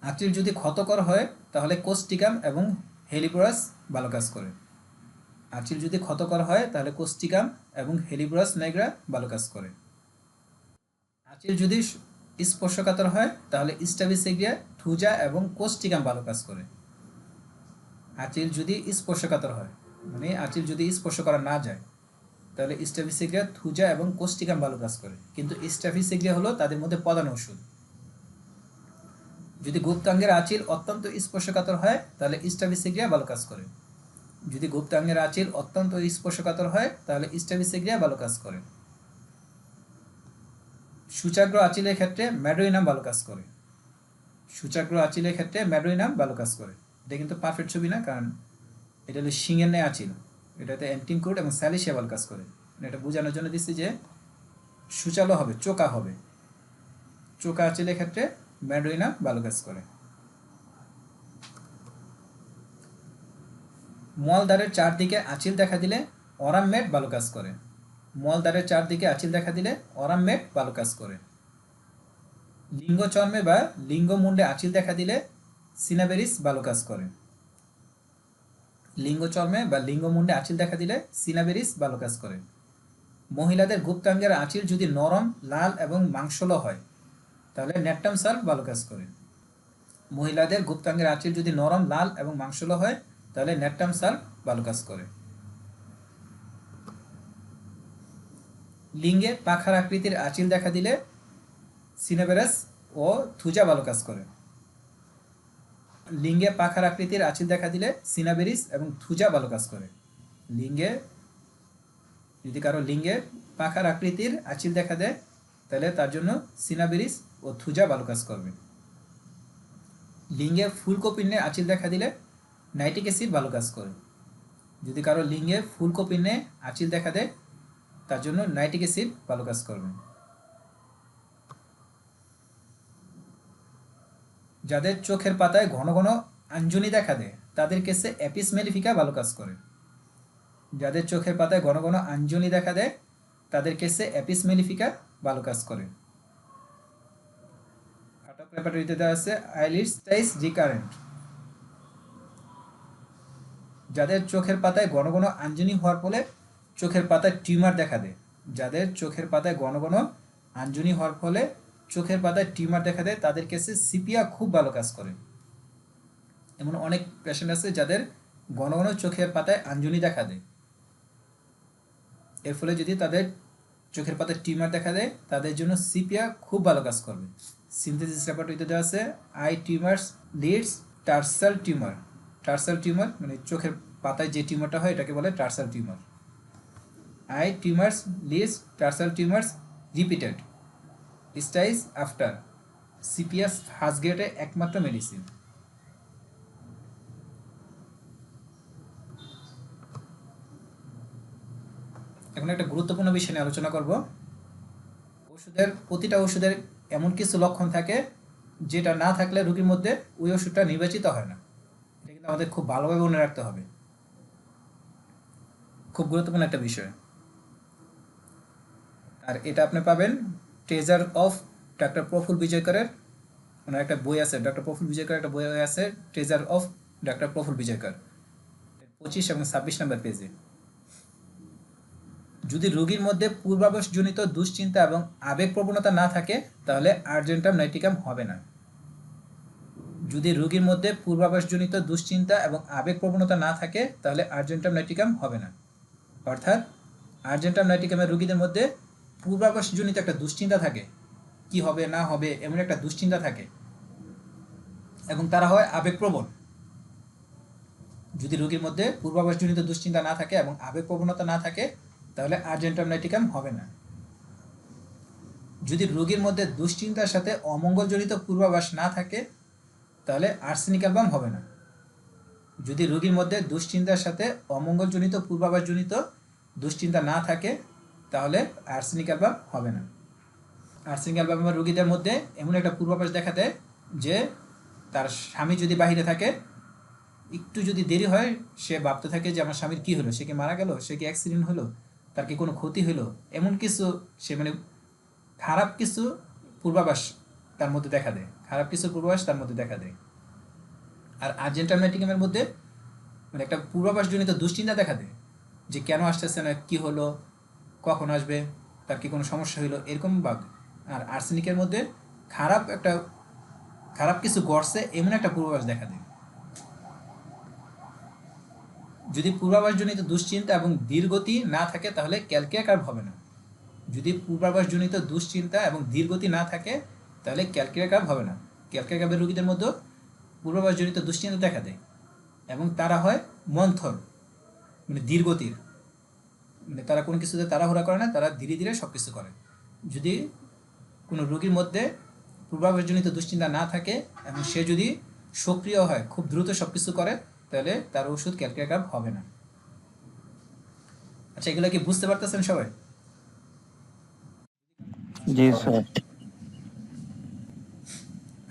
আঁচিল যদি ক্ষতকর হয় তাহলে কোস্টিকাম এবং হেলিব্রাস ভালো কাজ করে। আঁচিল যদি ক্ষতকর হয় তাহলে কোস্টিকাম এবং হেলিব্রাস নাইগ্রা ভালো কাজ করে। আঁচিল যদি স্পর্শকাতর হয় তাহলে স্টাবিসেগ্রিয়া, থুজা এবং কোস্টিকাম ভালো কাজ করে। আঁচিল যদি স্পর্শকাতর হয়, মানে আঁচিল যদি স্পর্শ করা না যায়, তাহলে স্টাফিসেগ্রিয়া, থুজা এবং কোস্টিকাম ভালো কাজ করে। কিন্তু স্টাফিসেগ্রিয়া হলো তাদের মধ্যে প্রধান ওষুধ। যদি গুপ্তাঙ্গের আঁচিল অত্যন্ত স্পর্শকাতর হয় তাহলে স্টাফিসেগ্রিয়া ভালো কাজ করে। যদি গুপ্তাঙ্গের আঁচিল অত্যন্ত স্পর্শকাতর হয় তাহলে স্টাফিসেগ্রিয়া ভালো কাজ করে। সূচাগ্র আঁচিলের ক্ষেত্রে ম্যাড্রোইনাম ভালো কাজ করে। সূচাগ্র আঁচিলের ক্ষেত্রে ম্যাড্রোইনাম ভালো কাজ করে। এটা কিন্তু পারফেক্ট ছবি না, কারণ এটা হলো শিঙের ন্যায় আঁচিল, এটাতে অ্যান্টিনকোড এবং স্যালিসিয়া ভালো কাজ করে। এটা বোঝানোর জন্য দিচ্ছি যে সূচালো হবে, চোকা হবে। চোকা আঁচিলের ক্ষেত্রে ম্যাড্রোইনাম ভালো কাজ করে। মলদ্বারের চারদিকে আঁচিল দেখা দিলে অরামমেট ভালো কাজ করে। মলদ্বারের চারদিকে আঁচিল দেখা দিলে অরামমেট ভালো কাজ করে। লিঙ্গচর্মে বা লিঙ্গমুণ্ডে আঁচিল দেখা দিলে সিনাবেরিস ভালো কাজ করে। লিঙ্গচর্মে বা লিঙ্গমুণ্ডে আঁচিল দেখা দিলে সিনাবেরিস ভালো কাজ করে। মহিলাদের গুপ্তাঙ্গের আঁচিল যদি নরম, লাল এবং মাংসলো হয় তাহলে নেটটাম সালভ ভালো কাজ করে। মহিলাদের গুপ্তাঙ্গের আঁচিল যদি নরম, লাল এবং মাংসলো হয় তাহলে নেটটাম সালভ ভালো কাজ করে। লিঙ্গে পাখার আকৃতির আঁচিল দেখা দিলে সিনাবেরাস ও থুজা ভালো কাজ করে। লিঙ্গে পাখার আকৃতির আঁচিল দেখা দিলে সিনাবেরিস এবং থুজা ভালো কাজ করে। লিঙ্গে যদি কারো লিঙ্গে পাখার আকৃতির আঁচিল দেখা দেয় তাহলে তার জন্য সিনাবেরিস ও থুজা ভালো কাজ করবে। লিঙ্গে ফুলকোপিন্নে আঁচিল দেখা দিলে নাইট্রিক অ্যাসিড ভালো কাজ করে। যদি কারো লিঙ্গে ফুলকোপিন্নে আঁচিল দেখা দেয় তার জন্য নাইট্রিক অ্যাসিড ভালো কাজ করবে। যাদের চোখের পাতায় ঘন ঘন আঞ্জনি দেখা দেয় তাদের কেসে অ্যাপিস মেলিফিকা ভালো কাজ করে। যাদের চোখের পাতায় ঘন ঘন আঞ্জনি দেখা দেয় তাদের কেসে অ্যাপিস মেলিফিকা ভালো কাজ করে। পেপারটিতে দেওয়া আছে আইলিডস স্টাইস রিকারেন্ট। যাদের চোখের পাতায় ঘন ঘন আঞ্জনি হওয়ার ফলে চোখের পাতায় টিউমার দেখা দেয়, যাদের চোখের পাতায় ঘন ঘন আঞ্জনি হওয়ার ফলে চোখের পাতায় টিউমার দেখা দেয় তাদের কেসে সিপিয়া খুব ভালো কাজ করে। এমন অনেক পেশেন্ট আছে যাদের ঘন ঘন চোখের পাতায় আঞ্জনি দেখা দেয়, এর ফলে যদি তাদের চোখের পাতায় টিউমার দেখা দেয় তাদের জন্য সিপিয়া খুব ভালো কাজ করবে। সিনথেসিস রেপার্টরিতে দেওয়া আছে eye tumours lids tarsal tumour. Tarsal tumour মানে চোখের পাতায় যে টিউমারটা হয় এটাকে বলে tarsal tumour. Eye tumours lids tarsal tumours repeated styes after সিপিএস ফার্স্ট গ্রেডে একমাত্র মেডিসিন। এখন একটা গুরুত্বপূর্ণ বিষয় নিয়ে আলোচনা করব। প্রতিটা ওষুধের এমন কিছু লক্ষণ থাকে যেটা না থাকলে রোগীর মধ্যে ওই ওষুধটা নির্বাচিত হয় না। এটা কিন্তু আমাদের খুব ভালোভাবে মনে রাখতে হবে, খুব গুরুত্বপূর্ণ একটা বিষয়। আর এটা আপনি পাবেন ট্রেজার অফ ডক্টর প্রফুল বিজয়করের, ওনার একটা বই আছে, ডক্টর প্রফুল বিজয়কর একটা বই আছে ট্রেজার অফ ডক্টর প্রফুল বিজয়কর, 25 এবং 26 নম্বর পেজে। যদি রোগীর মধ্যে পূর্বাভাসজনিত দুশ্চিন্তা এবং আবেগ প্রবণতা না থাকে তাহলে আর্জেন্টাম নাইট্রিকাম হবে না। যদি রোগীর মধ্যে পূর্বাভাসজনিত দুশ্চিন্তা এবং আবেগ প্রবণতা না থাকে তাহলে আর্জেন্টাম নাইট্রিকাম হবে না। অর্থাৎ আর্জেন্টাম নাইট্রিকামের রোগীদের মধ্যে পূর্বাভাসজনিত একটা দুশ্চিন্তা থাকে, কি হবে না হবে এমন একটা দুশ্চিন্তা থাকে, এবং তারা হয় আবেগপ্রবণ। যদি রোগীর মধ্যে পূর্বাভাসজনিত দুশ্চিন্তা না থাকে এবং আবেগপ্রবণতা না থাকে তাহলে আর্জেন্টাম নাইটিকাম হবে না। যদি রোগীর মধ্যে দুশ্চিন্তার সাথে অমঙ্গলজনিত পূর্বাভাস না থাকে তাহলে আর্সেনিক অ্যালবাম হবে না। যদি রোগীর মধ্যে দুশ্চিন্তার সাথে অমঙ্গলজনিত পূর্বাভাসজনিত দুশ্চিন্তা না থাকে তাহলে আর্সেনিক অ্যালবাম হবে না। আর্সেনিক অ্যালবামের রোগীদের মধ্যে এমন একটা পূর্বাভাস দেখা দেয় যে তার স্বামী যদি বাহিরে থাকে, একটু যদি দেরি হয় সে ভাবতে থাকে যে আমার স্বামীর কি হলো, সে কি মারা গেল, সে কি অ্যাক্সিডেন্ট হলো, তার কি কোনো ক্ষতি হলো, এমন কিছু সে মানে খারাপ কিছু পূর্বাভাস তার মধ্যে দেখা দেয়, খারাপ কিছু পূর্বাভাস তার মধ্যে দেখা দেয়। আর আর্জেন্টাম নাইটিকামের মধ্যে মানে একটা পূর্বাভাসজনিত দুশ্চিন্তা দেখা দেয় যে কেন আসতেছে না, কি হলো, কখন আসবে, তার কি কোনো সমস্যা হলো, এরকম ভাব। আর আর্সেনিকের মধ্যে খারাপ কিছু ঘটছে এমন একটা পূর্বাভাস দেখা দেয়। যদি পূর্বাভাসজনিত দুশ্চিন্তা এবং ধীরগতি না থাকে তাহলে ক্যালকিয়াক কার্ভ হবে না। যদি পূর্বাভাসজনিত দুশ্চিন্তা এবং ধীরগতি না থাকে তাহলে ক্যালকিয়াক কার্ভ হবে না। ক্যালকিয়াক কার্ভের রোগীদের মধ্যে পূর্বাভাসজনিত দুশ্চিন্তা দেখা দেয় এবং তারা হয় মন্থর, মানে ধীরগতির, মানে তারা কোনো কিছুতে তাড়াহুড়া করে না, তারা ধীরে ধীরে সব কিছু করে। যদি কোনো রোগীর মধ্যে পূর্বাভাসজনিত দুশ্চিন্তা না থাকে এবং সে যদি সক্রিয় হয়, খুব দ্রুত সব কিছু করে, তাহলে তার ওষুধ ক্যালকিয়াক কার্ভ হবে না। আচ্ছা, এগুলো কি বুঝতে পারতেছেন সবাই? জি স্যার।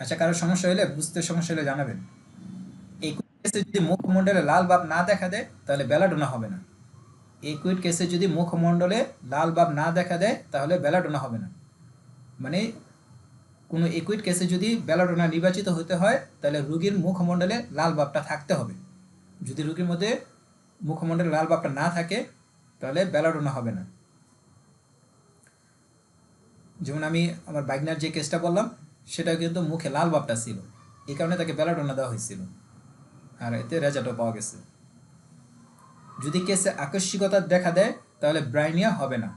আচ্ছা, কারো সমস্যা হলে, বুঝতে সমস্যা হলে জানাবেন। একুইড কেসে যদি মুখমণ্ডলে লাল ভাব না দেখা দেয় তাহলে বেলাডোনা হবে না। একুইড কেসে যদি মুখমণ্ডলে লাল ভাব না দেখা দেয় তাহলে বেলাডোনা হবে না। মানে কোনো একুইড কেসে যদি বেলাডোনা নির্বাচিত হতে হয় তাহলে রোগীর মুখমণ্ডলে লাল ভাবটা থাকতে হবে। যদি রোগীর মধ্যে মুখমণ্ডলে লাল ভাবটা না থাকে তাহলে বেলাডোনা হবে না। যেমন আমি আমার বাইগনার যে কেসটা বললাম সেটা কিন্তু মুখে লাল ভাবটা ছিল, এই কারণে তাকে বেলাডোনা দেওয়া হয়েছিল, আর এতে রেজাল্টও পাওয়া গেছে। যদি কেসে আকস্মিকতা দেখা দেয় তাহলে ব্রাইনিয়া হবে না।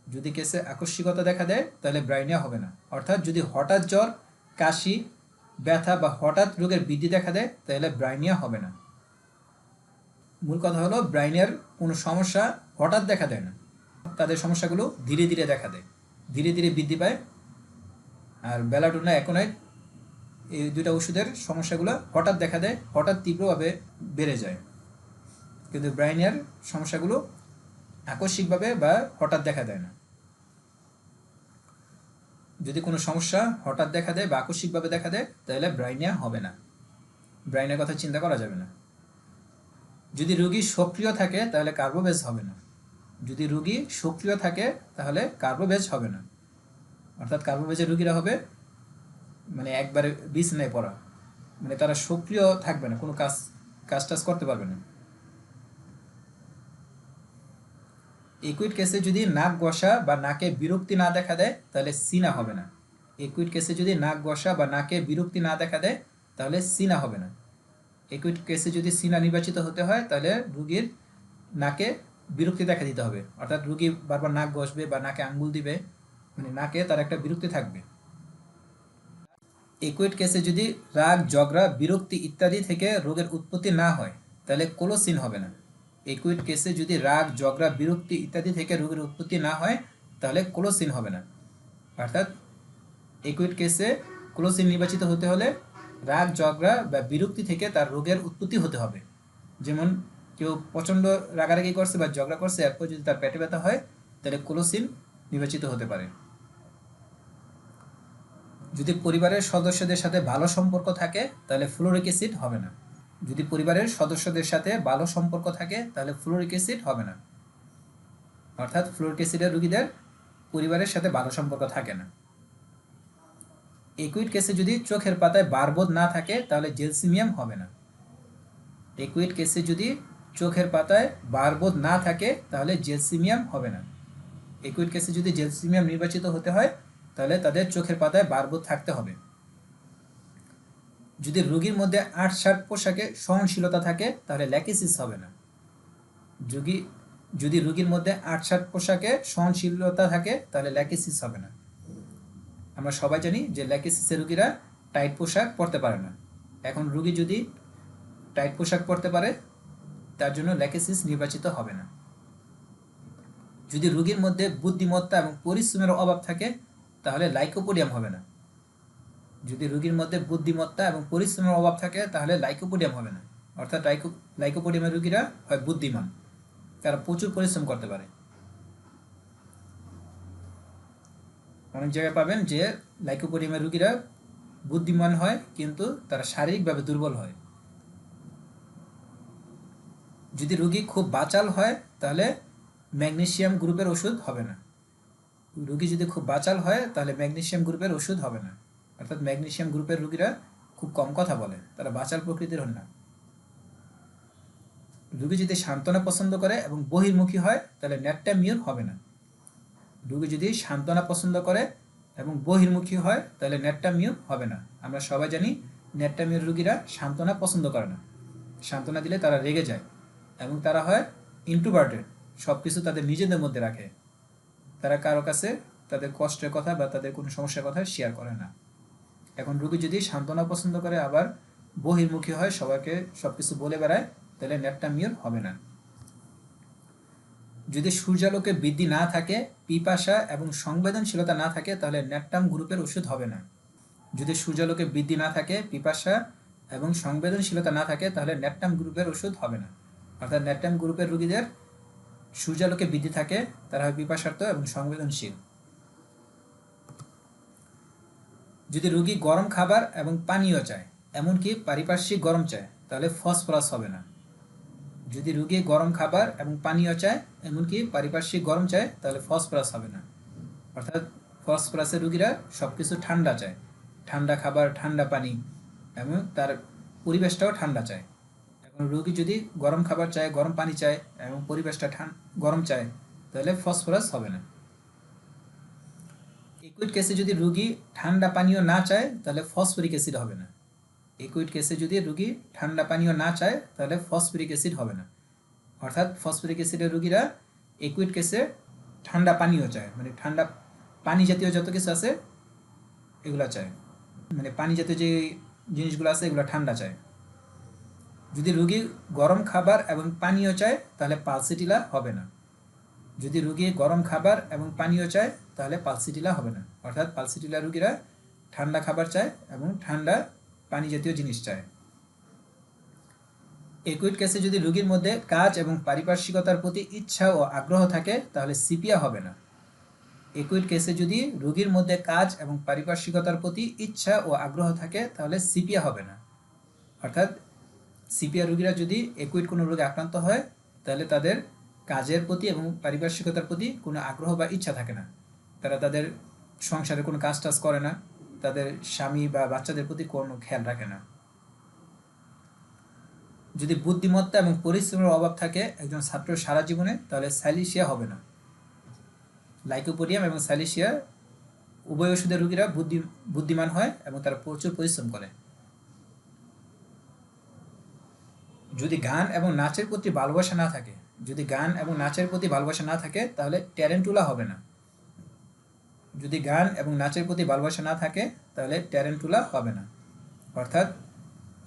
যদি কেসে আকস্মিকতা দেখা দেয় তাহলে ব্রাইনিয়া হবে না। অর্থাৎ যদি হঠাৎ জ্বর, কাশি, ব্যথা বা হঠাৎ রোগের বৃদ্ধি দেখা দেয় তাহলে ব্রাইনিয়া হবে না। মূল কথা হলো ব্রাইনিয়ার কোনো সমস্যা হঠাৎ দেখা দেয় না, তাদের সমস্যাগুলো ধীরে ধীরে দেখা দেয়, ধীরে ধীরে বৃদ্ধি পায়। আর বেলাডোনা, অ্যাকোনাইট, এই দুইটা ওষুধের সমস্যাগুলো হঠাৎ দেখা দেয়, হঠাৎ তীব্রভাবে বেড়ে যায়। কিন্তু ব্রাইনিয়ার সমস্যাগুলো আকস্মিকভাবে বা হঠাৎ দেখা দেয় না। যদি কোনো সমস্যা হঠাৎ দেখা দেয় বা আকস্মিকভাবে দেখা দেয় তাহলে ব্রাইনিয়া হবে না, ব্রাইনের কথা চিন্তা করা যাবে না। যদি রোগী সক্রিয় থাকে তাহলে কার্বোভেজ হবে না। যদি রোগী সক্রিয় থাকে তাহলে কার্বোভেজ হবে না। অর্থাৎ কার্বোভেজের রোগীরা হবে মানে একবারে বিছানায় পড়া, মানে তারা সক্রিয় থাকবে না, কোনো কাজ করতে পারবে না। একুইড কেসে যদি নাক ঘষা বা নাকে বিরক্তি না দেখা দেয় তাহলে সিনা হবে না। একুইড কেসে যদি নাক ঘষা বা নাকে বিরক্তি না দেখা দেয় তাহলে সিনা হবে না। একুইড কেসে যদি সিনা নির্বাচিত হতে হয় তাহলে রোগীর নাকে বিরক্তি দেখা দিতে হবে, অর্থাৎ রোগী বারবার নাক ঘষবে বা নাকে আঙ্গুল দিবে, মানে নাকে তার একটা বিরক্তি থাকবে। একুইড কেসে যদি রাগ, ঝগড়া, বিরক্তি ইত্যাদি থেকে রোগের উৎপত্তি না হয় তাহলে কোলোসিন হবে না। একুইড কেসে যদি রাগ, ঝগড়া, বিরক্তি ইত্যাদি থেকে রোগের উৎপত্তি না হয় তাহলে কোলোসিন হবে না। অর্থাৎ একুইড কেসে কোলোসিন নির্বাচিত হতে হলে রাগ, ঝগড়া বা বিরক্তি থেকে তার রোগের উৎপত্তি হতে হবে। যেমন কেউ প্রচণ্ড রাগারাগি করছে বা ঝগড়া করছে, এরপর যদি তার পেটে ব্যথা হয় তাহলে কোলোসিন নির্বাচিত হতে পারে। যদি পরিবারের সদস্যদের সাথে ভালো সম্পর্ক থাকে তাহলে ফ্লোরিক অ্যাসিড হবে না। যদি পরিবারের সদস্যদের সাথে ভালো সম্পর্ক থাকে তাহলে ফ্লোরিক অ্যাসিড হবে না। অর্থাৎ ফ্লোরিক অ্যাসিডের রোগীদের পরিবারের সাথে ভালো সম্পর্ক থাকে না। একুইড কেসে যদি চোখের পাতায় বারবোধ না থাকে তাহলে জেলসিমিয়াম হবে না। একুইড কেসে যদি চোখের পাতায় বারবোধ না থাকে তাহলে জেলসিমিয়াম হবে না। একুইড কেসে যদি জেলসিমিয়াম নির্বাচিত হতে হয় তাহলে তাদের চোখের পাতায় বারবোধ থাকতে হবে। যদি রোগীর মধ্যে আঁট-সাঁট পোশাকে সহনশীলতা থাকে তাহলে ল্যাকিসিস হবে না। যদি রোগীর মধ্যে আটসাট পোশাকে সহনশীলতা থাকে তাহলে ল্যাকিসিস হবে না। আমরা সবাই জানি যে ল্যাকিসিসের রোগীরা টাইট পোশাক পরতে পারে না। এখন রোগী যদি টাইট পোশাক পরতে পারে তার জন্য ল্যাকিসিস নির্বাচিত হবে না। যদি রোগীর মধ্যে বুদ্ধিমত্তা এবং পরিশ্রমের অভাব থাকে তাহলে লাইকোপোডিয়াম হবে না। যদি রোগীর মধ্যে বুদ্ধিমত্তা এবং পরিশ্রমের অভাব থাকে তাহলে লাইকোপোডিয়াম হবে না। অর্থাৎ লাইকোপোডিয়ামের রোগীরা হয় বুদ্ধিমান, তারা প্রচুর পরিশ্রম করতে পারে। অনেক জায়গায় পাবেন যে লাইকোপোডিয়ামের রোগীরা বুদ্ধিমান হয় কিন্তু তারা শারীরিকভাবে দুর্বল হয়। যদি রোগী খুব বাচাল হয় তাহলে ম্যাগনেসিয়াম গ্রুপের ওষুধ হবে না। রোগী যদি খুব বাচাল হয় তাহলে ম্যাগনেসিয়াম গ্রুপের ওষুধ হবে না। অর্থাৎ ম্যাগনেসিয়াম গ্রুপের রোগীরা খুব কম কথা বলে, তারা বাচাল প্রকৃতির হন না। রোগী যদি সান্ত্বনা পছন্দ করে এবং বহির্মুখী হয় তাহলে ন্যাট্টামিউর হবে না। রোগী যদি সান্ত্বনা পছন্দ করে এবং বহির্মুখী হয় তাহলে ন্যাট্টামিউর হবে না। আমরা সবাই জানি ন্যাট্টামিউর রোগীরা সান্ত্বনা পছন্দ করে না। সান্ত্বনা দিলে তারা রেগে যায় এবং তারা হয় ইন্ট্রোভার্টেড, সব কিছু তাদের নিজেদের মধ্যে রাখে। তারা কারো কাছে তাদের কষ্টের কথা বা তাদের কোনো সমস্যার কথা শেয়ার করে না। এখন রোগী যদি সান্ত্বনা পছন্দ করে আবার বহির্মুখী হয়, সবাইকে সব কিছু বলে বেড়ায়, তাহলে ন্যাট্টামিউর হবে না। যদি সূর্যালোকে বৃদ্ধি না থাকে, পিপাসা এবং সংবেদনশীলতা না থাকে তাহলে ন্যাট্টাম গ্রুপের ওষুধ হবে না। যদি সূর্যালোকে বৃদ্ধি না থাকে, পিপাসা এবং সংবেদনশীলতা না থাকে তাহলে ন্যাট্টাম গ্রুপের ওষুধ হবে না। অর্থাৎ ন্যাট্টাম গ্রুপের রোগীদের সূর্যালোকে বৃদ্ধি থাকে, তারা হয় পিপাসার্ত এবং সংবেদনশীল। যদি রোগী গরম খাবার এবং পানীয় চায়, এমনকি পারিপার্শ্বিক গরম চায়, তাহলে ফসফরাস হবে না। যদি রোগী গরম খাবার এবং পানীয় চায়, এমনকি পারিপার্শ্বিক গরম চায়, তাহলে ফসফরাস হবে না। অর্থাৎ ফসফরাসের রোগীরা সব কিছু ঠান্ডা চায়, ঠান্ডা খাবার, ঠান্ডা পানি এবং তার পরিবেশটাও ঠান্ডা চায়। এখন রোগী যদি গরম খাবার চায়, গরম পানি চায় এবং পরিবেশটা গরম চায়, তাহলে ফসফরাস হবে না। একুইড কেসে যদি রোগী ঠান্ডা পানীয় না চায় তাহলে ফসফরিক অ্যাসিড হবে না। একুইড কেসে যদি রোগী ঠান্ডা পানীয় না চায় তাহলে ফসফরিক অ্যাসিড হবে না। অর্থাৎ ফসফরিক অ্যাসিডের রোগীরা একুইড কেসে ঠান্ডা পানীয় চায়, মানে ঠান্ডা পানি জাতীয় যত কিছু আছে এগুলো চায়, মানে পানি জাতীয় যে জিনিসগুলো আছে এগুলো ঠান্ডা চায়। যদি রোগী গরম খাবার এবং পানীয় চায় তাহলে পালসিটিলা হবে না। যদি রোগী গরম খাবার এবং পানীয় চায় তাহলে পালসিটিলা হবে না। অর্থাৎ পালসিটিলা রোগীরা ঠান্ডা খাবার চায় এবং ঠান্ডা পানি জাতীয় জিনিস চায়। একুইড কেসে যদি রোগীর মধ্যে কাজ এবং পারিপার্শ্বিকতার প্রতি ইচ্ছা ও আগ্রহ থাকে তাহলে সিপিয়া হবে না। একুইড কেসে যদি রোগীর মধ্যে কাজ এবং পারিপার্শ্বিকতার প্রতি ইচ্ছা ও আগ্রহ থাকে তাহলে সিপিয়া হবে না। অর্থাৎ সিপিয়া রোগীরা যদি একুইড কোনো রোগে আক্রান্ত হয় তাহলে তাদের কাজের প্রতি এবং পারিপার্শ্বিকতার প্রতি কোনো আগ্রহ বা ইচ্ছা থাকে না। তারা তাদের সংসারে কোনো কাজ টাজ করে না, তাদের স্বামী বা বাচ্চাদের প্রতি কোনো খেয়াল রাখে না। যদি বুদ্ধিমত্তা এবং পরিশ্রমের অভাব থাকে একজন ছাত্রের সারা জীবনে তাহলে স্যালিসিয়া হবে না। লাইকোপোডিয়াম এবং স্যালিসিয়া উভয় ওষুধের রোগীরা বুদ্ধিমান হয় এবং তারা প্রচুর পরিশ্রম করে। যদি গান এবং নাচের প্রতি ভালোবাসা না থাকে, যদি গান এবং নাচের প্রতি ভালোবাসা না থাকে তাহলে ট্যারেন্টুলা হবে না। যদি গান এবং নাচের প্রতি ভালোবাসা না থাকে তাহলে ট্যারেন্টুলা হবে না। অর্থাৎ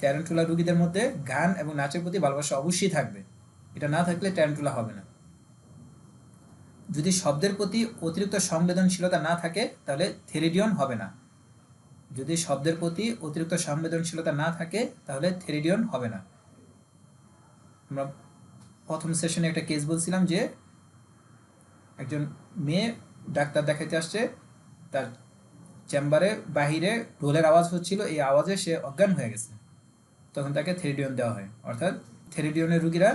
ট্যারেন্টুলা রোগীদের মধ্যে গান এবং নাচের প্রতি ভালোবাসা অবশ্যই থাকবে, এটা না থাকলে ট্যারেন্টুলা হবে না। যদি শব্দের প্রতি অতিরিক্ত সংবেদনশীলতা না থাকে তাহলে থেরিডিয়ন হবে না। যদি শব্দের প্রতি অতিরিক্ত সংবেদনশীলতা না থাকে তাহলে থেরিডিয়ন হবে না। আমরা প্রথম সেশনে একটা কেস বলছিলাম যে একজন মেয়ে ডাক্তার দেখাইতে আসছে, তার চেম্বারে বাহিরে ঢোলের আওয়াজ হচ্ছিল, এই আওয়াজে সে অজ্ঞান হয়ে গেছে, তখন তাকে থেরিডিয়ন দেওয়া হয়। অর্থাৎ থেরিডিয়নের রোগীরা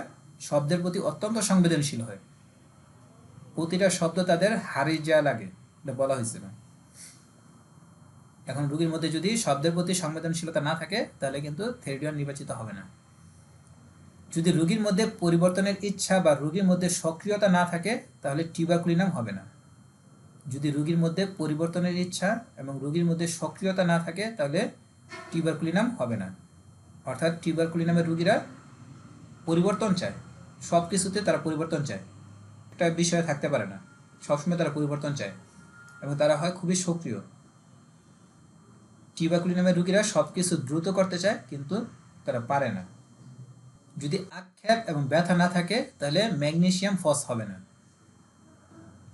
শব্দের প্রতি অত্যন্ত সংবেদনশীল হয়, প্রতিটা শব্দ তাদের হারিয়ে যাওয়া লাগে, এটা বলা হয়েছিল। এখন রোগীর মধ্যে যদি শব্দের প্রতি সংবেদনশীলতা না থাকে তাহলে কিন্তু থেরিডিয়ন নির্বাচিত হবে না। যদি রোগীর মধ্যে পরিবর্তনের ইচ্ছা বা রোগীর মধ্যে সক্রিয়তা না থাকে তাহলে টিউবারকুলিনাম হবে না। যদি রোগীর মধ্যে পরিবর্তনের ইচ্ছা এবং রোগীর মধ্যে সক্রিয়তা না থাকে তাহলে টিউবারকুলিনাম হবে না। অর্থাৎ টিউবারকুলিনামের রোগীরা পরিবর্তন চায়, সব কিছুতে তারা পরিবর্তন চায়, একটা বিষয়ে থাকতে পারে না, সবসময় তারা পরিবর্তন চায় এবং তারা হয় খুবই সক্রিয়। টিউবারকুলিনামের রোগীরা সব কিছু দ্রুত করতে চায় কিন্তু তারা পারে না। যদি আক্ষেপ এবং ব্যথা না থাকে তাহলে ম্যাগনেসিয়াম ফস হবে না।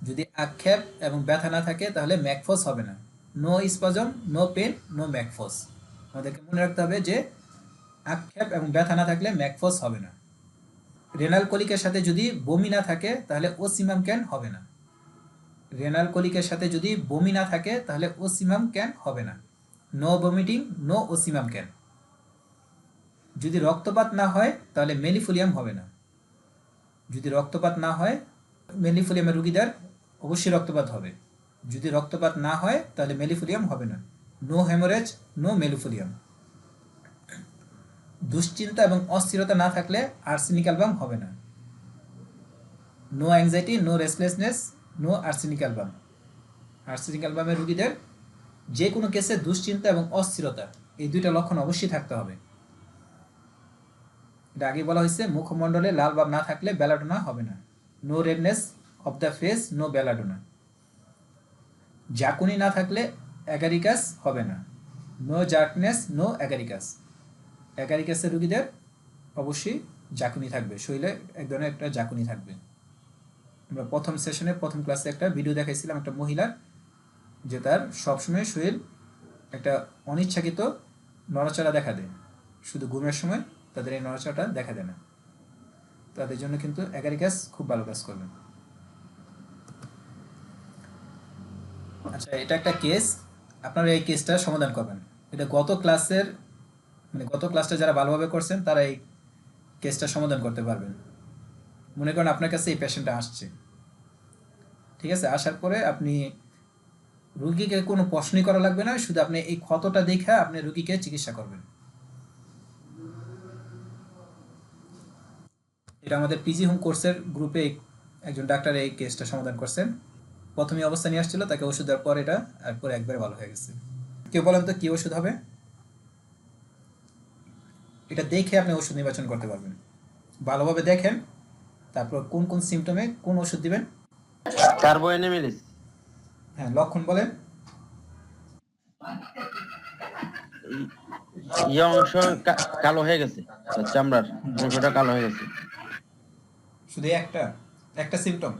যদি আক্ষেপ এবং ব্যথা না থাকে তাহলে ম্যাকফস হবে না। No spasm, no pain, no mag phos. আমাদেরকে মনে রাখতে হবে যে আক্ষেপ এবং ব্যথা না থাকলে ম্যাকফস হবে না। রেনাল কলিকের সাথে যদি বমি না থাকে তাহলে ওসিমাম ক্যান হবে না। রেনাল কলিকের সাথে যদি বমি না থাকে তাহলে ওসিমাম ক্যান হবে না। No vomiting, no ocimum can. যদি রক্তপাত না হয় তাহলে মেলিফোলিয়াম হবে না। যদি রক্তপাত না হয়, মেলিফোলিয়ামের রোগীদের অবশ্যই রক্তপাত হবে। যদি রক্তপাত না হয় তাহলে মেলিফোলিয়াম হবে না। No haemorrhage, no millefolium. দুশ্চিন্তা এবং অস্থিরতা না থাকলে আর্সেনিক অ্যালবাম হবে না। No anxiety, no restlessness, no arsenic album. Arsenic অ্যালবামের রোগীদের যে কোনো কেসে দুশ্চিন্তা এবং অস্থিরতা, এই দুইটা লক্ষণ অবশ্যই থাকতে হবে। এটা আগে বলা হয়েছে, মুখমণ্ডলে লাল ভাব না থাকলে বেলাডোনা হবে না। No redness of the face, no belladonna. জাকুনি না থাকলে অ্যাগারিকাস হবে না। No jerkiness, no agaricus. অ্যাগারিকাসের রোগীদের অবশ্যই জাকুনি থাকবে, শরীরে এক ধরনের একটা জাকুনি থাকবে। আমরা প্রথম সেশনে প্রথম ক্লাসে একটা ভিডিও দেখাইছিলাম একটা মহিলার, যে তার সবসময় শরীর একটা অনিচ্ছাকৃত নড়াচড়া দেখা দেয়, শুধু ঘুমের সময় তাদের এই নড়াচড়াটা দেখা দেয় না। তাদের জন্য কিন্তু অ্যাগারিকাস খুব ভালো কাজ করবে। আচ্ছা, এটা একটা কেস, আপনারা এই কেসটা সমাধান করবেন। এটা গত ক্লাসটা যারা ভালোভাবে করছেন তারা এই কেসটা সমাধান করতে পারবেন। মনে করেন আপনার কাছে এই পেশেন্টটা আসছে, ঠিক আছে? আসার পরে আপনি রুগীকে কোনো প্রশ্নই করা লাগবে না, শুধু আপনি এই ক্ষতটা দেখে আপনি রুগীকে চিকিৎসা করবেন। এটা আমাদের পিজি হোম কোর্সের গ্রুপে একজন ডাক্তার এই কেসটা সমাধান করছেন। প্রথমে অবস্থা নিয়ে আসছিল, তাকে ওষুধ দেওয়ার পর এটা এরপর একবারে ভালো হয়ে গেছে। কেউ বলেন তো কি ওষুধ হবে? এটা দেখে আপনি ওষুধ নির্বাচন করতে পারবেন। ভালোভাবে দেখেন, তারপর কোন কোন সিমটমে কোন ওষুধ দিবেন। কার্বোএনেমিলিস। হ্যাঁ, লক্ষণ বলেন। এই অংশ কালো হয়ে গেছে, চামড়ার অংশটা কালো হয়ে গেছে। শুধু একটা সিমটম।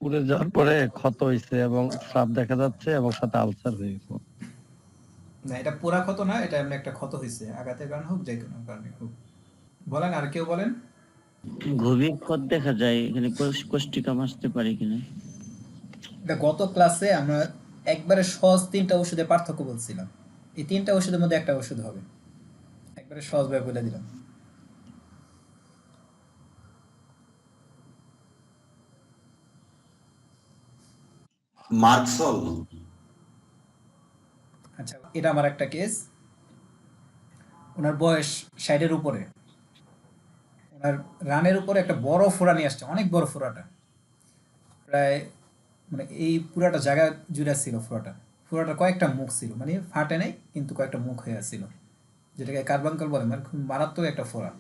পুড়ে যাওয়ার পরে ক্ষত হয়েছে এবং সাপ দেখা যাচ্ছে এবং সাথে আলসার হয়ে গেছে। না, এটা পুরা ক্ষত না, এটা এমনি একটা ক্ষত হয়েছে, আঘাতের কারণে হোক, যে কোনো কারণে হোক। বলেন, আর কেউ বলেন। গভীর ক্ষত দেখা যায়, এখানে কোষ্ঠিকাম আসতে পারে কিনা? এটা গত ক্লাসে আমরা একবারে সহজ 3টা ওষুধের পার্থক্য বলছিলাম। এই 3টা ওষুধের মধ্যে একটা ওষুধ হবে, একবারে সহজভাবে বলে দিলাম। মার্কসল। আচ্ছা, এটা আমার একটা কেস। ওনার বয়স 60-এর উপরে। ওনার রানের উপরে একটা বড় ফোড়া নিয়ে আসছে, অনেক বড় ফোড়াটা, প্রায় মানে এই পুরাটা জায়গা জুড়ে ছিল ফোড়াটা কয়েকটা মুখ ছিল, মানে ফাটে নাই কিন্তু কয়েকটা মুখ হয়ে ছিল, যেটাকে কার্বাঙ্কল বলে, মানে খুব মারাত্মক একটা ফোড়া।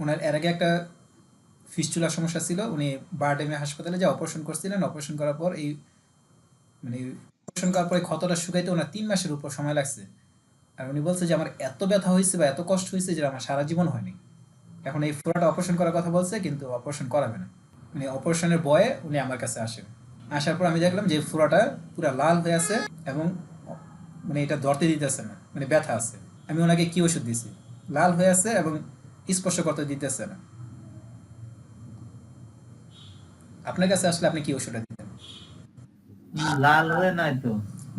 ওনার এর আগে একটা ফিস্টুলার সমস্যা ছিল, উনি বারডেমে হাসপাতালে যে অপারেশন করছিলেন, অপারেশন করার পর অপারেশন করার পরে ক্ষতটা শুকাইতে ওনার 3 মাসের উপর সময় লাগছে। আর উনি বলছে যে আমার এত ব্যথা হয়েছে বা এত কষ্ট হয়েছে যে আমার সারা জীবন হয়নি। এখন এই ফোড়াটা অপারেশন করার কথা বলছে, কিন্তু অপারেশন করাবে না। মানে অপারেশনের ভয়ে উনি আমার কাছে আসেন। আসার পর আমি দেখলাম যে ফোড়াটা পুরো লাল হয়ে আছে এবং মানে এটা ধরতে দিতেছে না, মানে ব্যথা আছে। আমি ওনাকে কি ওষুধ দিছি, লাল হয়ে আছে এবং স্পর্শ করতে দিতেছে না। আপনার কাছে আসলে আপনি কি ওষুধটা দিতেন? লাল হয়ে নাই তো?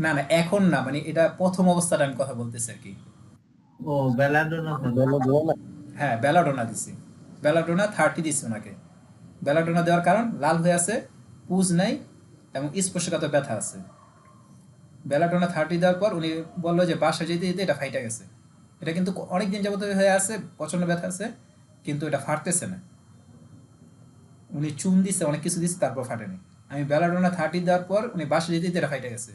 না না, এখন না, মানে এটা প্রথম অবস্থাটা আমি কথা বলতেছি আর কি। ও বেলাডোনা। হ্যাঁ, বেলাডোনা দিছি। বেলাডোনা 30 দিছি ওনাকে। বেলাডোনা দেওয়ার কারণ লাল হয়ে আছে, পুজ নাই এবং স্পর্শকাতর ব্যথা আছে। বেলাডোনা 30 দেওয়ার পর উনি বললো যে বাসা যেতে যেতে এটা ফাইটা গেছে। এটা কিন্তু অনেকদিন যাবত হয়ে আছে, প্রচন্ড ব্যথা আছে, কিন্তু এটা ফাটতেছে না। উনি চুন দিছে, অনেক কিছু দিচ্ছে, তারপর ফাটেনি। আমি বেলাডোনা 30 দেওয়ার পর উনি বাসা যেতে যেতে এটা ফাইটা গেছে।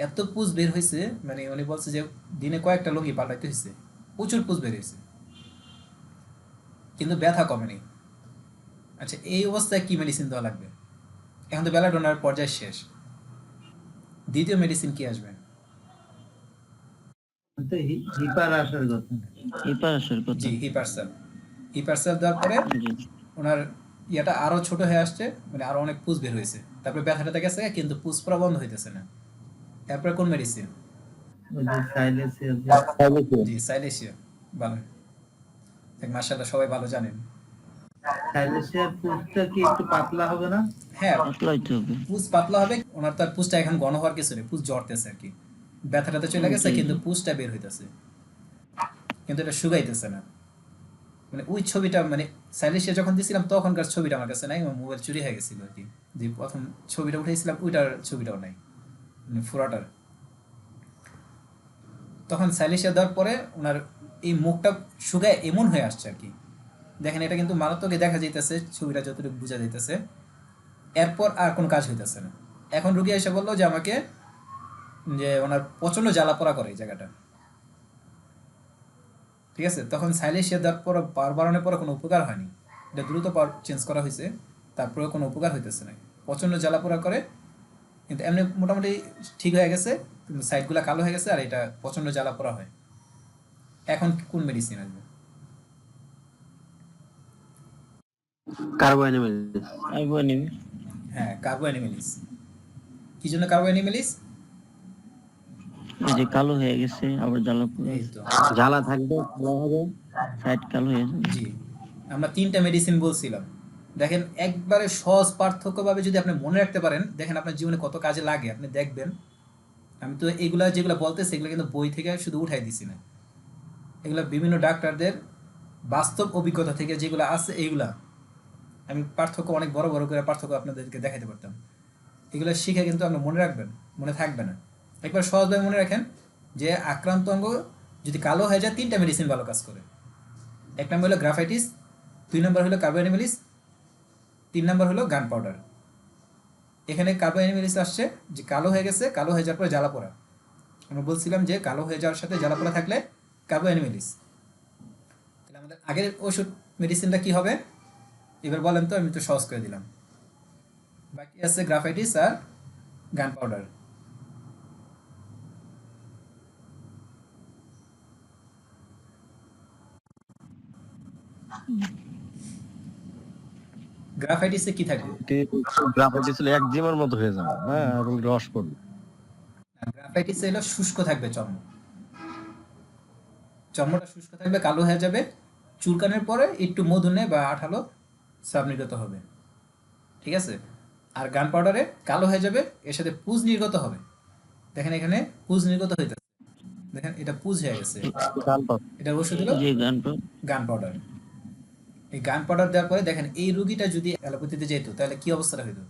এত পুজ বের হয়েছে, মানে উনি বলছে যে দিনে কয়েকটা লুঙ্গি পাল্টাইতে হয়েছে, প্রচুর পুজ বের হয়েছে। কিন্তু ব্যথা কমেনি। আচ্ছা, এই অবস্থায় কি মেডিসিন দেওয়া লাগবে? এখন তো বেলাডোনার পর্যায় শেষ, দ্বিতীয় মেডিসিন কি আসবে? তো হিপার আসার কথা। এবার আসার কথা। জি, হিপারসেল। হিপারসেল দেওয়ার পরে জি। ওনার ইয়াটা আরো ছোট হয়ে আসছে, মানে আরো অনেক পুজ বের হয়েছে, তারপরে ব্যথাটা গেছে কিন্তু পুজ পুরো বন্ধ হইতেছে না। এরপরে কোন মেডিসিন? ওই যে সাইলেসিয়াস, জি, সাইলেশিয়া। ভালো, মাশাআল্লাহ, সবাই ভালো জানেন। সাইলেসিয়ার পুরটা কি একটু পাতলা হবে না? হ্যাঁ, পাতলা হইতে হবে। পুজ পাতলা হবে। ওনার তার পুজটা এখন ঘন হওয়ার কিছু নেই, পুজ জড়তেছে আর কি, ব্যথাটাতে চলে গেছে জি, কিন্তু জি। পুজটা বের হইতেছে, কিন্তু এটা শুকাইতেছে না। মানে ওই ছবিটা, মানে সাইলেশিয়া যখন দিছিলাম তখনকার ছবিটা আমার কাছে নাই, আমার মোবাইল চুরি হয়ে গেছিল আর কি। যে প্রথম ছবিটা উঠেছিলাম ওইটার ছবিটাও নাই, মানে ফুরাটার। তখন সাইলেশিয়া দেওয়ার পরে ওনার এই মুখটা শুকায় এমন হয়ে আসছে আর কি। দেখেন, এটা কিন্তু মারাত্মক দেখা যাইতেছে, ছবিটা যতটুকু বোঝা যাইতেছে। এরপর আর কোনো কাজ হইতেছে না। এখন রুগী এসে বললো যে আমাকে, যে ওনার প্রচন্ড জ্বালা পোড়া করে এই জায়গাটা। ঠিক আছে, তখন সাইলেশিয়া দেওয়ার পর পাওয়ার বাড়ানোর পরে কোনো উপকার হয়নি, এটা দ্রুত পাওয়ার চেঞ্জ করা হয়েছে, তারপরে কোনো উপকার হইতেছে না, প্রচন্ড জ্বালা পোড়া করে। কিন্তু এমনি মোটামুটি ঠিক হয়ে গেছে, কিন্তু সাইডগুলো কালো হয়ে গেছে আর এটা প্রচন্ড জ্বালা পোড়া হয়। এখন কোন মেডিসিন আসবে? কার্বোঅ্যানিমেলিস। আইবো নিবি। হ্যাঁ, কার্বোঅ্যানিমেলিস। কি জন্য কার্বোঅ্যানিমেলিস? এই যে কালো হয়ে গেছে, আবার জ্বালা এই তো। জ্বালা থাকবে, ভালো হবে। সাইড কালো হয়ে যাবে। জি, আমরা 3টা মেডিসিন বলছিলাম। দেখেন, একবারে সহজ পার্থক্যভাবে যদি আপনি মনে রাখতে পারেন, দেখেন আপনার জীবনে কত কাজে লাগে, আপনি দেখবেন। আমি তো এগুলা যেগুলো বলতেছি এগুলো কিন্তু বই থেকে শুধু উঠাই দিছি না, এগুলো বিভিন্ন ডাক্তারদের বাস্তব অভিজ্ঞতা থেকে যেগুলো আছে এইগুলা আমি পার্থক্য অনেক বড় বড় করে পার্থক্য আপনাদেরকে দেখাতে পারতাম। এগুলো শিখে কিন্তু আপনি মনে রাখবেন, মনে থাকবে না। একবার সহজভাবে মনে রাখেন যে আক্রান্ত অঙ্গ যদি কালো হয়ে যায় 3টা মেডিসিন ভালো কাজ করে। 1 নম্বর হলো গ্রাফাইটিস, 2 নম্বর হলো কার্বোঅ্যানিমেলিস, 3 নম্বর হলো গান পাউডার। এখানে কার্বোঅ্যানিমেলিস আসছে যে কালো হয়ে গেছে, কালো হয়ে যাওয়ার পরে জ্বালা পোড়া। আমরা বলছিলাম যে কালো হয়ে যাওয়ার সাথে জ্বালা পোড়া থাকলে কার্বোঅ্যানিমেলিস। তাহলে আমাদের আগের ওষুধ মেডিসিনটা কি হবে এবার বলেন তো, আমি তো সহজ করে দিলাম। বাকি আছে গ্রাফাইটিস আর গান পাউডার। গ্রাফাইটিসে কি থাকবে? গ্রাফাইটিস হলে একজিমার মতো হয়ে যাবে, হ্যাঁ, এবং রস পড়বে। গ্রাফাইটিসে হলো শুষ্ক থাকবে চর্ম, চর্মটা শুষ্ক থাকবে, কালো হয়ে যাবে, চুলকানোর পরে একটু মধুনে বা আঠালো সাব নির্গত হবে। ঠিক আছে, আর গান পাউডারে কালো হয়ে যাবে, এর সাথে পুজ নির্গত হবে। দেখেন এখানে পুজ নির্গত হইতেছে, দেখেন এটা পুজ হয়ে গেছে। এটার ওষুধ হলো যে গানটা গান পাউডার। এই গান পাউডার দেওয়ার পরে দেখেন এই রুগীটা যদি অ্যালোপ্যাথিতে যেত তাহলে কি অবস্থাটা হইতো,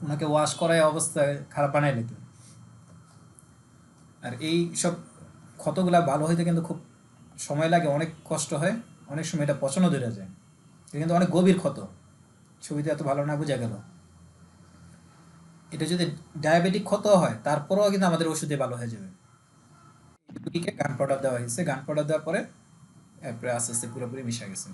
ওনাকে ওয়াশ করায় অবস্থায় খারাপ বানাই নিত। আর এই সব ক্ষতগুলা ভালো হইতে কিন্তু খুব সময় লাগে, অনেক কষ্ট হয়, অনেক সময় এটা পচনও ধরে যায়। এটা কিন্তু অনেক গভীর ক্ষত, ছবিতে এত ভালো না বোঝা গেল। এটা যদি ডায়াবেটিক ক্ষত হয় তারপরেও কিন্তু আমাদের ওষুধে ভালো হয়ে যাবে। রুগীকে গান পাউডার দেওয়া হয়েছে, গান পাউডার দেওয়ার পরে এরপরে আস্তে আস্তে পুরোপুরি মিশে গেছে।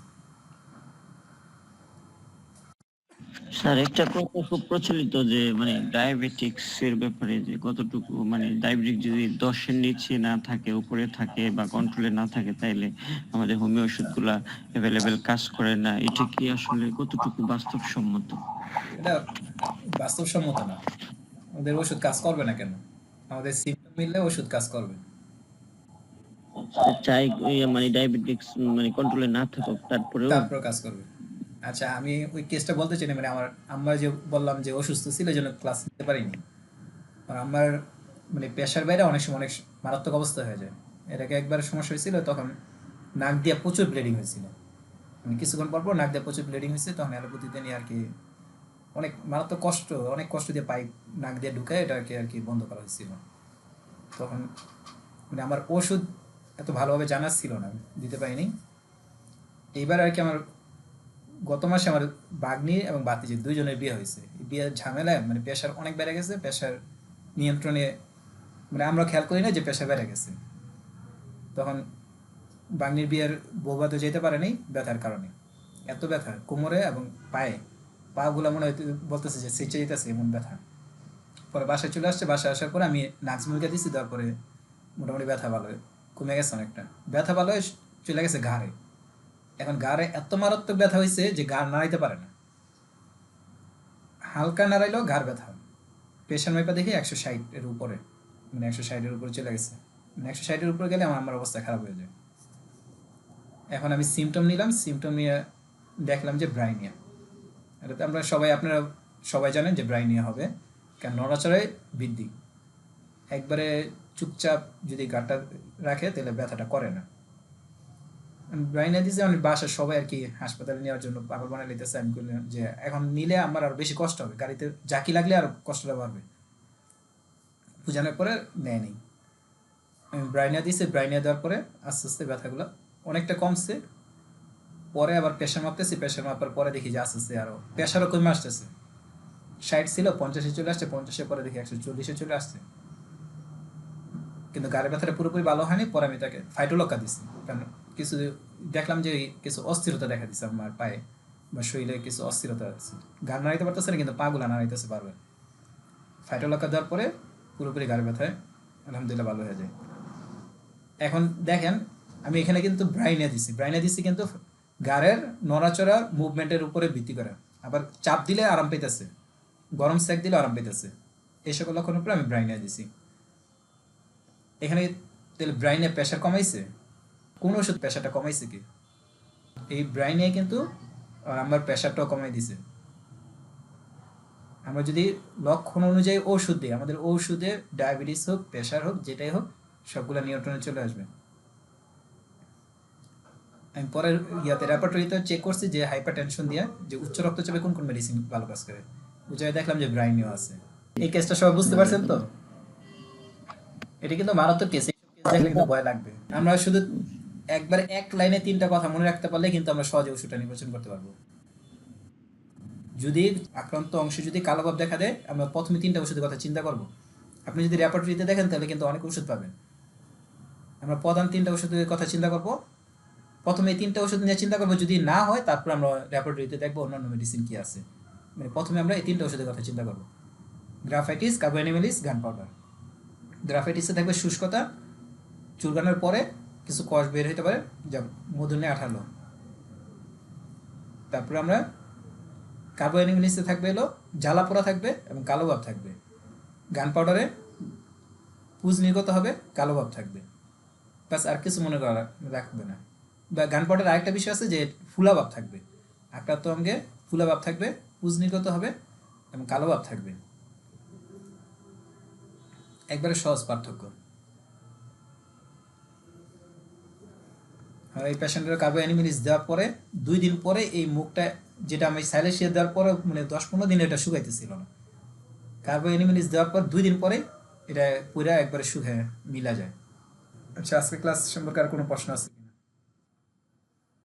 স্যার, একটা কথা খুব প্রচলিত যে মানে ডায়াবেটিক্স এর ব্যাপারে, যে কতটুকু মানে ডায়াবেটিক যদি 10-এর নিচে না থাকে, উপরে থাকে বা কন্ট্রোলে না থাকে, তাইলে আমাদের হোমিও ওষুধগুলা অ্যাভেলেবেল কাজ করে না। এটা কি আসলে কতটুকু বাস্তবসম্মত? এটা বাস্তবসম্মত না। আমাদের ওষুধ কাজ করবে না কেন? আমাদের সিম্পটম মিললে ওষুধ কাজ করবে। চাই মানে ডায়াবেটিক্স মানে কন্ট্রোলে না থাকুক, তারপরেও তারপর কাজ করবে। আচ্ছা, আমি ওই কেসটা বলতে চাই না, মানে আমার আম্মা যে বললাম যে অসুস্থ ছিল এই জন্য ক্লাস নিতে পারিনি। আর আমার মানে পেশার বাইরে অনেক সময় অনেক মারাত্মক অবস্থা হয়ে যায়। এটাকে একবার সমস্যা হয়েছিল, তখন নাক দিয়ে প্রচুর ব্লিডিং হয়েছিল, মানে কিছুক্ষণ পর পর নাক দিয়ে প্রচুর ব্লিডিং হয়েছে, তখন অ্যালোপ্যাথিতে নিয়ে আর কি অনেক মারাত্মক কষ্ট, অনেক কষ্ট দিয়ে পাইপ নাক দিয়ে ঢুকায় এটাকে আর কি বন্ধ করা হয়েছিল। তখন মানে আমার ওষুধ এত ভালোভাবে জানা ছিল না, আমি দিতে পারিনি। এইবার আর কি আমার গত মাসে আমার বাগ্নি এবং বাতিজি দুইজনের বিয়ে হয়েছে। এই বিয়ের ঝামেলায় মানে প্রেশার অনেক বেড়ে গেছে, প্রেশার নিয়ন্ত্রণে মানে আমরা খেয়াল করি না যে প্রেশার বেড়ে গেছে। তখন বাগনির বিয়ের বৌভাতে যেতে পারেনি ব্যথার কারণে। এত ব্যথা কোমরে এবং পায়ে, পাগুলো মনে হয় বলতেছে যে সেচে যেতেছে এমন ব্যথা। পরে বাসায় চলে আসছে, বাসায় আসার পরে আমি নাক্সিমুলকে দিচ্ছি, দেওয়ার পরে মোটামুটি ব্যথা ভালো কমে গেছে অনেকটা। ব্যথা ভালো হয়ে চলে গেছে ঘাড়ে। এখন ঘাড়ে এত মারাত্মক ব্যথা হয়েছে যে ঘাড় নাড়াইতে পারে না, হালকা নাড়াইলেও ঘাড় ব্যথা। প্রেশার মাইপা দেখি 160-এর উপরে, মানে 160-এর উপরে চলে গেছে। মানে 160-এর উপরে গেলে আমার অবস্থা খারাপ হয়ে যায়। এখন আমি সিমটম নিলাম, সিমটম নিয়ে দেখলাম যে ব্রাইনিয়া। এটাতে আপনারা সবাই জানেন যে ব্রাইনিয়া হবে, কারণ নড়াচড়ায় বৃদ্ধি। একবারে চুপচাপ যদি গাটা রাখে তাহলে ব্যথাটা করে না। ব্রাইনিয়া দিয়েছে, আমি বাসার সবাই আর কি হাসপাতালে নেওয়ার জন্য পাগল বানাই লিতেছে। আমি বললাম যে এখন নিলে আমার আরো বেশি কষ্ট হবে, গাড়িতে জাকি লাগলে আরো কষ্টটা বাড়বে। বুঝানোর পরে নেয়নি। আমি ব্রাইনিয়া দিয়েছি, ব্রাইনিয়া দেওয়ার পরে আস্তে আস্তে ব্যথাগুলো অনেকটা কমছে। পরে আবার প্রেশার মাপতেছি, প্রেশার মাপার পরে দেখি যে আস্তে আস্তে আরো প্রেশারও কমে আসতেছে। 60 ছিল 50-এ চলে আসছে, 50-এর পরে দেখি 140-এ চলে আসছে। কিন্তু গাড়ির ব্যথাটা পুরোপুরি ভালো হয়নি। পরে আমি তাকে ফাইটোলক্কা দিচ্ছি, কারণ কিছু দেখলাম যে কিছু অস্থিরতা দেখা দিচ্ছে আমার পায়ে বা শরীরে, কিছু অস্থিরতা আছে। গাড়ি নাড়াইতে পারতেছে না, কিন্তু পাগুলা নাড়াইতেছে বারবার। ফাইটোলক্কা দেওয়ার পরে পুরোপুরি গাড়ি ব্যথায় আলহামদুলিল্লাহ ভালো হয়ে যায়। এখন দেখেন আমি এখানে কিন্তু ব্রাইনিয়া দিচ্ছি কিন্তু গাড়ের নড়াচড়া মুভমেন্টের উপরে ভিত্তি করে। আবার চাপ দিলে আরাম পেতেছে, গরম সেক দিলে আরাম পেতেছে। এই সকল লক্ষণের উপরে আমি ব্রাইনিয়া দিছি। এখানে তাহলে ব্রাইনে প্রেশার কমাইছে, কোন ওষুধ প্রেশারটা কমাইছে কি? এই ব্রাইনে কিন্তু আমার প্রেশারটাও কমাই দিছে। আমরা যদি লক্ষণ অনুযায়ী ওষুধ দিই, আমাদের ঔষধে ডায়াবেটিস হোক, প্রেশার হোক, যেটাই হোক, সবগুলো নিয়ন্ত্রণে চলে আসবে। আমি পরের রেপার্টরিতে চেক করছি যে হাইপার টেনশন দিয়ে যে উচ্চ রক্তচাপে কোন কোন মেডিসিন ভালো কাজ করে, বুঝে দেখলাম যে ব্রাইনিও আছে। এই কেসটা সবাই বুঝতে পারছেন তো? এটা কিন্তু মারাত্মক কেস, দেখলে কিন্তু ভয় লাগবে। আমরা শুধু একবার এক লাইনে 3টা কথা মনে রাখতে পারলে কিন্তু আমরা সহজে ওষুধটা নির্বাচন করতে পারবো। যদি আক্রান্ত অংশে যদি কালো ভাব দেখা দেয়, আমরা প্রথমে 3টা ওষুধের কথা চিন্তা করব। আপনি যদি রেপার্টরিতে দেখেন তাহলে কিন্তু অনেক ওষুধ পাবেন। আমরা প্রধান 3টা ওষুধের কথা চিন্তা করব। প্রথমে এই 3টা ওষুধ নিয়ে চিন্তা করবো, যদি না হয় তারপর আমরা রেপার্টরিতে দেখবো অন্যান্য মেডিসিন কি আছে। মানে প্রথমে আমরা এই 3টা ওষুধের কথা চিন্তা করবো: গ্রাফাইটিস, কার্বোএনিমেলিস, গান পাউডার। গ্রাফাইটিসে থাকবে শুষ্কতা, চুলকানোর পরে কিছু কষ বের হতে পারে, যা মধুনে আঠালো। তারপরে আমরা কার্বোএনিমেলিসে থাকবে হলো জ্বালা পোড়া থাকবে এবং কালো ভাব থাকবে। গান পাউডারে পুজ নির্গত হবে, কালো ভাব থাকবে। ব্যাস, আর কিছু মনে করা রাখবে না। বা গান পাউডার আরেকটা বিষয় আছে যে ফুলা ভাব থাকবে, আক্রান্ত অঙ্গে ফুলা ভাব থাকবে, পুজ নির্গত হবে এবং কালো ভাব থাকবে। একবারে সহজ পার্থক্য। এই পেশেন্টের কার্বোএনিমেলিস দেওয়ার পরে 2 দিন পরে এই মুখটা, যেটা আমি সাইলেশিয়া দেওয়ার পরে মানে 10-15 দিন এটা শুকাইতেছিল না, কার্বোএনিমেলিস দেওয়ার পর 2 দিন পরে এটা পুরা একবারে শুকায় মিলা যায়। আচ্ছা, আজকে ক্লাস সম্পর্কে আর কোনো প্রশ্ন আছে?